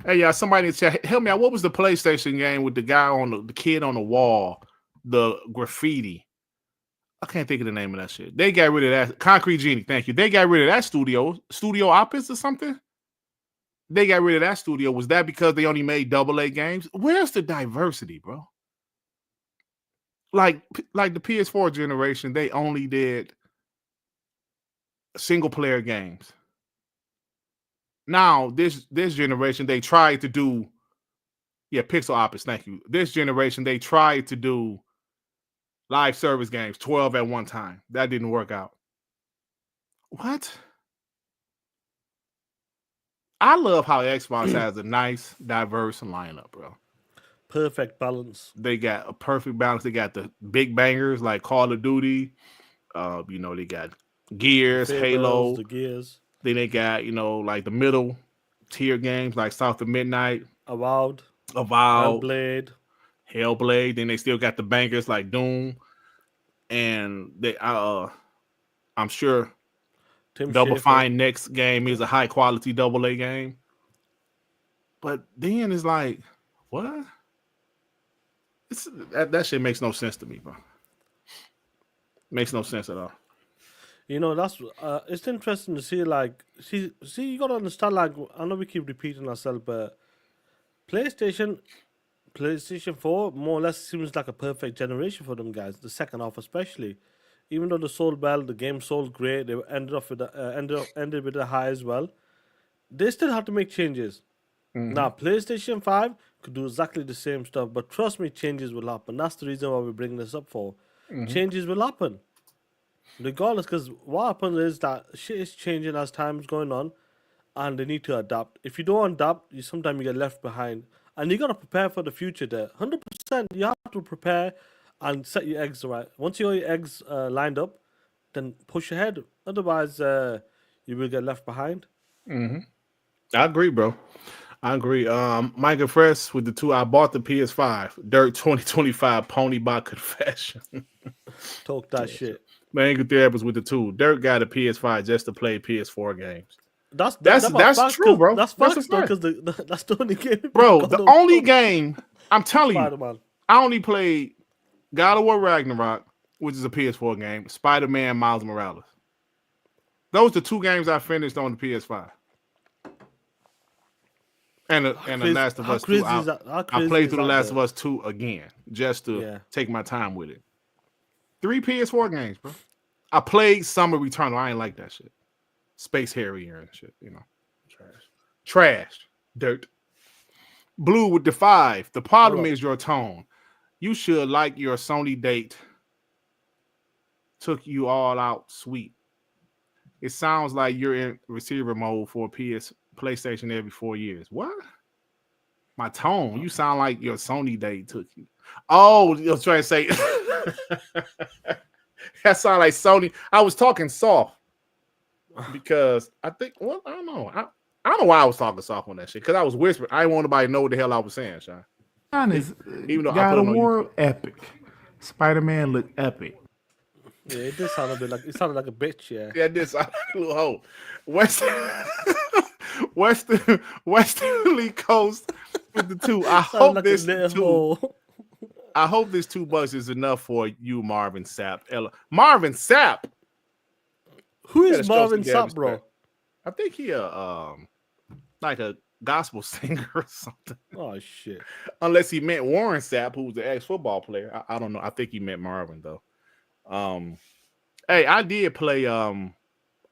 Hey, yeah, somebody said, help me out. What was the PlayStation game with the guy on the kid on the wall, the graffiti? I can't think of the name of that shit. They got rid of that. Concrete Genie, thank you. They got rid of that studio. Studio Opus or something? They got rid of that studio. Was that because they only made AA games? Where's the diversity, bro? Like the PS4 generation, they only did single player games. Now, this generation, they tried to do, Pixel Opus, thank you. This generation, they tried to do live service games, 12 at one time. That didn't work out. What? I love how Xbox has a nice, diverse lineup, bro. Perfect balance. They got a perfect balance. They got the big bangers like Call of Duty. They got Gears, Halo. The Gears. Then they got, like the middle tier games like South of Midnight, Avowed. Hellblade. Then they still got the bangers like Doom. And they I'm sure Double Fine next game is a high quality AA game. But then it's like, what? That shit makes no sense to me, bro. Makes no sense at all. That's it's interesting to see. Like, see, you gotta understand. Like, I know we keep repeating ourselves, but PlayStation 4 more or less seems like a perfect generation for them guys. The second half, especially, even though the sold well, the game sold great. They ended with a high as well. They still have to make changes. Mm-hmm. Now, PlayStation 5 could do exactly the same stuff, but trust me, changes will happen. That's the reason why we're bringing this up for. Mm-hmm. Changes will happen. Regardless, because what happens is that shit is changing as time's going on, and they need to adapt. If you don't adapt, sometimes you get left behind. And you got to prepare for the future there. 100%, you have to prepare and set your eggs right. Once your eggs lined up, then push ahead. Otherwise, you will get left behind. Mm-hmm. I agree, bro. I agree. Mike and Fresh with the 2. I bought the PS5. Dirt 2025 Pony Bot Confession. Talk that shit. Man, good therapist with the 2. Dirt got a PS5 just to play PS4 games. That's true, bro. That's facts though, because that's the only game. Bro, the only game, I'm telling you, Spider-Man. I only played God of War Ragnarok, which is a PS4 game, Spider-Man, Miles Morales. Those are the 2 games I finished on the PS5. And The Last of Us 2. I played through The Last of Us 2 again, just to take my time with it. 3 PS4 games, bro. I played Summer Eternal. I ain't like that shit. Space Harrier and shit, Trash. Dirt. Blue with the 5. The problem is your tone. You should like your Sony date. Took you all out sweet. It sounds like you're in receiver mode for PlayStation every 4 years. What? My tone. You sound like your Sony date took you. Oh, you're trying to say that sound like Sony. I was talking soft. Because I think, I don't know. I don't know why I was talking soft on that shit. Because I was whispering. I didn't want nobody to know what the hell I was saying, Sean. Honest, Even though God of War epic. Spider-Man looked epic. Yeah, it did sound a bit like, it sounded like a bitch, yeah. Yeah, it did sound like a little hoe. Westerly Coast with the 2. I hope Like this a 2. I hope this $2 is enough for you, Marvin Sapp. Marvin Sapp. Who is Marvin Sapp, bro? I think he like a gospel singer or something. Oh shit! Unless he meant Warren Sapp, who's the ex-football player. I don't know. I think he meant Marvin though. Hey, I did play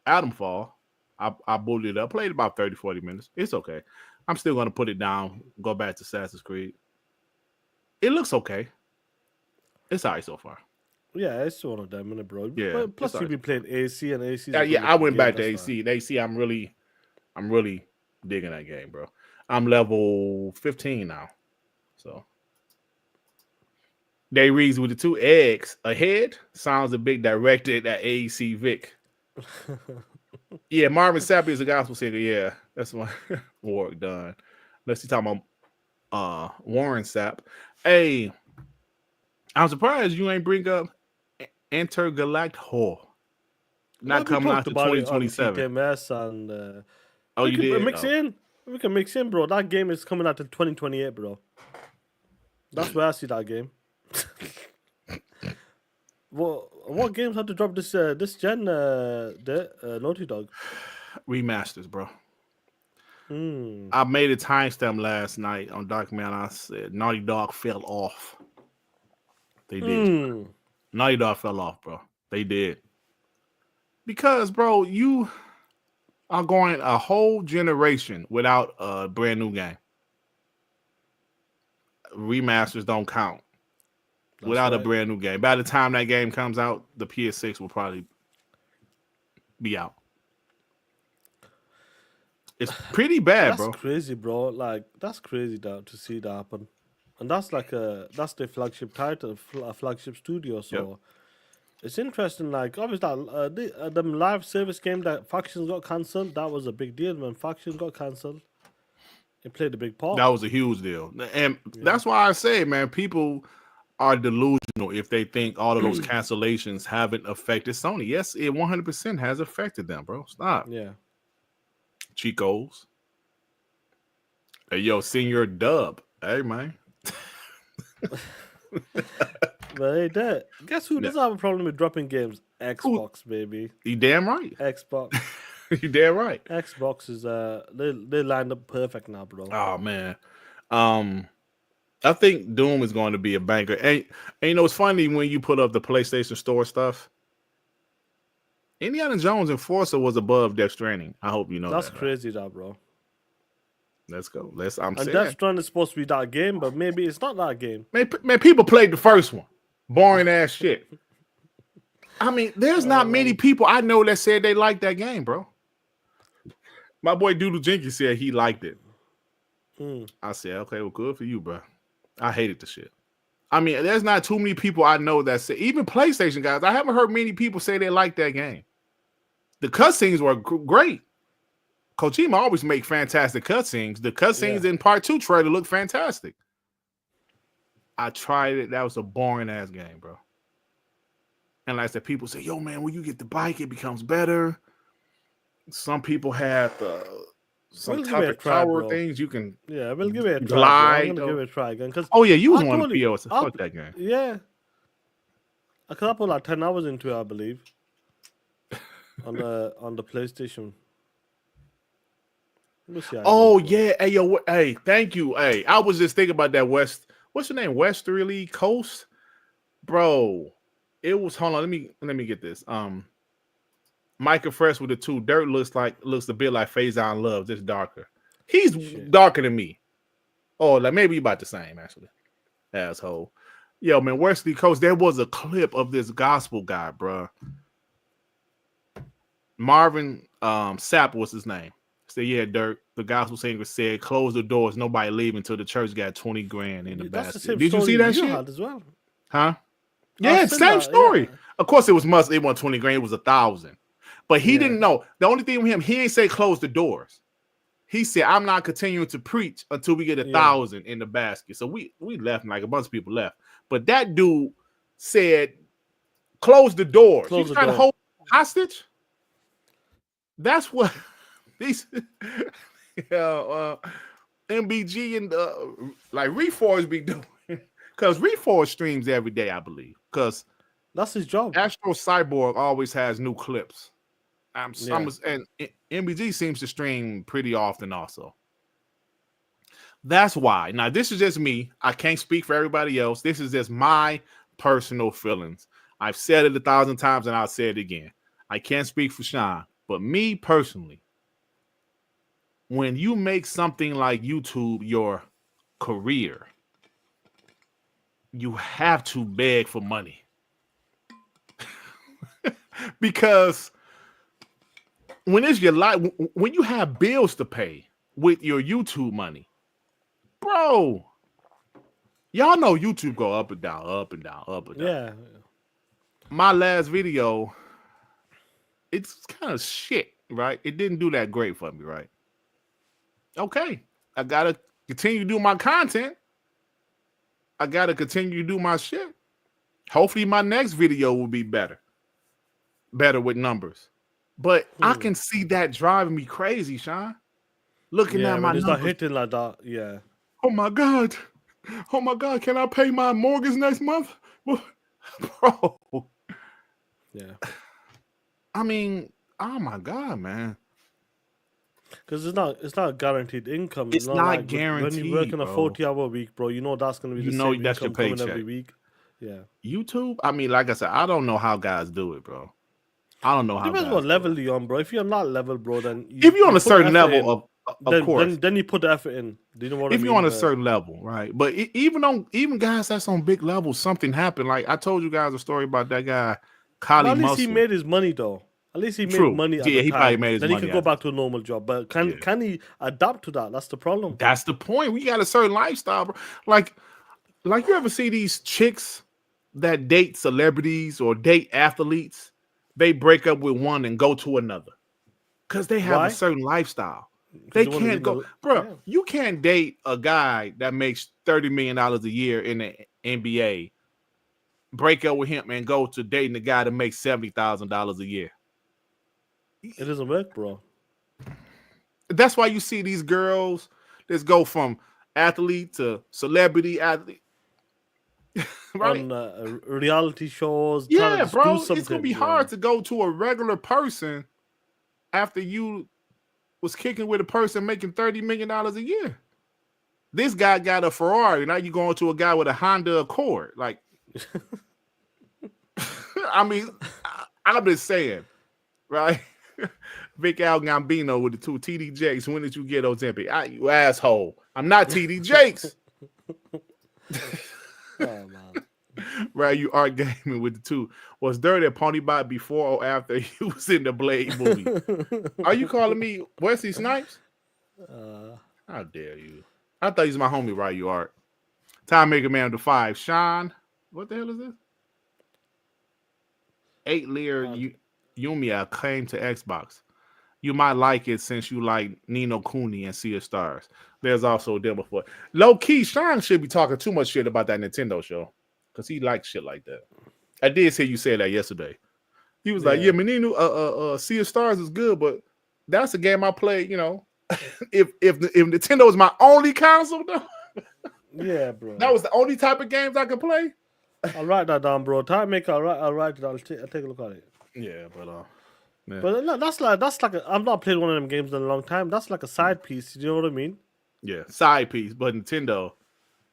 Atomfall. I booted it up. Played about 30-40 minutes. It's okay. I'm still gonna put it down. Go back to Assassin's Creed. It looks okay. It's all right so far. Yeah, it's one of them, bro. Yeah. But plus, you've been playing AC and AC. Yeah, I went back to AC. And AC, I'm really digging that game, bro. I'm level 15 now. So they reads with the 2 eggs ahead. Sounds a bit directed at AEC Vic. Yeah, Marvin Sapp is a gospel singer. Yeah, that's my work done. Let's see, talking about Warren Sapp. Hey, I'm surprised you ain't bring up Intergalactic Whore. Not coming out to 2027. TTS and you did? We can mix in, bro. That game is coming out to 2028, bro. That's where I see that game. What games had to drop this gen? Naughty Dog remasters, bro. I made a timestamp last night on Dark Man. I said Naughty Dog fell off. They did. Naughty Dog fell off, bro. They did. Because, bro, you are going a whole generation without a brand new game. Remasters don't count without a brand new game. By the time that game comes out, the PS6 will probably be out. It's pretty bad, That's bro. crazy, bro. Like that's crazy to see that happen, and that's the flagship title, a flagship studio. So it's interesting. Like obviously, the live service game that Factions got cancelled. That was a big deal when Factions got cancelled. It played a big part. That was a huge deal, and that's why I say, man, people are delusional if they think all of those cancellations haven't affected Sony. Yes, it 100% has affected them, bro. Stop. Yeah. Chicos. Hey, yo, senior dub. Hey, man. But hey, guess who doesn't have a problem with dropping games? Xbox, baby. You damn right. Xbox. You damn right. Xbox is they lined up perfect now, bro. Oh man. I think Doom is going to be a banker. And you know it's funny when you put up the PlayStation Store stuff. Indiana Jones and Forza was above Death Stranding. I hope you know that's that. Crazy, that bro. Let's go. And Death Stranding is supposed to be that game, but maybe it's not that game. Man, people played the first one. Boring ass shit. I mean, there's not many people I know that said they liked that game, bro. My boy Doodle Jenkins said he liked it. I said, okay, well, good for you, bro. I hated the shit. I mean, there's not too many people I know that say, even PlayStation guys, I haven't heard many people say they liked that game. The cutscenes were great. Kojima always make fantastic cutscenes. The cutscenes in Part 2 trailer look fantastic. I tried it. That was a boring ass game, bro. And like I said, people say, yo, man, when you get the bike, it becomes better. Some people have some type of tower things you can we'll give it a try. Glide. I'm gonna give it a try again. Oh, yeah, you was one of the POs. Fuck that game. Yeah. Because I put like 10 hours into it, I believe. on the PlayStation. Oh, yeah. Hey, yo, hey, thank you. Hey, I was just thinking about that what's your name? Westerly Coast? Bro. It was, hold on, let me get this. Micah Fresh with the 2. Dirt looks a bit like Faison Love, just darker. He's darker than me. Oh, like maybe about the same, actually. Asshole. Yo, man, Wesley Coast, there was a clip of this gospel guy, bro. Marvin Sapp was his name. Said, yeah, Dirk, the gospel singer said, close the doors, nobody leave until the church got 20 grand in the basket. Did you see that shit? As well. Huh? Yeah, same story. Yeah. Of course, it wasn't 20 grand, it was 1,000. But he didn't know. The only thing with him, he ain't say close the doors. He said, I'm not continuing to preach until we get 1,000 in the basket. So we left, and like a bunch of people left. But that dude said, close the doors. You trying to hold hostage? That's what these MBG and like Reforge be doing. Because Reforge streams every day, I believe. Because that's his job. Astro Cyborg always has new clips. And MBG seems to stream pretty often also. That's why. Now, this is just me. I can't speak for everybody else. This is just my personal feelings. I've said it 1,000 times and I'll say it again. I can't speak for Sean, but me personally, when you make something like YouTube your career, you have to beg for money. Because when it's your life, when you have bills to pay with your YouTube money, bro, y'all know YouTube go up and down, up and down, up and down. Yeah. My last video, it's kind of shit, right? It didn't do that great for me, right? Okay, I gotta continue to do my content. I gotta continue to do my shit. Hopefully, my next video will be better with numbers. But I can see that driving me crazy, Sean. Looking at my numbers. Not hitting like that, yeah. Oh my God. Can I pay my mortgage next month? Bro. Yeah. I mean, oh my God, man. Because it's not guaranteed income. It's not like guaranteed. When you work in a 40-hour week, bro, you know that's going to be the same that's income your paycheck coming every week. Yeah. YouTube, I mean, like I said, I don't know how guys do it, bro. I don't know how. Depends guys what do level it. you're on, bro. If you're not level, bro, then If you're on a put the certain effort in. level, of course. Then you put the effort in. Do you know what I If mean? you're on a certain level, right? But even guys that's on big levels, something happened. Like I told you guys a story about that guy, But Kali at least he Muscle. made his money though. At least he made True. money at Yeah, the he probably time. made his Then he money can go after. back to a normal job. But can he adapt to that? That's the problem. That's the point. We got a certain lifestyle, bro. Like you ever see these chicks that date celebrities or date athletes? They break up with one and go to another because they have Why? a certain lifestyle. 'Cause They they wanna can't live go, the- bro. yeah. You can't date a guy that makes $30 million a year in the NBA, break up with him, and go to dating a guy that makes $70,000 a year. It doesn't work, bro. That's why you see these girls that go from athlete to celebrity athlete. Right? On reality shows. Yeah, trying to bro. do something, It's gonna be yeah. hard to go to a regular person after you was kicking with a person making $30 million a year. This guy got a Ferrari. Now you're going to a guy with a Honda Accord. Like, I mean, I'm just saying, right? Vic Al Gambino with the 2 TD Jakes. When did you get Ozempic? You asshole. I'm not TD Jakes. Oh, man. Right, you art gaming with the 2. Was Dirty a Ponybot before or after he was in the Blade movie? Are you calling me Wesley Snipes? How dare you? I thought he's my homie, right? You art. Time Maker Man of the 5. Sean, what the hell is this? 8 Lear Yumiya came to Xbox. You might like it since you like Nino Kuni and Sea of Stars. There's also a demo for it. Low key, Sean should be talking too much shit about that Nintendo show because he likes shit like that. I did hear you say that yesterday. He was like, "Yeah, Nino, Sea of Stars is good, but that's a game I play. You know, if Nintendo was my only console, though, Yeah, bro. that was the only type of games I could play." I'll write that down, bro. Time Maker, I'll write it. I'll take a look at it. Yeah, but yeah. But no, that's like I've not played one of them games in a long time. That's like a side piece. Do you know what I mean? Yeah, side piece, but Nintendo.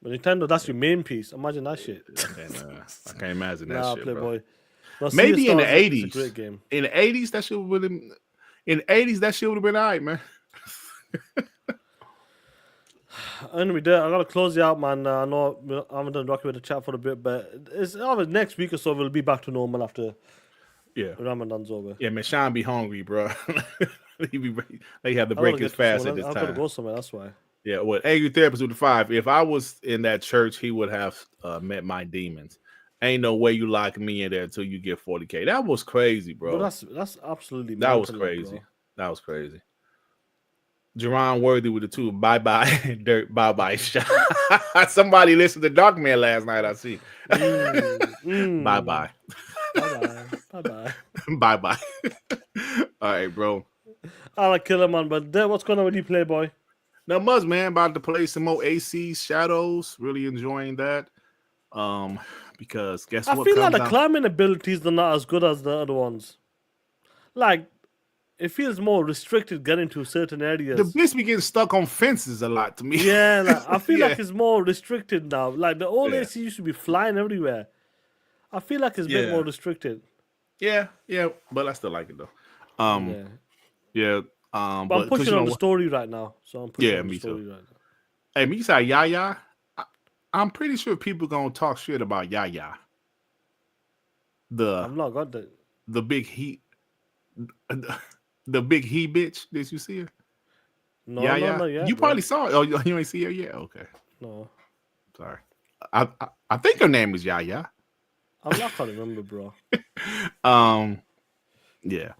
But Nintendo, that's your main piece. Imagine that shit. I can't imagine that Nah, shit, Playboy. bro. No, Sea Maybe of in the Stars is a 80s. great game. In the 80s, that shit would have been. In the 80s, that shit would have been all right, man. Anyway, I gotta close you out, man. I know I haven't done Rocky with the chat for a bit, but it's next week or so we'll be back to normal after Ramadan's over. Yeah, man, Sean be hungry, bro. They have to I break wanna his get fast somewhere. at this I gotta time. go somewhere. That's why. Yeah, what Angry Therapist with the 5. If I was in that church, he would have met my demons. Ain't no way you lock me in there until you get 40K. That was crazy, bro. But that's absolutely That was mental, crazy. bro. That was crazy. Jerron Worthy with the 2. Bye bye, Dirt. Bye bye, Sean. Somebody listened to Dark Man last night. I see. Bye bye. Bye bye. Bye bye. All right, bro. I like Killer Man, but what's going on with you, Playboy? Not much, man. About to play some more AC Shadows. Really enjoying that. Because guess what? I feel like comes the out? climbing abilities are not as good as the other ones. Like, it feels more restricted getting to certain areas. The Blitz be getting stuck on fences a lot to me. Yeah, like, I feel Yeah. like it's more restricted now. Like the old Yeah. AC used to be flying everywhere. I feel like it's a bit Yeah. more restricted. Yeah, but I still like it though. Yeah. But But I'm 'cause pushing you know on the what? story right now. So I'm pushing Yeah, on the me story too. right now. Hey, me say Yaya. I'm pretty sure people gonna talk shit about Yaya. I've not got that. The big heat, the big he bitch. Did you see her? No, Yaya? no, yeah. You probably saw it. Oh, you ain't see her yet? Okay, No. sorry. I think her name is Yaya. I can't remember, bro. Yeah.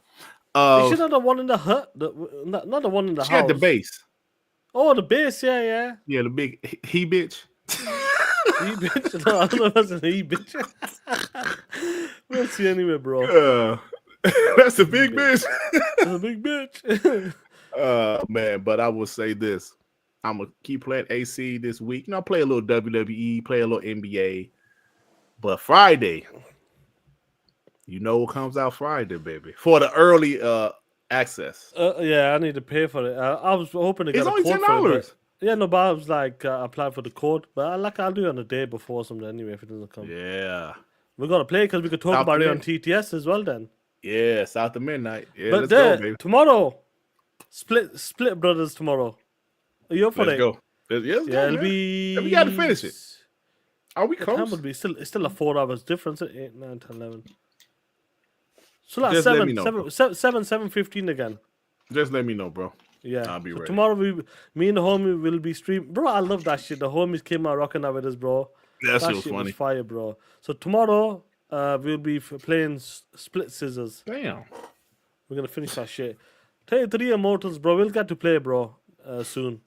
Is she not the one in the hut? Not the one in the She house. had the base. Oh, the base, yeah. Yeah, the big he bitch. He bitch. No, I don't know if that's an he bitch. We'll see anyway, bro. That's a big bitch. That's a big bitch. Man, but I will say this. I'm gonna keep playing AC this week. You know, play a little WWE, play a little NBA. But Friday, you know what comes out Friday, baby. For the early access. Yeah, I need to pay for it. I was hoping to get It's a only code for it. $10. Yeah, no, but I was like, apply for the code. But I'll do it on the day before something anyway if it doesn't come. Yeah. We're going to play because we could talk about it on Afternoon. TTS as well then. Yeah, South of Midnight. Yeah, But let's go, baby. tomorrow, Split Brothers tomorrow. Are you up for Let's it? go. Let's Yeah, go, it'll man. be. We got to finish it. Are we What time close? would be? It's still a 4 hours difference. 8, 9, 10, 11. So like Just let 7, me know, 7, 7, 7:15 again. Just let me know, bro. Yeah. I'll be So ready. tomorrow me and the homie will be streaming. Bro, I love that shit. The homies came out rocking out with us, bro. That shit was shit funny. was fire, bro. So tomorrow, we'll be playing Split Scissors. Damn. We're gonna finish that shit. 3 Immortals, bro. We'll get to play, bro, soon.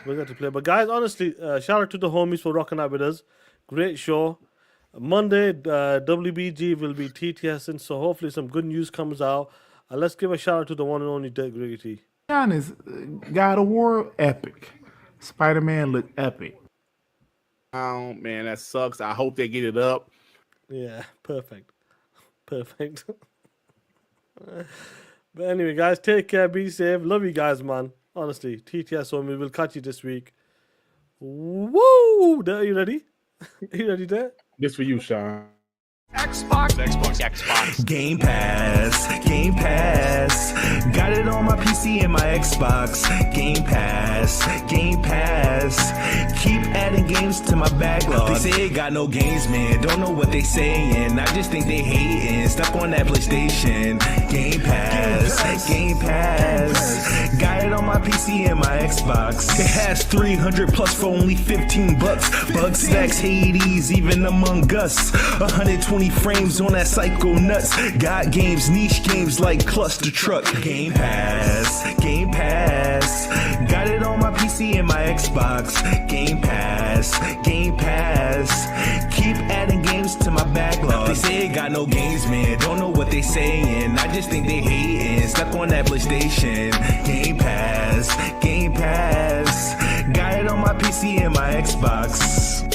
We'll get to play. But guys, honestly, shout out to the homies for rocking out with us. Great show. Monday, WBG will be TTSing, so hopefully some good news comes out. Let's give a shout out to the one and only Dick Griggity. Be honest, God of War, epic. Spider-Man looked epic. Oh, man, that sucks. I hope they get it up. Yeah, perfect. Perfect. But anyway, guys, take care, be safe. Love you guys, man. Honestly, TTS homie, we'll catch you this week. Woo! Are you ready? Are you ready there? This for you, Sean. Game Pass, Game Pass. Got it on my PC and my Xbox. Game Pass, Game Pass. Keep adding games to my backlog. They say it got no games, man. Don't know what they saying. I just think they hating. Stuck on that PlayStation. Game Pass, Game Pass. Got it on my PC and my Xbox. It has 300 plus for only $15. Bug stacks, Hades, even Among Us. 120 frames on that psycho nuts. Got games, niche games like Cluster Truck. Game Pass, Game Pass. Got it on my PC and my Xbox. Game Pass, Game Pass. Keep adding games to my backlog. They say it got no games, man. Don't know what they saying. I just think they hating. Stuck on that PlayStation. Game Pass, Game Pass. Got it on my PC and my Xbox.